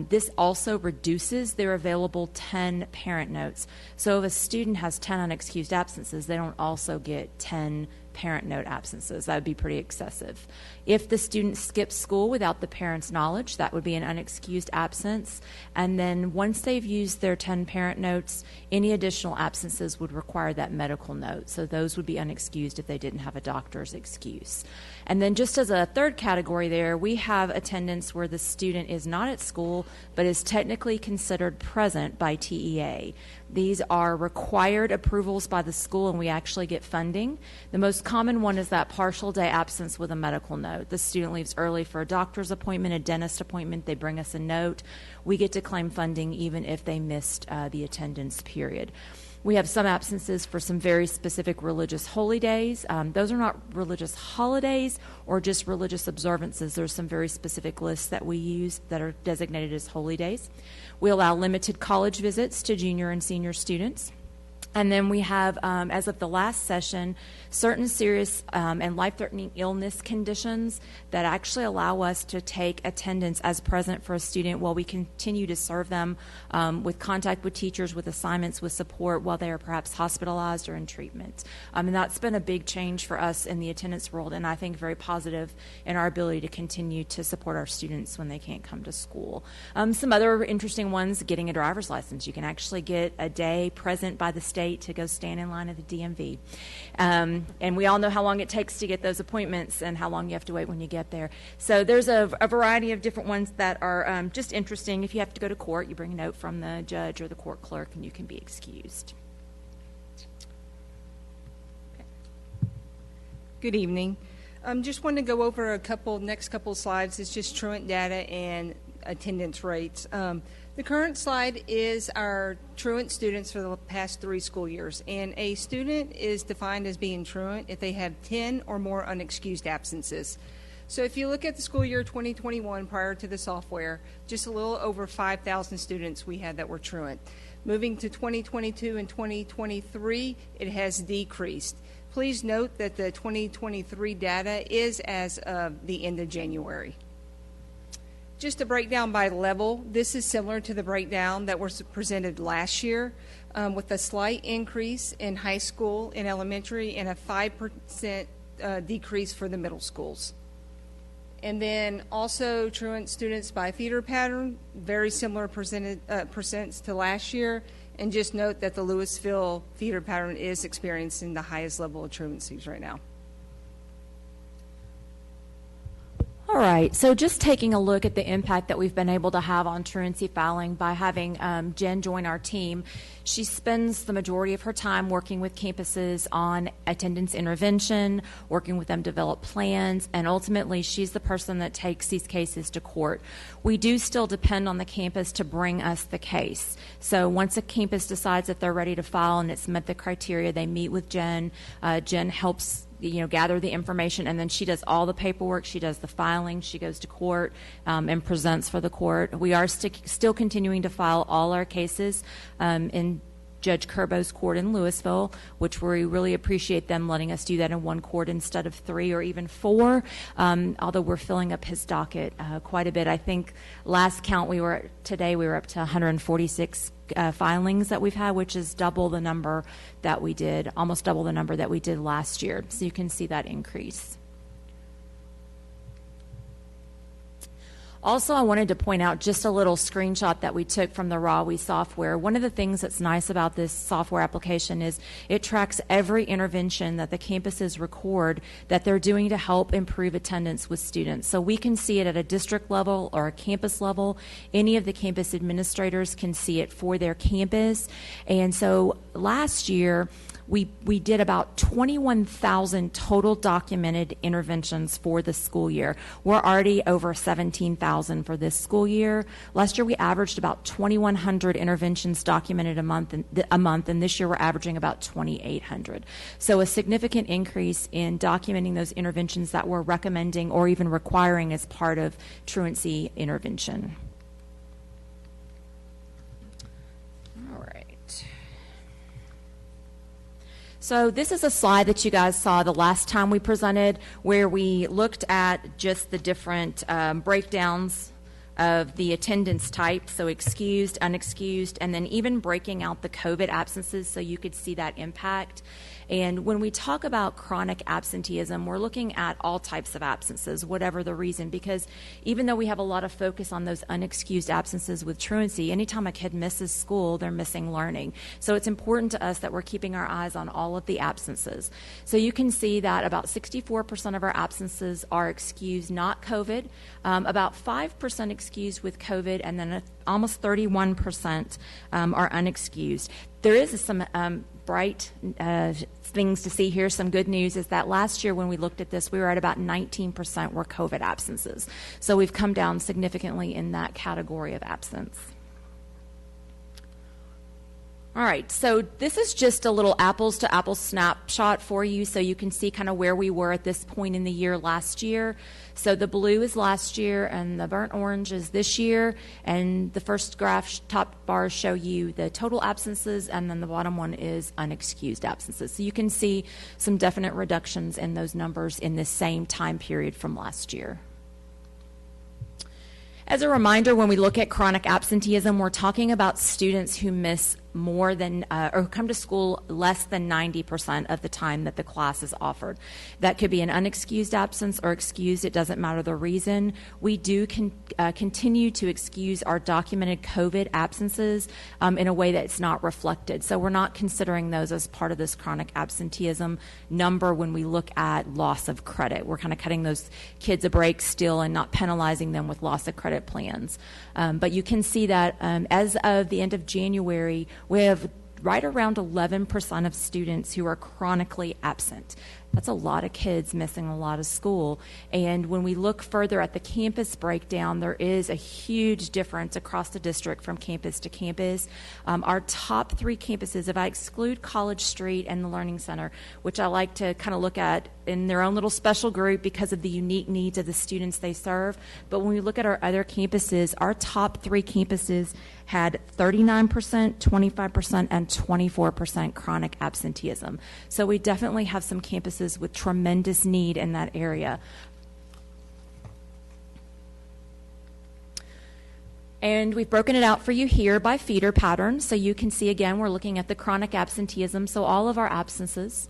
Speaker 14: This also reduces their available 10 parent notes. So if a student has 10 unexcused absences, they don't also get 10 parent note absences. That would be pretty excessive. If the student skips school without the parent's knowledge, that would be an unexcused absence. And then once they've used their 10 parent notes, any additional absences would require that medical note. So those would be unexcused if they didn't have a doctor's excuse. And then just as a third category there, we have attendance where the student is not at school but is technically considered present by TEA. These are required approvals by the school, and we actually get funding. The most common one is that partial day absence with a medical note. The student leaves early for a doctor's appointment, a dentist appointment. They bring us a note. We get to claim funding even if they missed the attendance period. We have some absences for some very specific religious holy days. Those are not religious holidays or just religious observances. There's some very specific lists that we use that are designated as holy days. We allow limited college visits to junior and senior students. And then we have, as of the last session, certain serious and life-threatening illness conditions that actually allow us to take attendance as present for a student while we continue to serve them with contact with teachers, with assignments, with support while they are perhaps hospitalized or in treatment. And that's been a big change for us in the attendance world, and I think very positive in our ability to continue to support our students when they can't come to school. Some other interesting ones, getting a driver's license. You can actually get a day present by the state to go stand in line at the DMV. And we all know how long it takes to get those appointments and how long you have to wait when you get there. So there's a variety of different ones that are just interesting. If you have to go to court, you bring a note from the judge or the court clerk and you can be excused.
Speaker 10: Good evening. Just wanted to go over next couple slides. It's just truant data and attendance rates. The current slide is our truant students for the past 3 school years, and a student is defined as being truant if they have 10 or more unexcused absences. So if you look at the school year 2021 prior to the software, just a little over 5,000 students we had that were truant. Moving to 2022 and 2023, it has decreased. Please note that the 2023 data is as of the end of January. Just a breakdown by level, this is similar to the breakdown that was presented last year, with a slight increase in high school and elementary and a 5% decrease for the middle schools. And then also truant students by feeder pattern, very similar percents to last year. And just note that the Lewisville feeder pattern is experiencing the highest level of truancies right now.
Speaker 14: All right, so just taking a look at the impact that we've been able to have on truancy filing by having Jen join our team. She spends the majority of her time working with campuses on attendance intervention, working with them to develop plans, and ultimately she's the person that takes these cases to court. We do still depend on the campus to bring us the case. So once a campus decides that they're ready to file and it's met the criteria, they meet with Jen. Jen helps gather the information, and then she does all the paperwork. She does the filing. She goes to court and presents for the court. We are still continuing to file all our cases in Judge Curbo's court in Lewisville, which we really appreciate them letting us do that in one court instead of 3 or even 4, although we're filling up his docket quite a bit. I think last count today we were up to 146 filings that we've had, which is double the number that we did, almost double the number that we did last year. So you can see that increase. Also, I wanted to point out just a little screenshot that we took from the RAWE software. One of the things that's nice about this software application is it tracks every intervention that the campuses record that they're doing to help improve attendance with students. So we can see it at a district level or a campus level. Any of the campus administrators can see it for their campus. And so last year, we did about 21,000 total documented interventions for the school year. We're already over 17,000 for this school year. Last year we averaged about 2,100 interventions documented a month, and this year we're averaging about 2,800. So a significant increase in documenting those interventions that we're recommending or even requiring as part of truancy intervention. All right. So this is a slide that you guys saw the last time we presented, where we looked at just the different breakdowns of the attendance type, so excused, unexcused, and then even breaking out the COVID absences so you could see that impact. And when we talk about chronic absenteeism, we're looking at all types of absences, whatever the reason, because even though we have a lot of focus on those unexcused absences with truancy, anytime a kid misses school, they're missing learning. So it's important to us that we're keeping our eyes on all of the absences. So you can see that about 64% of our absences are excused, not COVID, about 5% excused with COVID, and then almost 31% are unexcused. There is some bright things to see here. Some good news is that last year when we looked at this, we were at about 19% were COVID absences. So we've come down significantly in that category of absence. All right, so this is just a little apples to apples snapshot for you so you can see kind of where we were at this point in the year last year. So the blue is last year and the burnt orange is this year, and the first graph top bars show you the total absences, and then the bottom one is unexcused absences. So you can see some definite reductions in those numbers in this same time period from last year. As a reminder, when we look at chronic absenteeism, we're talking about students who miss more than or come to school less than 90% of the time that the class is offered. That could be an unexcused absence or excused. It doesn't matter the reason. We do continue to excuse our documented COVID absences in a way that's not reflected. So we're not considering those as part of this chronic absenteeism number when we look at loss of credit. We're kind of cutting those kids a break still and not penalizing them with loss of credit plans. But you can see that as of the end of January, we have right around 11% of students who are chronically absent. That's a lot of kids missing a lot of school. And when we look further at the campus breakdown, there is a huge difference across the district from campus to campus. Our top three campuses, if I exclude College Street and the Learning Center, which I like to kind of look at in their own little special group because of the unique needs of the students they serve. But when we look at our other campuses, our top three campuses had 39%, 25%, and 24% chronic absenteeism. So we definitely have some campuses with tremendous need in that area. And we've broken it out for you here by feeder pattern. So you can see, again, we're looking at the chronic absenteeism, so all of our absences.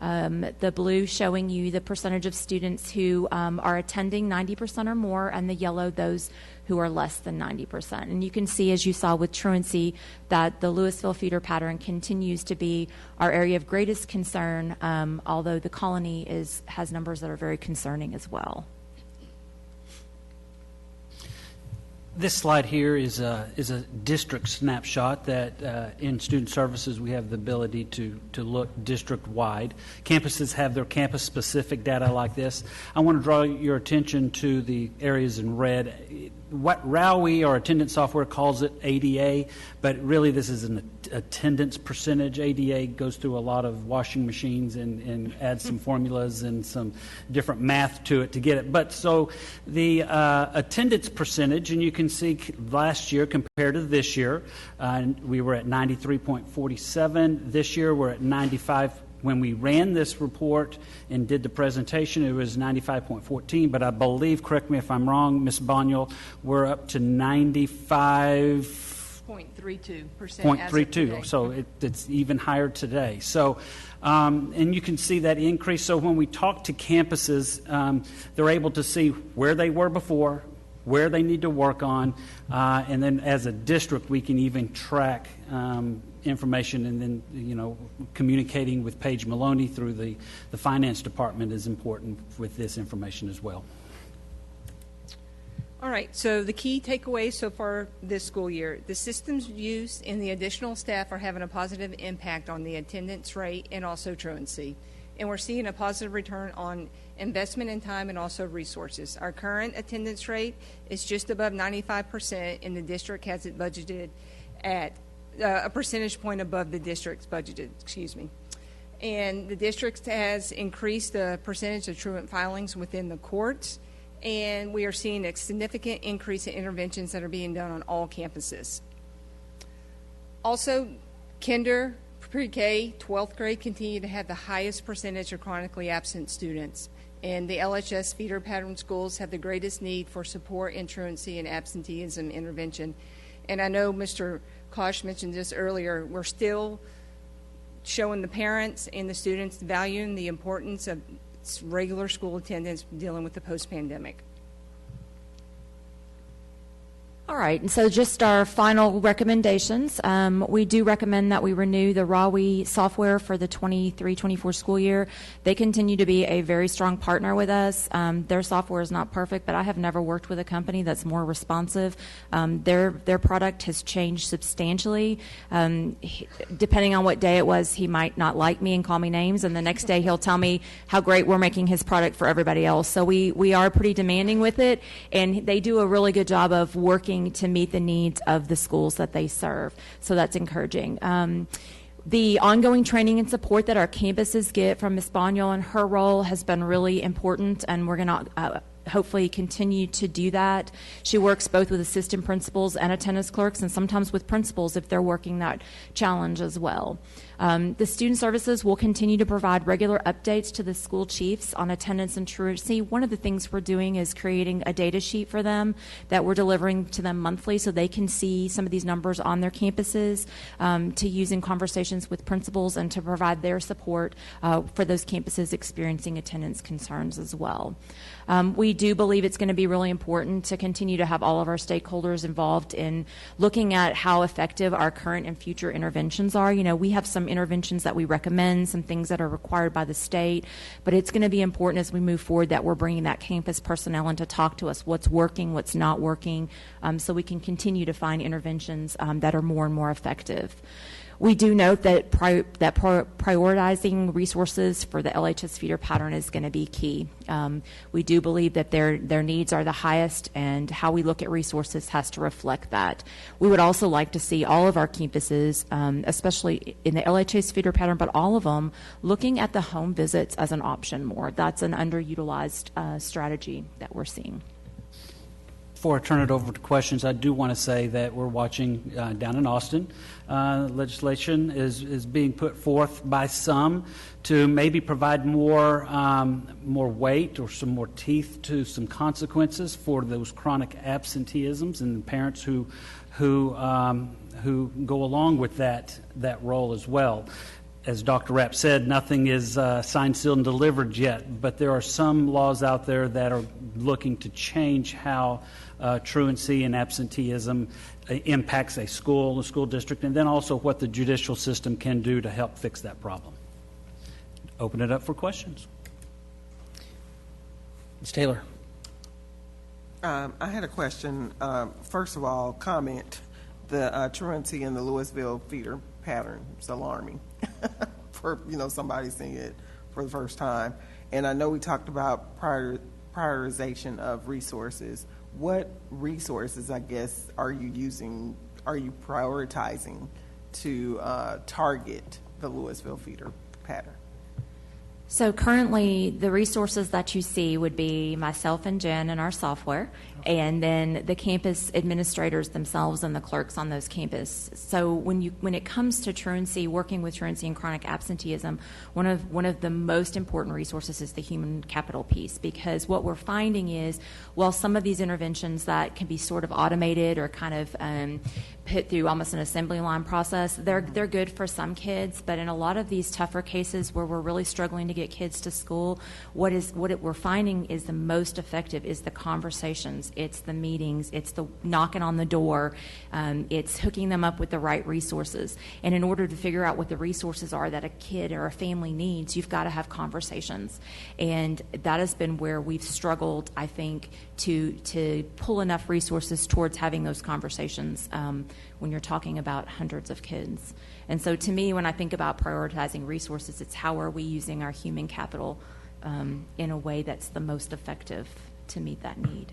Speaker 14: The blue showing you the percentage of students who are attending 90% or more, and the yellow those who are less than 90%. And you can see, as you saw with truancy, that the Lewisville feeder pattern continues to be our area of greatest concern, although the Colony has numbers that are very concerning as well.
Speaker 12: This slide here is a district snapshot that in student services we have the ability to look district-wide. Campuses have their campus-specific data like this. I want to draw your attention to the areas in red. What ROWE, our attendance software, calls it ADA, but really this is an attendance percentage. ADA goes through a lot of washing machines and adds some formulas and some different math to it to get it. But so the attendance percentage, and you can see last year compared to this year, we were at 93.47. This year we're at 95. When we ran this report and did the presentation, it was 95.14, but I believe, correct me if I'm wrong, Ms. Bonyol, we're up to
Speaker 13: 95.32%.
Speaker 12: 0.32, so it's even higher today. So, and you can see that increase. So when we talk to campuses, they're able to see where they were before, where they need to work on, and then as a district, we can even track information, and then, you know, communicating with Paige Maloney through the finance department is important with this information as well.
Speaker 10: All right, so the key takeaways so far this school year, the systems used and the additional staff are having a positive impact on the attendance rate and also truancy. And we're seeing a positive return on investment in time and also resources. Our current attendance rate is just above 95%, and the district has it budgeted at a percentage point above the district's budgeted, And the district has increased the percentage of truant filings within the courts, and we are seeing a significant increase in interventions that are being done on all campuses. Also, kinder, pre-K, 12th grade continue to have the highest percentage of chronically absent students, and the LHS feeder pattern schools have the greatest need for support in truancy and absenteeism intervention. And I know Mr. Kosh mentioned this earlier, we're still showing the parents and the students valuing the importance of regular school attendance dealing with the post-pandemic.
Speaker 14: All right, and so just our final recommendations. We do recommend that we renew the Rawi software for the 23-24 school year. They continue to be a very strong partner with us. Their software is not perfect, but I have never worked with a company that's more responsive. Their product has changed substantially. Depending on what day it was, he might not like me and call me names, and the next day he'll tell me how great we're making his product for everybody else. So we are pretty demanding with it, and they do a really good job of working to meet the needs of the schools that they serve. So that's encouraging. The ongoing training and support that our campuses get from Ms. Bonyol and her role has been really important, and we're going to hopefully continue to do that. She works both with assistant principals and attendance clerks, and sometimes with principals if they're working that challenge as well. The student services will continue to provide regular updates to the school chiefs on attendance and truancy. One of the things we're doing is creating a data sheet for them that we're delivering to them monthly so they can see some of these numbers on their campuses to use in conversations with principals and to provide their support for those campuses experiencing attendance concerns as well. We do believe it's going to be really important to continue to have all of our stakeholders involved in looking at how effective our current and future interventions are. You know, we have some interventions that we recommend, some things that are required by the state, but it's going to be important as we move forward that we're bringing that campus personnel in to talk to us what's working, what's not working, so we can continue to find interventions that are more and more effective. We do note that prioritizing resources for the LHS feeder pattern is going to be key. We do believe that their needs are the highest, and how we look at resources has to reflect that. We would also like to see all of our campuses, especially in the LHS feeder pattern, but all of them, looking at the home visits as an option more. That's an underutilized strategy that we're seeing.
Speaker 12: Before I turn it over to questions, I do want to say that we're watching down in Austin. Legislation is being put forth by some to maybe provide more weight or some more teeth to some consequences for those chronic absenteeisms and parents who go along with that role as well. As Dr. Rapp said, nothing is signed, sealed, and delivered yet, but there are some laws out there that are looking to change how truancy and absenteeism impacts a school district, and then also what the judicial system can do to help fix that problem. Open it up for questions.
Speaker 1: Ms. Taylor.
Speaker 4: I had a question. First of all, comment. The truancy in the Lewisville feeder pattern is alarming for somebody seeing it for the first time. And I know we talked about prioritization of resources. What resources, I guess, are you prioritizing to target the Lewisville feeder pattern?
Speaker 14: So currently, the resources that you see would be myself and Jen and our software, and then the campus administrators themselves and the clerks on those campuses. So when it comes to truancy, working with truancy and chronic absenteeism, one of the most important resources is the human capital piece, because what we're finding is, while some of these interventions that can be sort of automated or kind of put through almost an assembly line process. They're good for some kids, but in a lot of these tougher cases where we're really struggling to get kids to school, we're finding is the most effective is the conversations, it's the meetings, it's the knocking on the door, it's hooking them up with the right resources. And in order to figure out what the resources are that a kid or a family needs, you've got to have conversations. And that has been where we've struggled, I think, to pull enough resources towards having those conversations when you're talking about hundreds of kids. And so to me, when I think about prioritizing resources, it's how are we using our human capital in a way that's the most effective to meet that need.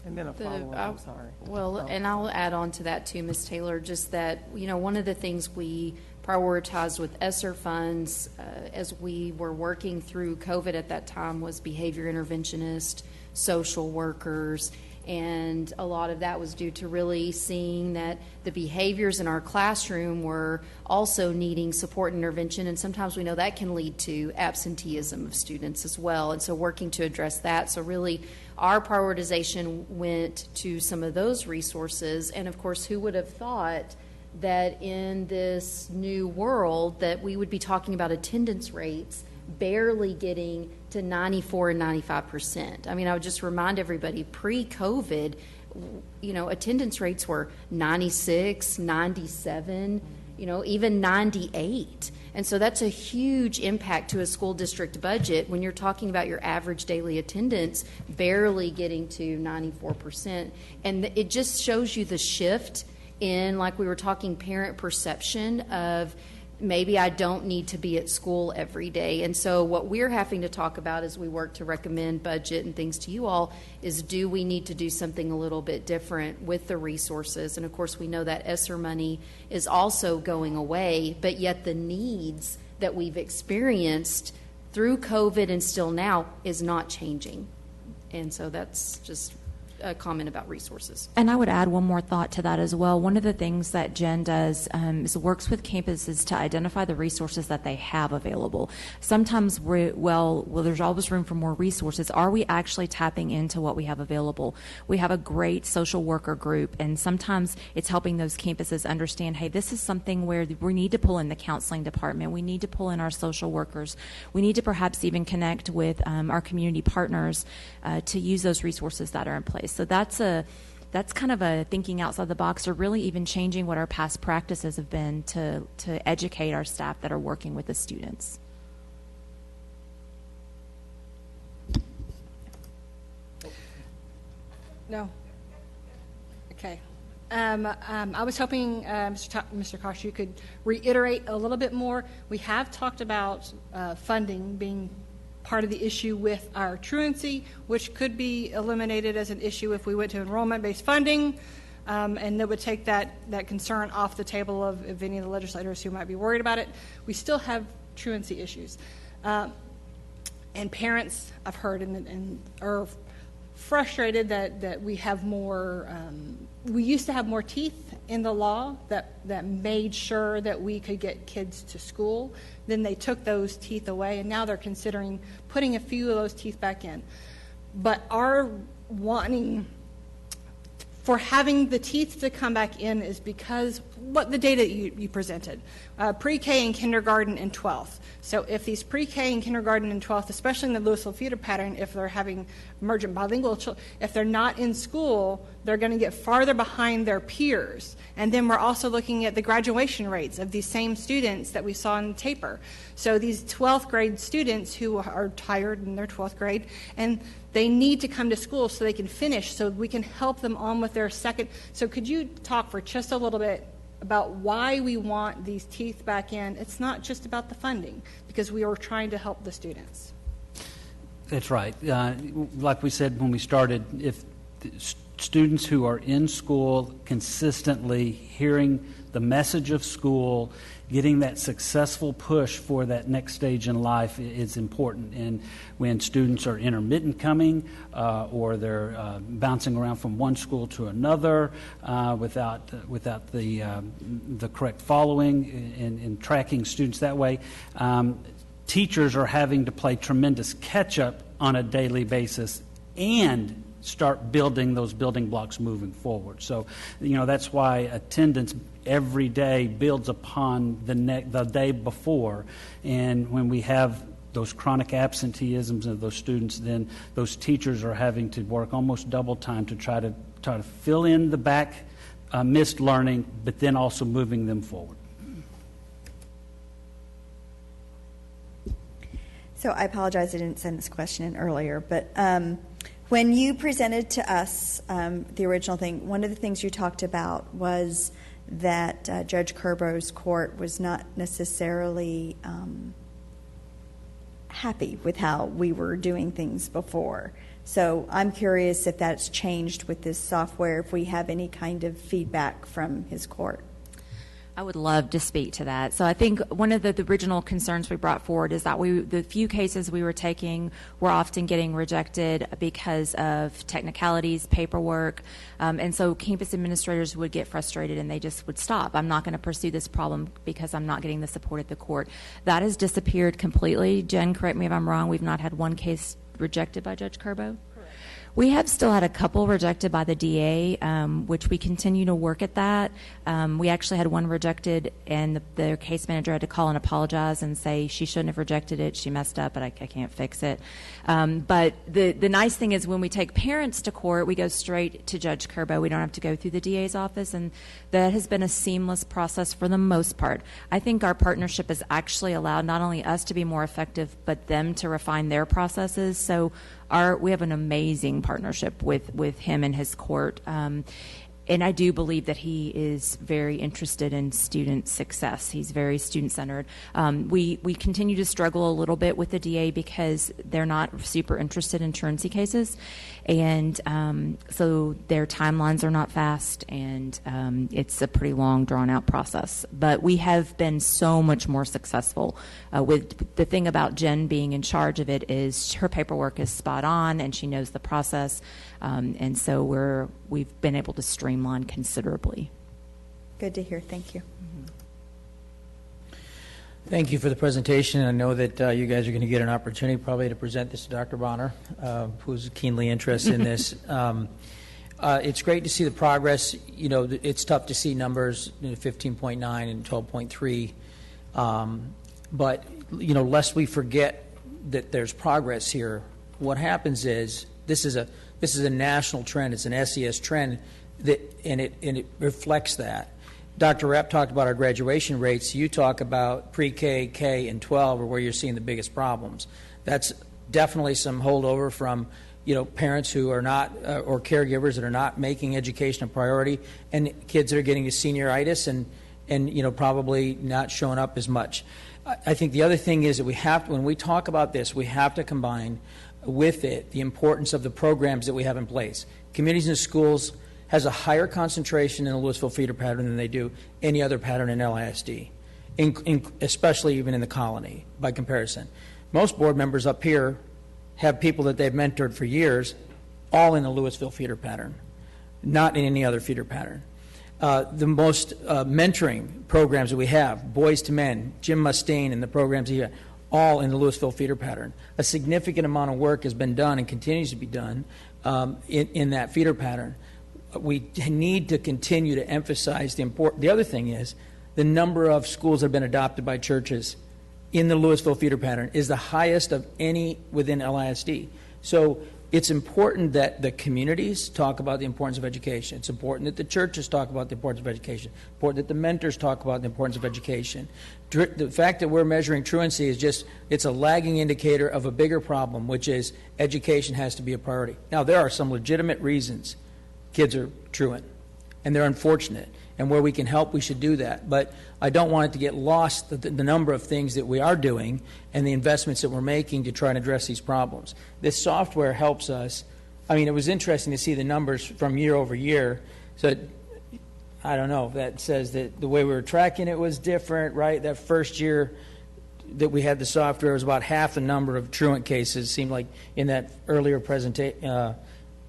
Speaker 4: And then a follow-up, I'm sorry.
Speaker 16: Well, and I'll add on to that too, Ms. Taylor, just that, one of the things we prioritized with ESSER funds as we were working through COVID at that time was behavior interventionists, social workers, and a lot of that was due to really seeing that the behaviors in our classroom were also needing support and intervention, and sometimes we know that can lead to absenteeism of students as well, and so working to address that. So really our prioritization went to some of those resources, and of course, who would have thought that in this new world that we would be talking about attendance rates barely getting to 94 and 95%. I mean, I would just remind everybody, pre-COVID, attendance rates were 96, 97, even 98. And so that's a huge impact to a school district budget when you're talking about your average daily attendance barely getting to 94%. And it just shows you the shift in, like we were talking, parent perception of maybe I don't need to be at school every day. And so what we're having to talk about as we work to recommend budget and things to you all is, do we need to do something a little bit different with the resources? And of course, we know that ESSER money is also going away, but yet the needs that we've experienced through COVID and still now is not changing. And so that's just a comment about resources.
Speaker 14: And I would add one more thought to that as well. One of the things that Jen does is works with campuses to identify the resources that they have available. Sometimes there's always room for more resources. Are we actually tapping into what we have available? We have a great social worker group, and sometimes it's helping those campuses understand, hey, this is something where we need to pull in the counseling department. We need to pull in our social workers. We need to perhaps even connect with our community partners to use those resources that are in place. So that's kind of a thinking outside the box, or really even changing what our past practices have been to educate our staff that are working with the students.
Speaker 5: No. Okay. I was hoping, Mr. Kosh, you could reiterate a little bit more. We have talked about funding being part of the issue with our truancy, which could be eliminated as an issue if we went to enrollment-based funding, and that would take that concern off the table of any of the legislators who might be worried about it. We still have truancy issues. And parents, I've heard, and are frustrated that we have more, we used to have more teeth in the law that made sure that we could get kids to school. Then they took those teeth away, and now they're considering putting a few of those teeth back in. But our wanting for having the teeth to come back in is because what the data you presented, pre-K and kindergarten and 12th. So if these pre-K and kindergarten and 12th, especially in the Lewisville feeder pattern, if they're having emergent bilingual children, if they're not in school, they're going to get farther behind their peers. And then we're also looking at the graduation rates of these same students that we saw in the taper. So these 12th grade students who are tired in their 12th grade, and they need to come to school so they can finish, so we can help them on with their second. So could you talk for just a little bit about why we want these teeth back in? It's not just about the funding, because we are trying to help the students.
Speaker 12: That's right. Like we said when we started, if students who are in school consistently hearing the message of school, getting that successful push for that next stage in life is important. And when students are intermittent coming or they're bouncing around from one school to another without the correct following and tracking students that way, teachers are having to play tremendous catch-up on a daily basis and start building those building blocks moving forward. So, that's why attendance every day builds upon the day before. And when we have those chronic absenteeisms of those students, then those teachers are having to work almost double time to try to fill in the back missed learning, but then also moving them forward.
Speaker 7: So I apologize I didn't send this question in earlier, but when you presented to us the original thing, one of the things you talked about was that Judge Curbo's court was not necessarily happy with how we were doing things before. So I'm curious if that's changed with this software, if we have any kind of feedback from his court.
Speaker 14: I would love to speak to that. So I think one of the original concerns we brought forward is that the few cases we were taking were often getting rejected because of technicalities, paperwork, and so campus administrators would get frustrated and they just would stop. I'm not going to pursue this problem because I'm not getting the support at the court. That has disappeared completely. Jen, correct me if I'm wrong, we've not had one case rejected by Judge Curbo? We have still had a couple rejected by the DA, which we continue to work at that. We actually had one rejected, and the case manager had to call and apologize and say she shouldn't have rejected it. She messed up, but I can't fix it. But the nice thing is when we take parents to court, we go straight to Judge Curbo. We don't have to go through the DA's office, and that has been a seamless process for the most part. I think our partnership has actually allowed not only us to be more effective, but them to refine their processes. So we have an amazing partnership with him and his court. And I do believe that he is very interested in student success. He's very student-centered. We continue to struggle a little bit with the DA because they're not super interested in truancy cases. And so their timelines are not fast, and it's a pretty long, drawn-out process. But we have been so much more successful. With the thing about Jen being in charge of it is her paperwork is spot on, and she knows the process. And so we've been able to streamline considerably.
Speaker 7: Good to hear. Thank you.
Speaker 1: Thank you for the presentation. I know that you guys are going to get an opportunity probably to present this to Dr. Bonner, who's keenly interested in this. It's great to see the progress. It's tough to see numbers, 15.9 and 12.3. But, lest we forget that there's progress here, what happens is this is a national trend. It's an SES trend, and it reflects that. Dr. Rapp talked about our graduation rates. You talk about pre-K, K, and 12 are where you're seeing the biggest problems. That's definitely some holdover from parents who are not or caregivers that are not making education a priority, and kids that are getting a senioritis and probably not showing up as much. I think the other thing is that when we talk about this, we have to combine with it the importance of the programs that we have in place. Communities and Schools has a higher concentration in the Lewisville feeder pattern than they do any other pattern in LISD, especially even in the colony by comparison. Most board members up here have people that they've mentored for years, all in the Lewisville feeder pattern, not in any other feeder pattern. The most mentoring programs that we have, Boys to Men, Jim Mustaine, and the programs he had, all in the Lewisville feeder pattern. A significant amount of work has been done and continues to be done in that feeder pattern. We need to continue to emphasize the other thing is the number of schools that have been adopted by churches in the Lewisville feeder pattern is the highest of any within LISD. So it's important that the communities talk about the importance of education. It's important that the churches talk about the importance of education. It's important that the mentors talk about the importance of education. The fact that we're measuring truancy is it's a lagging indicator of a bigger problem, which is education has to be a priority. Now, there are some legitimate reasons kids are truant, and they're unfortunate. And where we can help, we should do that. But I don't want it to get lost, the number of things that we are doing and the investments that we're making to try and address these problems. This software helps us. I mean, it was interesting to see the numbers from year over year. So I don't know, that says that the way we were tracking it was different, right? That first year that we had the software was about half the number of truant cases. Seemed like in that earlier presentation,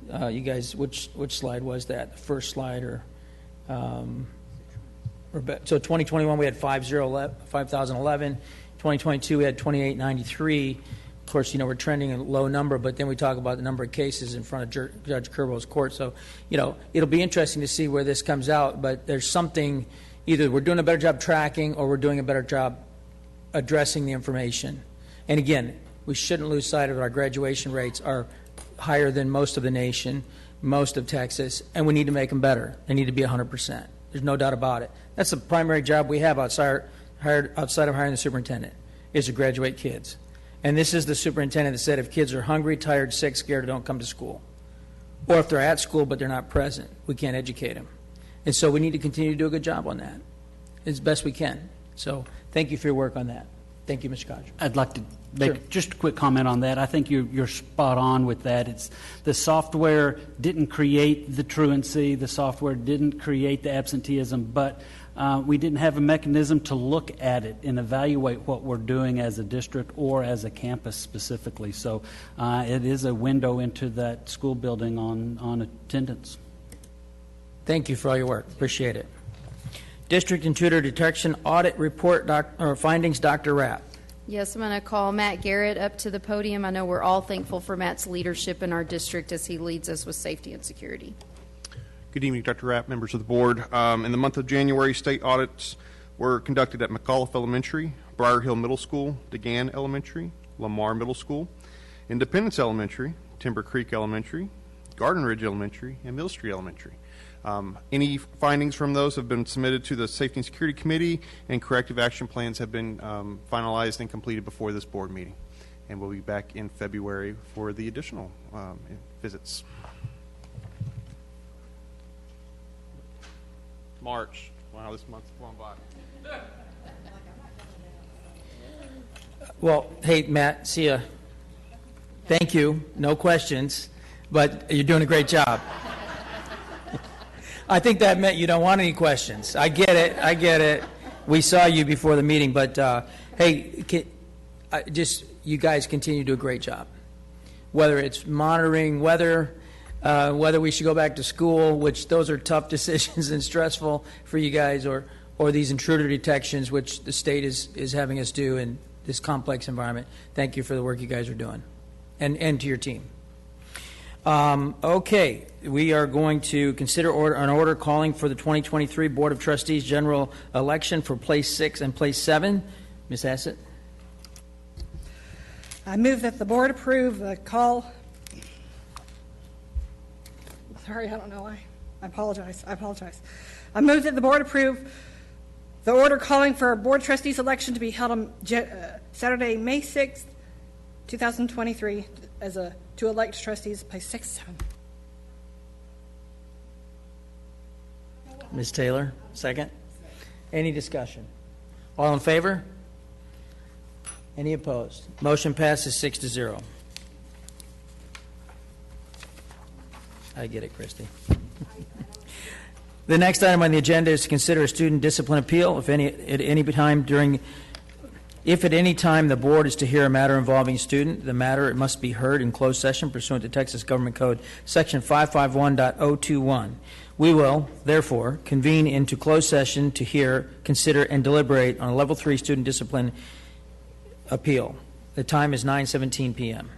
Speaker 1: you guys, which slide was that? The first slide or... so 2021 we had 5,011. 2022 we had 2,893. Of course, we're trending a low number, but then we talk about the number of cases in front of Judge Curbo's court. So, it'll be interesting to see where this comes out, but there's something, either we're doing a better job tracking or we're doing a better job addressing the information. And again, we shouldn't lose sight of our graduation rates are higher than most of the nation, most of Texas, and we need to make them better. They need to be 100%. There's no doubt about it. That's the primary job we have outside of hiring the superintendent, is to graduate kids. And this is the superintendent that said if kids are hungry, tired, sick, scared, don't come to school. Or if they're at school but they're not present, we can't educate them. And so we need to continue to do a good job on that as best we can. So thank you for your work on that. Thank you, Mr. Kodger.
Speaker 12: I'd like to make just a quick comment on that. I think you're spot on with that. It's the software didn't create the truancy. The software didn't create the absenteeism, but we didn't have a mechanism to look at it and evaluate what we're doing as a district or as a campus specifically. So it is a window into that school building on attendance.
Speaker 1: Thank you for all your work. Appreciate it. District Intruder Detection Audit Report findings, Dr. Rapp.
Speaker 11: Yes, I'm going to call Matt Garrett up to the podium. I know we're all thankful for Matt's leadership in our district as he leads us with safety and security.
Speaker 13: Good evening, Dr. Rapp, members of the board. In the month of January, state audits were conducted at McAuliffe Elementary, Briar Hill Middle School, DeGan Elementary, Lamar Middle School, Independence Elementary, Timber Creek Elementary, Garden Ridge Elementary, and Mill Street Elementary. Any findings from those have been submitted to the Safety and Security Committee, and corrective action plans have been finalized and completed before this board meeting. And we'll be back in February for the additional visits. March. Wow, this month's flown by.
Speaker 1: Well, hey, Matt, see ya. Thank you. No questions, but you're doing a great job. I think that meant you don't want any questions. I get it. We saw you before the meeting, but hey, you guys continue to do a great job. Whether it's monitoring weather, whether we should go back to school, which those are tough decisions and stressful for you guys, or these intruder detections, which the state is having us do in this complex environment. Thank you for the work you guys are doing, and to your team. Okay, we are going to consider an order calling for the 2023 Board of Trustees general election for Place 6 and Place 7. Ms. Hassett.
Speaker 5: I move that the board approve the call. Sorry, I don't know why. I apologize. I move that the board approve the order calling for a board of trustees election to be held on Saturday, May 6th, 2023, to elect trustees, Place 6, 7.
Speaker 1: Ms. Taylor, second. Any discussion? All in favor? Any opposed? Motion passes 6-0. I get it, Christy. The next item on the agenda is to consider a student discipline appeal. If at any time the board is to hear a matter involving a student, the matter must be heard in closed session pursuant to Texas Government Code Section 551.021. We will, therefore, convene into closed session to hear, consider, and deliberate on a Level 3 student discipline appeal. The time is 9:17 p.m.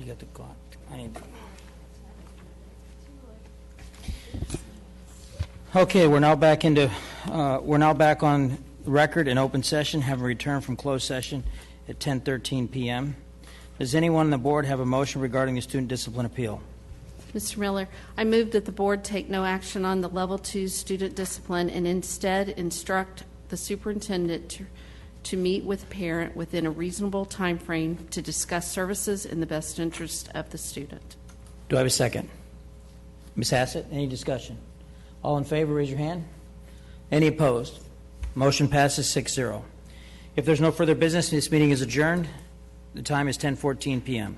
Speaker 1: You got the clock. I need. Okay, we're now back on record in open session, having returned from closed session at 10:13 p.m. Does anyone on the board have a motion regarding the student discipline appeal?
Speaker 9: Mr. Miller, I move that the board take no action on the Level 2 student discipline and instead instruct the superintendent to meet with parent within a reasonable time frame to discuss services in the best interest of the student.
Speaker 1: Do I have a second? Ms. Hassett, any discussion? All in favor, raise your hand. Any opposed? Motion passes 6-0. If there's no further business, this meeting is adjourned. The time is 10:14 p.m.